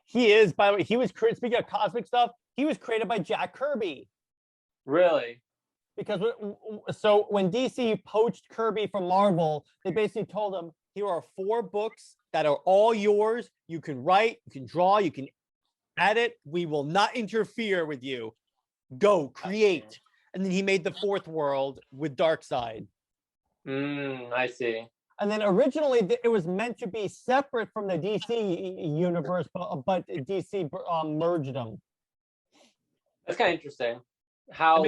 Speaker 1: He is, by the way, speaking of cosmic stuff, he was created by Jack Kirby.
Speaker 2: Really?
Speaker 1: Because so when DC poached Kirby from Marvel, they basically told him, here are 4 books that are all yours. You can write, you can draw, you can edit. We will not interfere with you. Go, create. And then he made the 4th world with Darkseid.
Speaker 2: I see.
Speaker 1: And then originally it was meant to be separate from the DC universe, but DC merged them.
Speaker 2: That's kind of interesting. How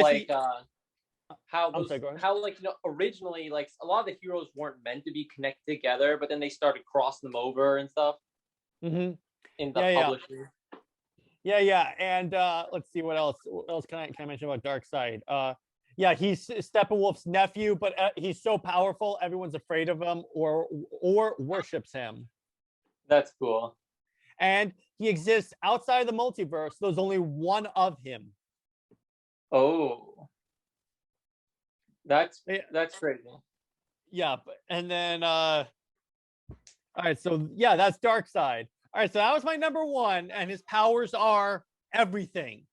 Speaker 2: originally like a lot of the heroes weren't meant to be connected together, but then they started crossing them over and stuff. In the publishing.
Speaker 1: Yeah. And let's see what else. What else can I mention about Darkseid? He's Steppenwolf's nephew, but he's so powerful, everyone's afraid of him or worships him.
Speaker 2: That's cool.
Speaker 1: And he exists outside of the multiverse. There's only one of him.
Speaker 2: Oh, that's
Speaker 1: Yeah,
Speaker 2: that's crazy.
Speaker 1: yeah, and then all right, so yeah, that's Darkseid. All right, so that was my number one, and his powers are everything.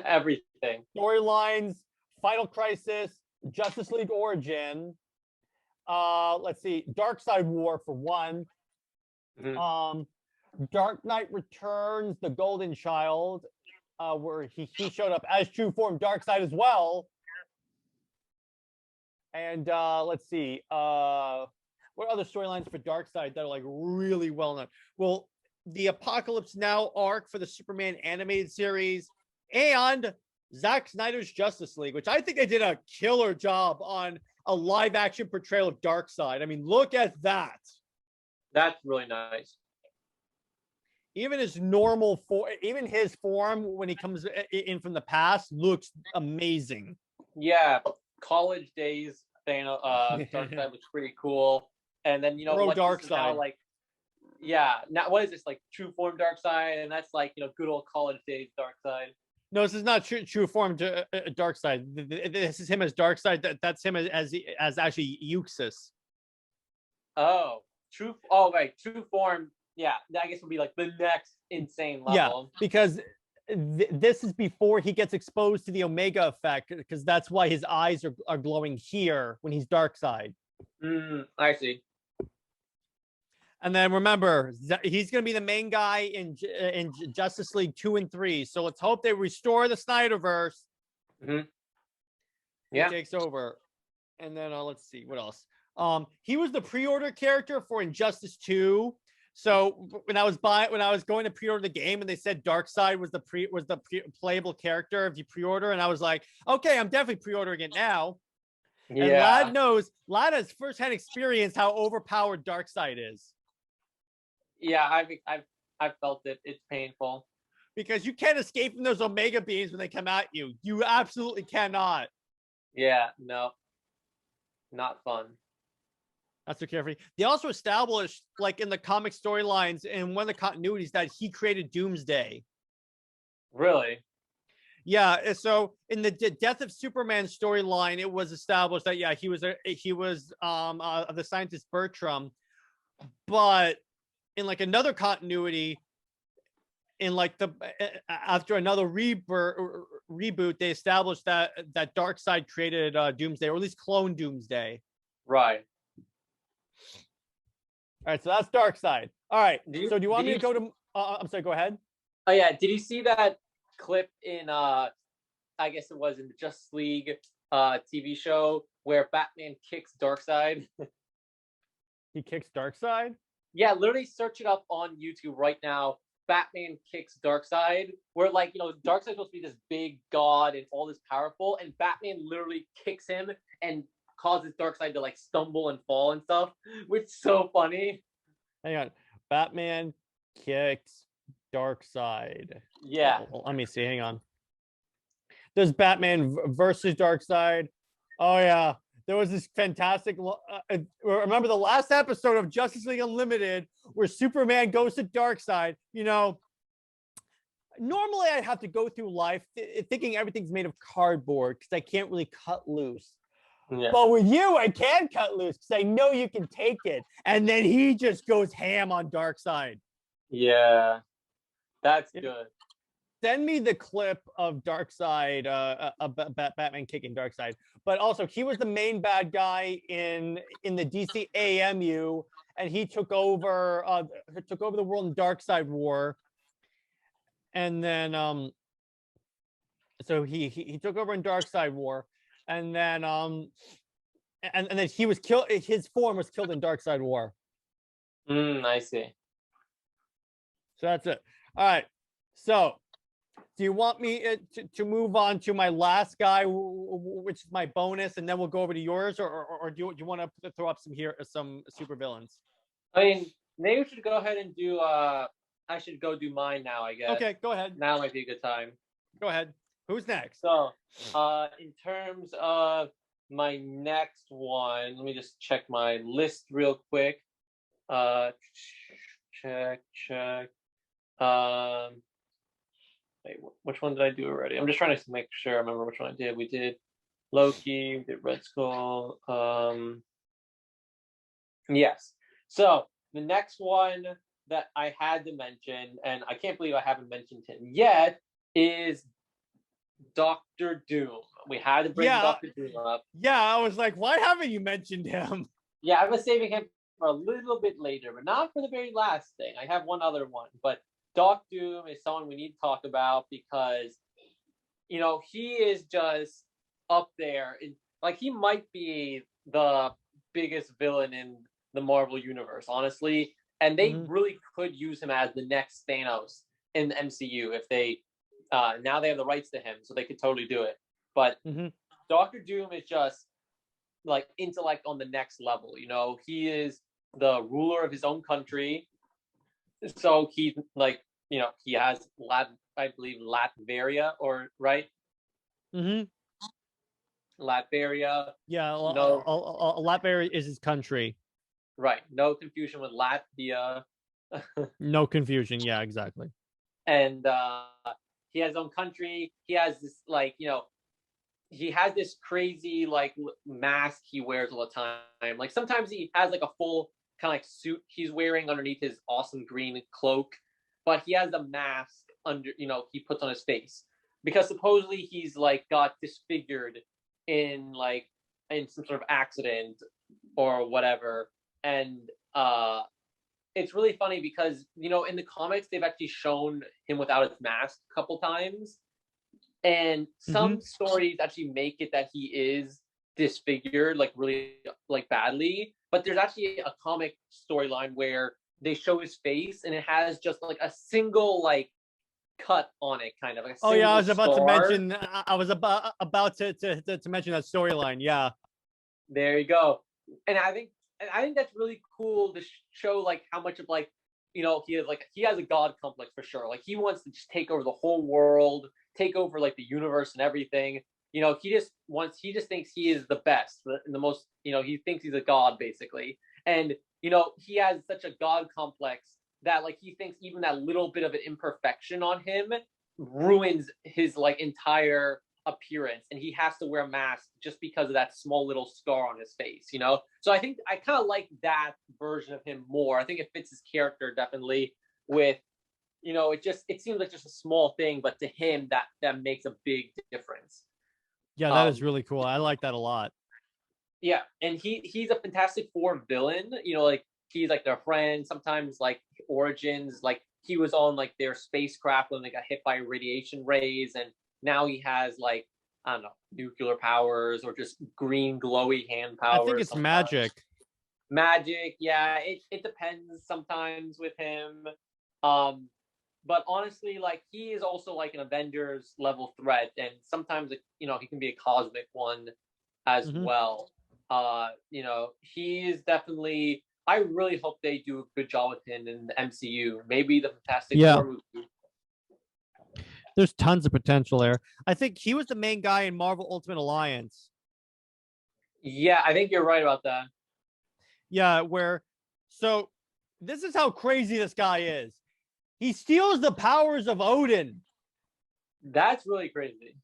Speaker 2: Everything.
Speaker 1: Storylines, Final Crisis, Justice League Origin. Let's see, Darkseid War for one.
Speaker 2: Mhm.
Speaker 1: Dark Knight Returns, The Golden Child, where he showed up as true form Darkseid as well. And let's see, what other storylines for Darkseid that are like really well known? Well, the Apocalypse Now arc for the Superman animated series, and Zack Snyder's Justice League, which I think they did a killer job on a live action portrayal of Darkseid. I mean, look at that.
Speaker 2: That's really nice.
Speaker 1: Even his normal form, even his form when he comes in from the past looks amazing.
Speaker 2: Yeah, college days Darkseid looks pretty cool. And then
Speaker 1: Pro
Speaker 2: what this is now
Speaker 1: Darkseid.
Speaker 2: like, yeah, now what is this like true form Darkseid, and that's like good old college days Darkseid.
Speaker 1: No, this is not true form Darkseid. This is him as Darkseid. That's him as actually Euxis.
Speaker 2: Oh, true. Oh, right, true form. Yeah, I guess would be like the next insane level.
Speaker 1: Yeah, because this is before he gets exposed to the Omega effect, because that's why his eyes are glowing here when he's Darkseid.
Speaker 2: I see.
Speaker 1: And then remember, he's going to be the main guy in Justice League 2 and 3. So let's hope they restore the Snyderverse.
Speaker 2: Yeah,
Speaker 1: he takes over. And then let's see what else. He was the pre-order character for Injustice 2. So when I was going to pre-order the game and they said Darkseid was the playable character if you pre-order, and I was like, okay, I'm definitely pre-ordering it now.
Speaker 2: yeah.
Speaker 1: And Lad has firsthand experience how overpowered Darkseid is.
Speaker 2: Yeah, I've felt it. It's painful.
Speaker 1: Because you can't escape from those Omega beams when they come at you. You absolutely cannot.
Speaker 2: Yeah, no. Not fun.
Speaker 1: Not so carefree. They also established, like in the comic storylines and one of the continuities, that he created Doomsday.
Speaker 2: Really?
Speaker 1: Yeah. So in the Death of Superman storyline, it was established that he was the scientist Bertram, but in like another continuity, in like after another reboot, they established that Darkseid created Doomsday, or at least clone Doomsday.
Speaker 2: Right.
Speaker 1: All right, so that's Darkseid. All right, so do you want me to go to? I'm sorry. Go ahead.
Speaker 2: Oh yeah, did you see that clip in I guess it was in the Justice League TV show where Batman kicks Darkseid?
Speaker 1: He kicks Darkseid?
Speaker 2: Yeah, literally search it up on YouTube right now. Batman kicks Darkseid, where like Darkseid's supposed to be this big god and all this powerful, and Batman literally kicks him and causes Darkseid to like stumble and fall and stuff, which is so funny.
Speaker 1: Hang on, Batman kicks Darkseid.
Speaker 2: Yeah.
Speaker 1: Oh, let me see. Hang on. There's Batman versus Darkseid. Oh yeah, there was this fantastic. Remember the last episode of Justice League Unlimited where Superman goes to Darkseid? Normally I'd have to go through life thinking everything's made of cardboard because I can't really cut loose. Yeah. But with you, I can cut loose because I know you can take it. And then he just goes ham on Darkseid.
Speaker 2: Yeah, that's good.
Speaker 1: Send me the clip of Darkseid, Batman kicking Darkseid. But also, he was the main bad guy in the DC AMU, and he took over the world in Darkseid War. And then, so he took over in Darkseid War, and then and then he was killed. His form was killed in Darkseid War.
Speaker 2: I see.
Speaker 1: So that's it. All right. So, do you want me to move on to my last guy, which is my bonus, and then we'll go over to yours, or do you want to throw up some supervillains?
Speaker 2: I mean, maybe we should go ahead and do. I should go do mine now, I guess.
Speaker 1: Okay, go ahead.
Speaker 2: Now might be a good time.
Speaker 1: Go ahead. Who's next?
Speaker 2: So, in terms of my next one, let me just check my list real quick. Check. Wait, which one did I do already? I'm just trying to make sure I remember which one I did. We did Loki, we did Red Skull. Yes. So the next one that I had to mention, and I can't believe I haven't mentioned him yet, is Doctor Doom. We had to bring Doctor Doom up.
Speaker 1: Yeah, I was like, why haven't you mentioned him?
Speaker 2: Yeah, I was saving him for a little bit later, but not for the very last thing. I have one other one, but Doc Doom is someone we need to talk about because, he is just up there. Like, he might be the biggest villain in the Marvel universe, honestly. And they really could use him as the next Thanos in the MCU if they now they have the rights to him, so they could totally do it. But Doctor Doom is just like intellect on the next level. He is the ruler of his own country, so he he has I believe Latveria, or right? Latveria.
Speaker 1: Yeah,
Speaker 2: No,
Speaker 1: Latveria is his country.
Speaker 2: Right. No confusion with Latvia.
Speaker 1: No confusion. Yeah, exactly.
Speaker 2: And he has his own country. He has this he has this crazy mask he wears all the time. Like sometimes he has like a full kind of like suit he's wearing underneath his awesome green cloak, but he has a mask under he puts on his face because supposedly he's like got disfigured in some sort of accident or whatever. And it's really funny because in the comics they've actually shown him without his mask a couple times, and some stories actually make it that he is disfigured really badly, but there's actually a comic storyline where they show his face and it has just like a single cut on it, kind of like a
Speaker 1: oh yeah, I was about
Speaker 2: scar.
Speaker 1: to mention I was about to mention that storyline. Yeah,
Speaker 2: there you go. And I think that's really cool to show how much of he has a god complex for sure. Like he wants to just take over the whole world, take over the universe and everything. He just thinks he is the best, the most. He thinks he's a god basically, and he has such a god complex that he thinks even that little bit of an imperfection on him ruins his entire appearance, and he has to wear a mask just because of that small little scar on his face. So I think I kind of like that version of him more. I think it fits his character definitely. With it seems like just a small thing, but to him that makes a big difference.
Speaker 1: Yeah, that is really cool. I like that a lot.
Speaker 2: Yeah, and he's a Fantastic Four villain. He's their friend. Sometimes origins, he was on their spacecraft when they got hit by radiation rays, and now he has I don't know, nuclear powers or just green glowy hand powers.
Speaker 1: I think it's magic.
Speaker 2: Magic, yeah. It depends sometimes with him. But honestly, he is also an Avengers level threat, and sometimes he can be a cosmic one as well. He is definitely. I really hope they do a good job with him in the MCU. Maybe the Fantastic Four movie.
Speaker 1: There's tons of potential there. I think he was the main guy in Marvel Ultimate Alliance.
Speaker 2: Yeah, I think you're right about that.
Speaker 1: Yeah, so this is how crazy this guy is. He steals the powers of Odin.
Speaker 2: That's really crazy.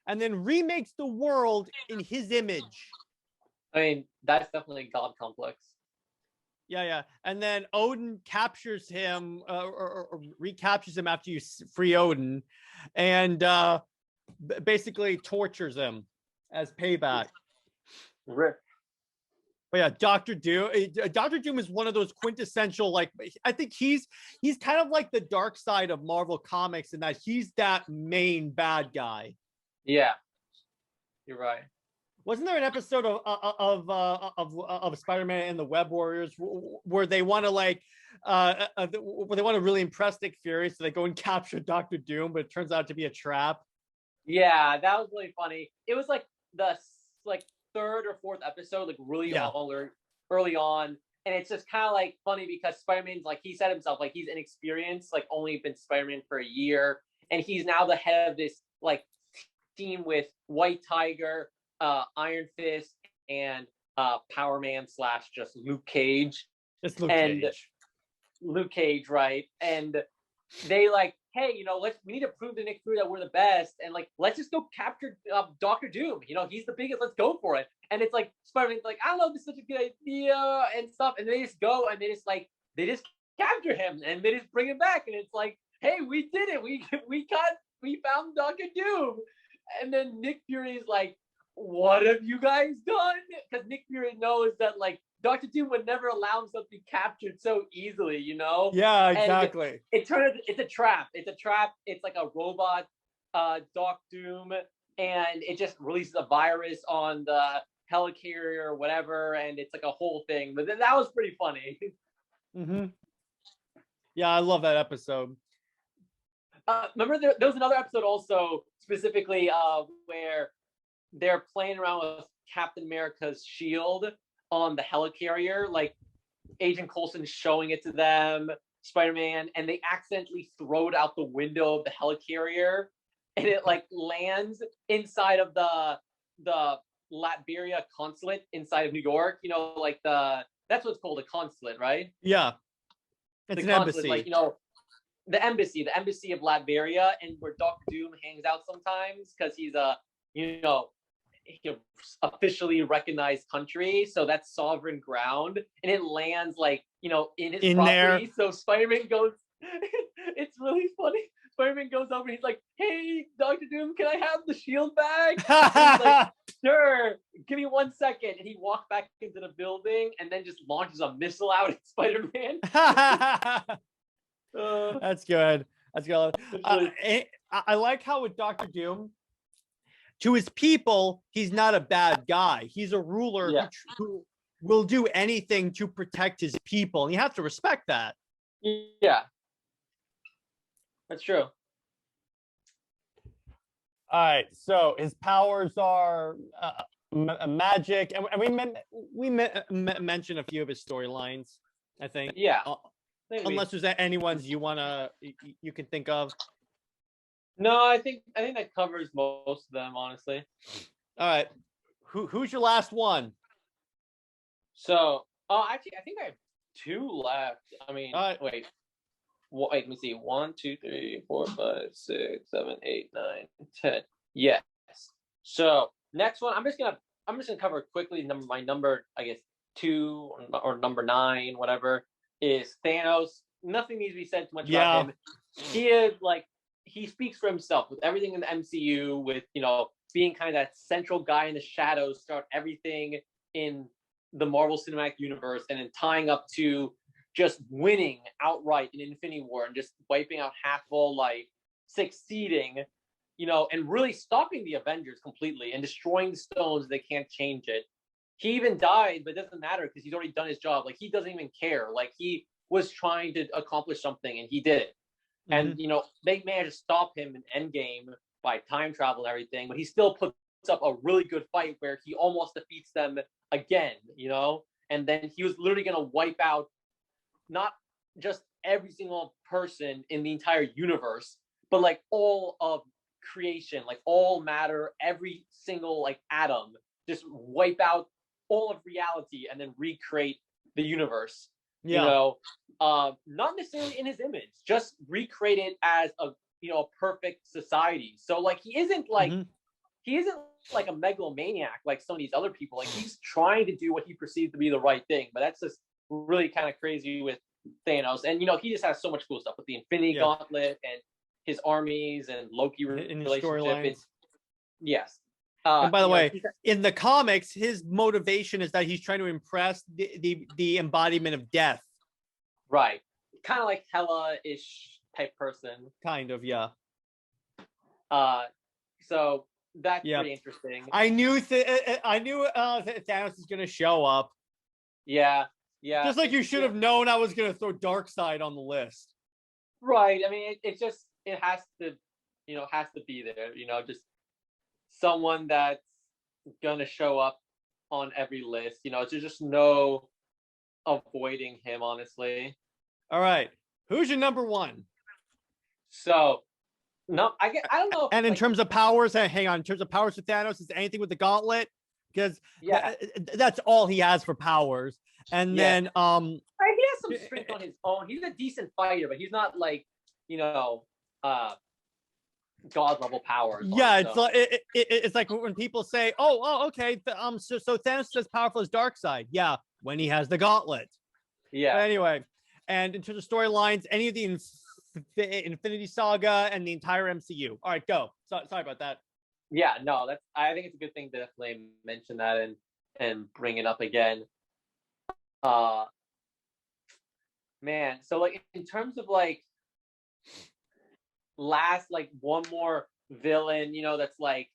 Speaker 1: And then remakes the world in his image.
Speaker 2: I mean, that's definitely a god complex.
Speaker 1: Yeah. And then Odin captures him or recaptures him after you free Odin, and basically tortures him as payback.
Speaker 2: Rip.
Speaker 1: But yeah, Doctor Doom. Doctor Doom is one of those quintessential. I think he's kind of like the dark side of Marvel Comics in that he's that main bad guy.
Speaker 2: Yeah, you're right.
Speaker 1: Wasn't there an episode of Spider-Man and the Web Warriors where they want to where they want to really impress Nick Fury, so they go and capture Doctor Doom, but it turns out to be a trap?
Speaker 2: Yeah, that was really funny. It was the third or fourth episode, really early on, and it's just kind of funny because Spider-Man's he said himself he's inexperienced, only been Spider-Man for a year, and he's now the head of this team with White Tiger, Iron Fist, and Power Man / just Luke Cage.
Speaker 1: It's Luke Cage.
Speaker 2: Luke Cage, right? And they hey, we need to prove to Nick Fury that we're the best, and like, let's just go capture Doctor Doom. He's the biggest. Let's go for it. And it's like Spider-Man's like, I don't know if this is such a good idea and stuff. And they just go and they just capture him and they just bring him back. And it's like, hey, we did it. We found Doctor Doom. And then Nick Fury is like, what have you guys done? Because Nick Fury knows that like Doctor Doom would never allow himself to be captured so easily,
Speaker 1: Yeah, exactly.
Speaker 2: It's a trap. It's a trap. It's like a robot, Doc Doom, and it just releases a virus on the helicarrier or whatever, and it's like a whole thing. But that was pretty funny.
Speaker 1: Yeah, I love that episode.
Speaker 2: Remember, there was another episode also specifically where they're playing around with Captain America's shield on the helicarrier, like Agent Coulson's showing it to them, Spider-Man, and they accidentally throw it out the window of the helicarrier, and it like lands inside of the Latveria consulate inside of New York. Like that's what's called a consulate, right?
Speaker 1: Yeah, it's an embassy.
Speaker 2: Like the embassy of Latveria, and where Doctor Doom hangs out sometimes because he's a officially recognized country, so that's sovereign ground, and it lands like in his property there. So Spider-Man goes it's really funny. Spider-Man goes over and he's like, hey, Doctor Doom, can I have the shield back? He's like, sure, give me 1 second. And he walks back into the building and then just launches a missile out at Spider-Man.
Speaker 1: That's good. I like how with Doctor Doom, to his people, he's not a bad guy. He's a ruler who will do anything to protect his people. And you have to respect that.
Speaker 2: Yeah. That's true.
Speaker 1: All right. So his powers are magic. And we mentioned a few of his storylines, I think.
Speaker 2: Yeah.
Speaker 1: Unless there's any ones you can think of.
Speaker 2: No, I think that covers most of them, honestly.
Speaker 1: All right. Who's your last one?
Speaker 2: So, actually, I think I have 2 left. I mean, wait, let me see. 1, 2, 3, 4, 5, 6, 7, 8, 9, 10. Yes. So next one, I'm just gonna cover quickly. My number, I guess 2 or number 9, whatever, is Thanos. Nothing needs to be said too much about him. He is like. He speaks for himself with everything in the MCU, with being kind of that central guy in the shadows throughout everything in the Marvel Cinematic Universe, and then tying up to just winning outright in Infinity War and just wiping out half of all life, succeeding, and really stopping the Avengers completely and destroying the stones. They can't change it. He even died, but it doesn't matter because he's already done his job. Like, he doesn't even care. Like, he was trying to accomplish something and he did it. And, they managed to stop him in Endgame by time travel and everything, but he still puts up a really good fight where he almost defeats them again, and then he was literally going to wipe out not just every single person in the entire universe, but like all of creation, like all matter, every single like atom, just wipe out all of reality and then recreate the universe. Not necessarily in his image, just recreate it as a perfect society. So like he isn't like a megalomaniac like some of these other people. Like, he's trying to do what he perceives to be the right thing, but that's just really kind of crazy with Thanos. And he just has so much cool stuff with the Infinity Gauntlet and his armies and Loki relationship. Yes.
Speaker 1: And by the way, in the comics, his motivation is that he's trying to impress the embodiment of death.
Speaker 2: Right. Kind of like Hela-ish type person.
Speaker 1: Kind of, yeah.
Speaker 2: So that's pretty interesting.
Speaker 1: I knew Thanos was going to show up.
Speaker 2: Yeah.
Speaker 1: Just like you should have known I was going to throw Darkseid on the list. Right.
Speaker 2: I mean, it has to, has to be there. Just someone that's going to show up on every list. There's just no avoiding him, honestly.
Speaker 1: All right. Who's your number 1?
Speaker 2: So, no, I don't know.
Speaker 1: And in terms of powers, hang on. In terms of powers for Thanos, is anything with the gauntlet? Because that's all he has for powers. And then
Speaker 2: he has some strength on his own. He's a decent fighter, but he's not like god level powers.
Speaker 1: Yeah, it's like it's like when people say, "Oh, okay, so Thanos is as powerful as Darkseid." Yeah, when he has the gauntlet.
Speaker 2: Yeah.
Speaker 1: But anyway, and in terms of storylines, any of the Infinity Saga and the entire MCU. All right, go. Sorry about that.
Speaker 2: Yeah, no, I think it's a good thing to definitely mention that and bring it up again. Man, so like in terms of like last like one more villain, that's like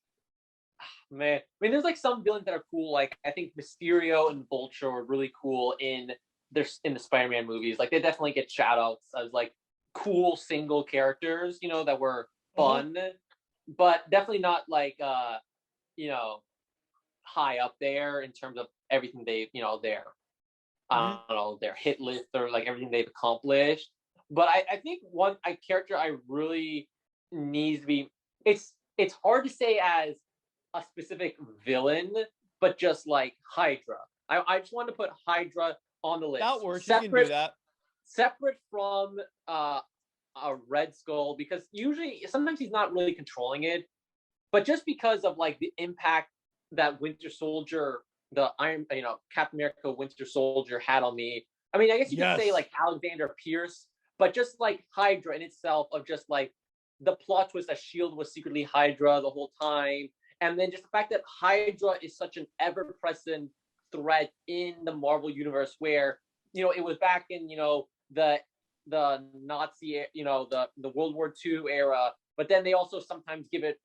Speaker 2: man. I mean, there's like some villains that are cool. Like I think Mysterio and Vulture were really cool in the Spider-Man movies. Like they definitely get shout outs as like cool single characters, that were fun, but definitely not like high up there in terms of everything they, their I don't know, their hit list or like everything they've accomplished. But I think one character I really needs to be it's hard to say as a specific villain, but just like Hydra. I just wanted to put Hydra on the list.
Speaker 1: That works. You can do that.
Speaker 2: Separate from a Red Skull, because sometimes he's not really controlling it, but just because of like the impact that Winter Soldier, Captain America Winter Soldier had on me. I mean, I guess you could say like Alexander Pierce, but just like Hydra in itself, of just like the plot twist that Shield was secretly Hydra the whole time, and then just the fact that Hydra is such an ever-present threat in the Marvel universe, where it was back in the Nazi, the World War II era, but then they also sometimes give it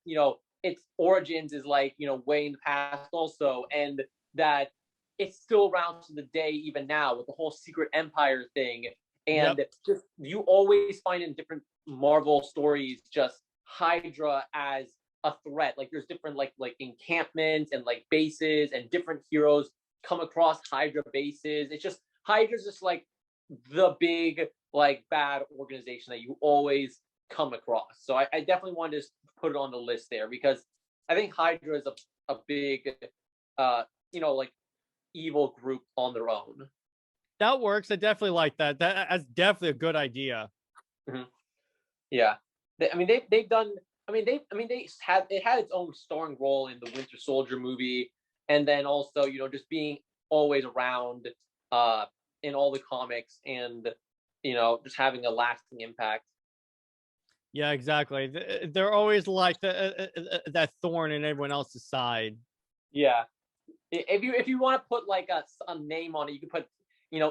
Speaker 2: its origins is like way in the past also, and that it's still around to the day even now with the whole Secret Empire thing. And just you always find in different Marvel stories just Hydra as a threat. Like there's different like encampments and like bases, and different heroes come across Hydra bases. It's just Hydra's just like the big like bad organization that you always come across. So I definitely wanted to put it on the list there, because I think Hydra is a big like evil group on their own.
Speaker 1: That works. I definitely like that. That's definitely a good idea.
Speaker 2: Mm-hmm. Yeah, they've done. It had its own starring role in the Winter Soldier movie, and then also just being always around in all the comics, and just having a lasting impact.
Speaker 1: Yeah, exactly. They're always like that thorn in everyone else's side.
Speaker 2: Yeah, if you want to put like a name on it, you could put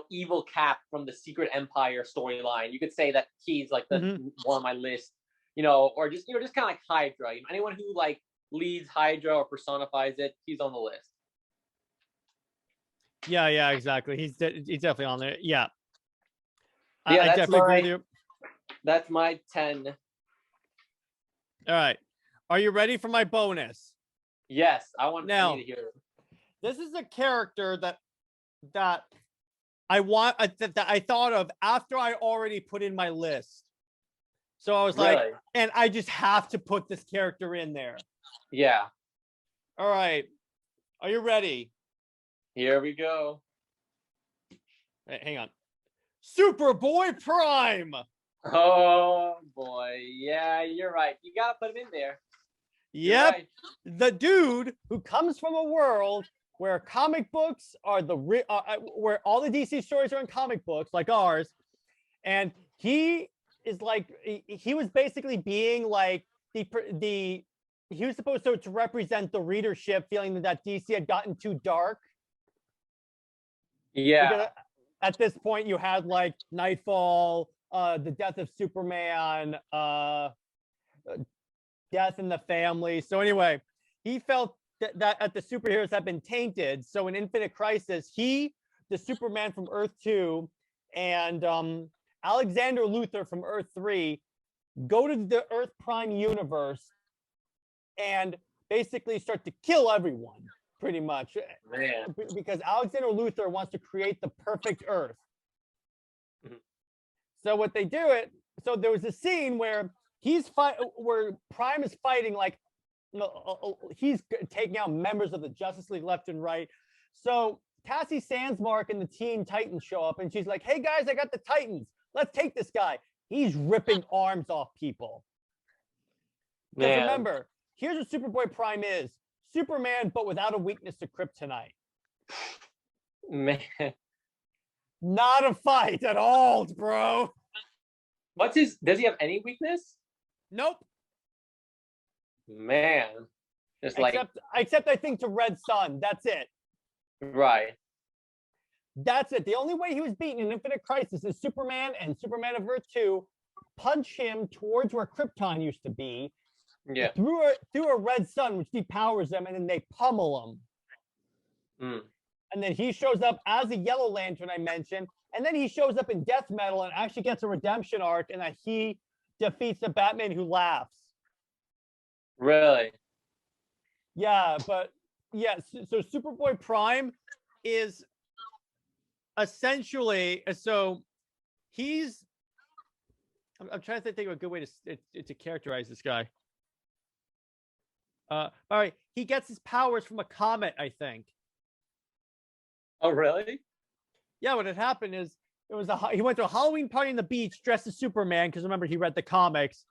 Speaker 2: Evil Cap from the Secret Empire storyline. You could say that he's like the one on my list, or just just kind of like Hydra. Anyone who like leads Hydra or personifies it, he's on the list.
Speaker 1: Yeah, exactly. He's definitely on there. Yeah.
Speaker 2: Yeah,
Speaker 1: I definitely agree with you.
Speaker 2: That's my 10.
Speaker 1: All right. Are you ready for my bonus?
Speaker 2: Yes, I need to hear it.
Speaker 1: This is a character that I want that I thought of after I already put in my list. So I was like, and I just have to put this character in there.
Speaker 2: Yeah.
Speaker 1: All right. Are you ready?
Speaker 2: Here we go.
Speaker 1: Hey, hang on. Superboy Prime.
Speaker 2: Oh boy. Yeah, you're right. You gotta put him in there.
Speaker 1: Yep. Right. The dude who comes from a world where comic books are where all the DC stories are in comic books like ours, and he is like he was basically being like he was supposed to represent the readership feeling that DC had gotten too dark.
Speaker 2: Yeah.
Speaker 1: Because at this point you had like Nightfall, the death of Superman, death in the family. So anyway, he felt that the superheroes have been tainted. So in Infinite Crisis, the Superman from Earth 2, and Alexander Luthor from Earth 3 go to the Earth Prime universe and basically start to kill everyone, pretty much.
Speaker 2: Man.
Speaker 1: Because Alexander Luthor wants to create the perfect Earth. So what they do so there was a scene where where Prime is fighting, like he's taking out members of the Justice League left and right. So Cassie Sandsmark and the Teen Titans show up, and she's like, "Hey guys, I got the Titans. Let's take this guy." He's ripping arms off people. Because
Speaker 2: Man,
Speaker 1: remember, here's what Superboy Prime is: Superman, but without a weakness to kryptonite.
Speaker 2: man,
Speaker 1: Not a fight at all, bro.
Speaker 2: what's his? Does he have any weakness?
Speaker 1: Nope.
Speaker 2: Man, just like
Speaker 1: Except I think to Red Sun. That's it.
Speaker 2: right.
Speaker 1: That's it. The only way he was beaten in Infinite Crisis is Superman and Superman of Earth 2 punch him towards where Krypton used to be,
Speaker 2: Yeah.
Speaker 1: through a red sun, which depowers them, and then they pummel him.
Speaker 2: Mm.
Speaker 1: And then he shows up as a Yellow Lantern, I mentioned, and then he shows up in Death Metal and actually gets a redemption arc, and that he defeats the Batman who laughs.
Speaker 2: Really?
Speaker 1: Yeah, but yeah, so Superboy Prime is essentially, so he's, I'm trying to think of a good way to characterize this guy. All right, he gets his powers from a comet, I think.
Speaker 2: Oh, really?
Speaker 1: Yeah, what had happened is he went to a Halloween party on the beach dressed as Superman, because remember he read the comics,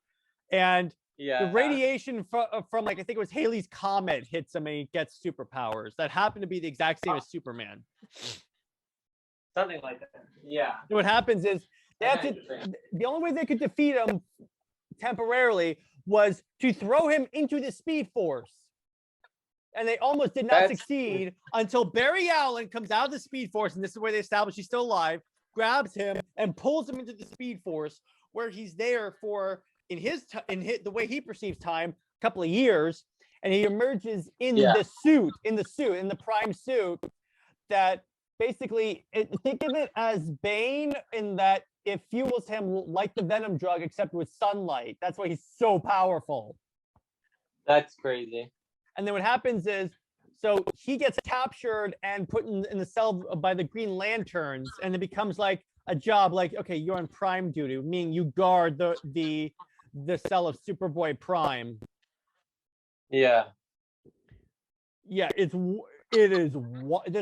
Speaker 1: and
Speaker 2: Yeah.
Speaker 1: the radiation from like I think it was Halley's comet hits him and he gets superpowers that happen to be the exact same as Superman.
Speaker 2: Something like that. Yeah.
Speaker 1: And what happens is the only way they could defeat him temporarily was to throw him into the Speed Force. And they almost did not succeed until Barry Allen comes out of the Speed Force, and this is where they establish he's still alive, grabs him and pulls him into the Speed Force, where he's there for, in the way he perceives time, a couple of years, and he emerges in the Prime suit that basically, think of it as Bane in that it fuels him like the Venom drug, except with sunlight. That's why he's so powerful.
Speaker 2: That's crazy.
Speaker 1: And then what happens is, so he gets captured and put in the cell by the Green Lanterns, and it becomes like a job, like, okay, you're on Prime duty, meaning you guard the cell of Superboy Prime.
Speaker 2: Yeah.
Speaker 1: Yeah, this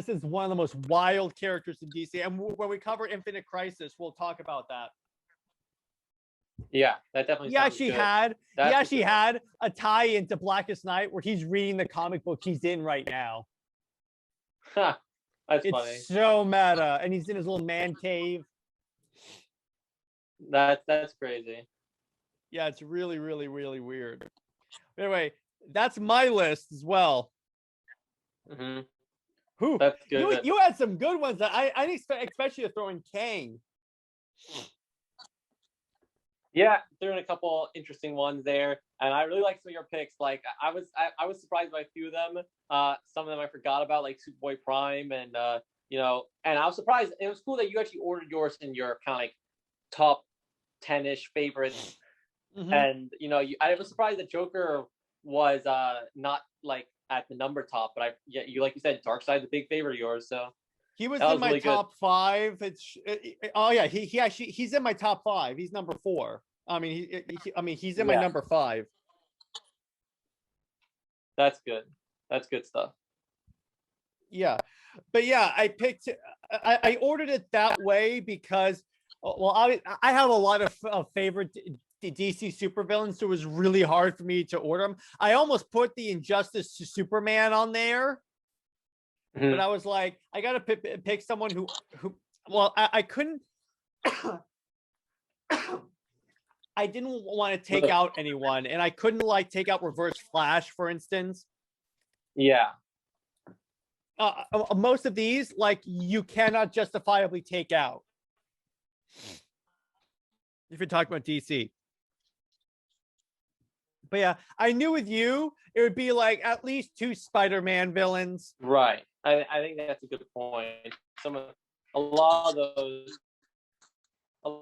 Speaker 1: is one of the most wild characters in DC, and when we cover Infinite Crisis, we'll talk about that.
Speaker 2: Yeah, that definitely.
Speaker 1: He actually had a tie into Blackest Night where he's reading the comic book he's in right now.
Speaker 2: Huh. That's funny.
Speaker 1: It's so meta, and he's in his little man cave.
Speaker 2: That's crazy.
Speaker 1: Yeah, it's really, really, really weird. Anyway, that's my list as well.
Speaker 2: Mm-hmm.
Speaker 1: Who?
Speaker 2: That's good.
Speaker 1: You had some good ones that I didn't expect you to throw in Kang.
Speaker 2: Yeah, threw in a couple interesting ones there, and I really like some of your picks. Like I was surprised by a few of them. Some of them I forgot about, like Superboy Prime, and and I was surprised. It was cool that you actually ordered yours in your kind of like top 10-ish favorites.
Speaker 1: Mm-hmm.
Speaker 2: And I was surprised that Joker was not like at the number top, but like you said, Darkseid's a big favorite of yours, so.
Speaker 1: He was in my really top 5. He's in my top 5. He's number 4. I mean, he's in my number 5.
Speaker 2: That's good. That's good stuff.
Speaker 1: Yeah, but yeah, I ordered it that way because, well, I have a lot of favorite DC supervillains, so it was really hard for me to order them. I almost put the Injustice to Superman on there. Mm-hmm. But I was like, I gotta pick someone who well, I couldn't. I didn't want to take out anyone, and I couldn't take out Reverse Flash, for instance.
Speaker 2: Yeah.
Speaker 1: Most of these, you cannot justifiably take out. If you're talking about DC. But yeah, I knew with you, it would be at least 2 Spider-Man villains.
Speaker 2: Right. I think that's a good point. A lot of those are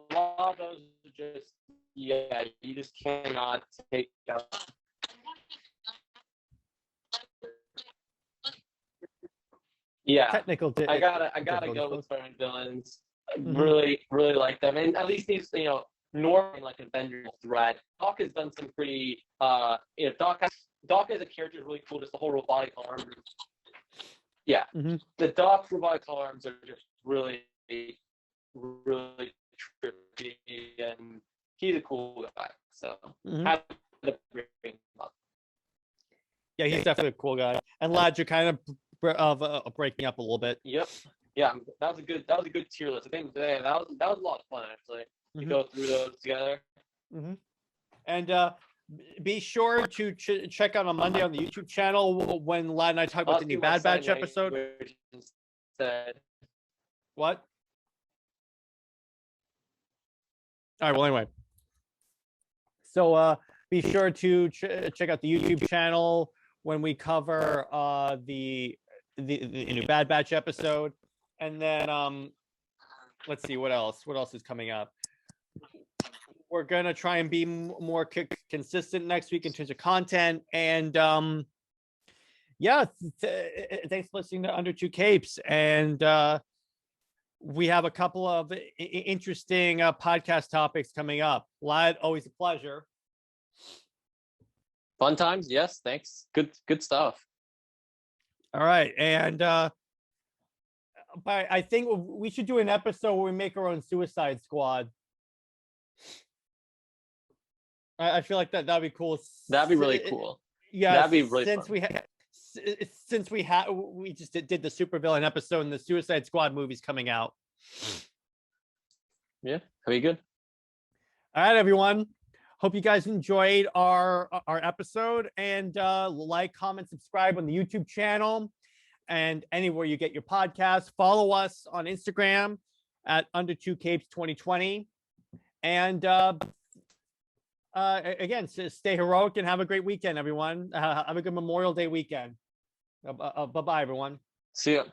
Speaker 2: just, you just cannot take out. Yeah.
Speaker 1: Technical.
Speaker 2: I gotta go with Spider-Man villains. Mm-hmm. Really, really like them, and at least these, Norman like Avenger threat. Doc has done some pretty. Doc as a character is really cool. Just the whole robotic arm. Yeah, mm-hmm. The Doc robotic arms are just really, really trippy, and he's a cool guy. So, mm-hmm. Have to bring
Speaker 1: Yeah, he's definitely a cool guy. And Lad, you're kind of breaking up a little bit.
Speaker 2: Yep. Yeah, that was a good tier list. I think that was a lot of fun actually to go through those together.
Speaker 1: And be sure to check out on Monday on the YouTube channel when Lad and I talk about the new Bad Batch episode. What? All right. Well, anyway. So be sure to check out the YouTube channel when we cover the new Bad Batch episode, and then let's see what else is coming up. We're gonna try and be more consistent next week in terms of content, and yeah, thanks for listening to Under Two Capes, and we have a couple of interesting podcast topics coming up. Lad, always a pleasure.
Speaker 2: Fun times, yes. Thanks. Good stuff.
Speaker 1: All right, and but I think we should do an episode where we make our own Suicide Squad. I feel like that'd be cool.
Speaker 2: That'd be really cool.
Speaker 1: Yeah,
Speaker 2: that'd be really
Speaker 1: since we just did the Supervillain episode and the Suicide Squad movie's coming out.
Speaker 2: Yeah, that'd be good.
Speaker 1: All right, everyone. Hope you guys enjoyed our episode, and like, comment, subscribe on the YouTube channel and anywhere you get your podcast. Follow us on Instagram at Under Two Capes 2020, and again, stay heroic and have a great weekend, everyone. Have a good Memorial Day weekend. Bye-bye, everyone.
Speaker 2: See ya.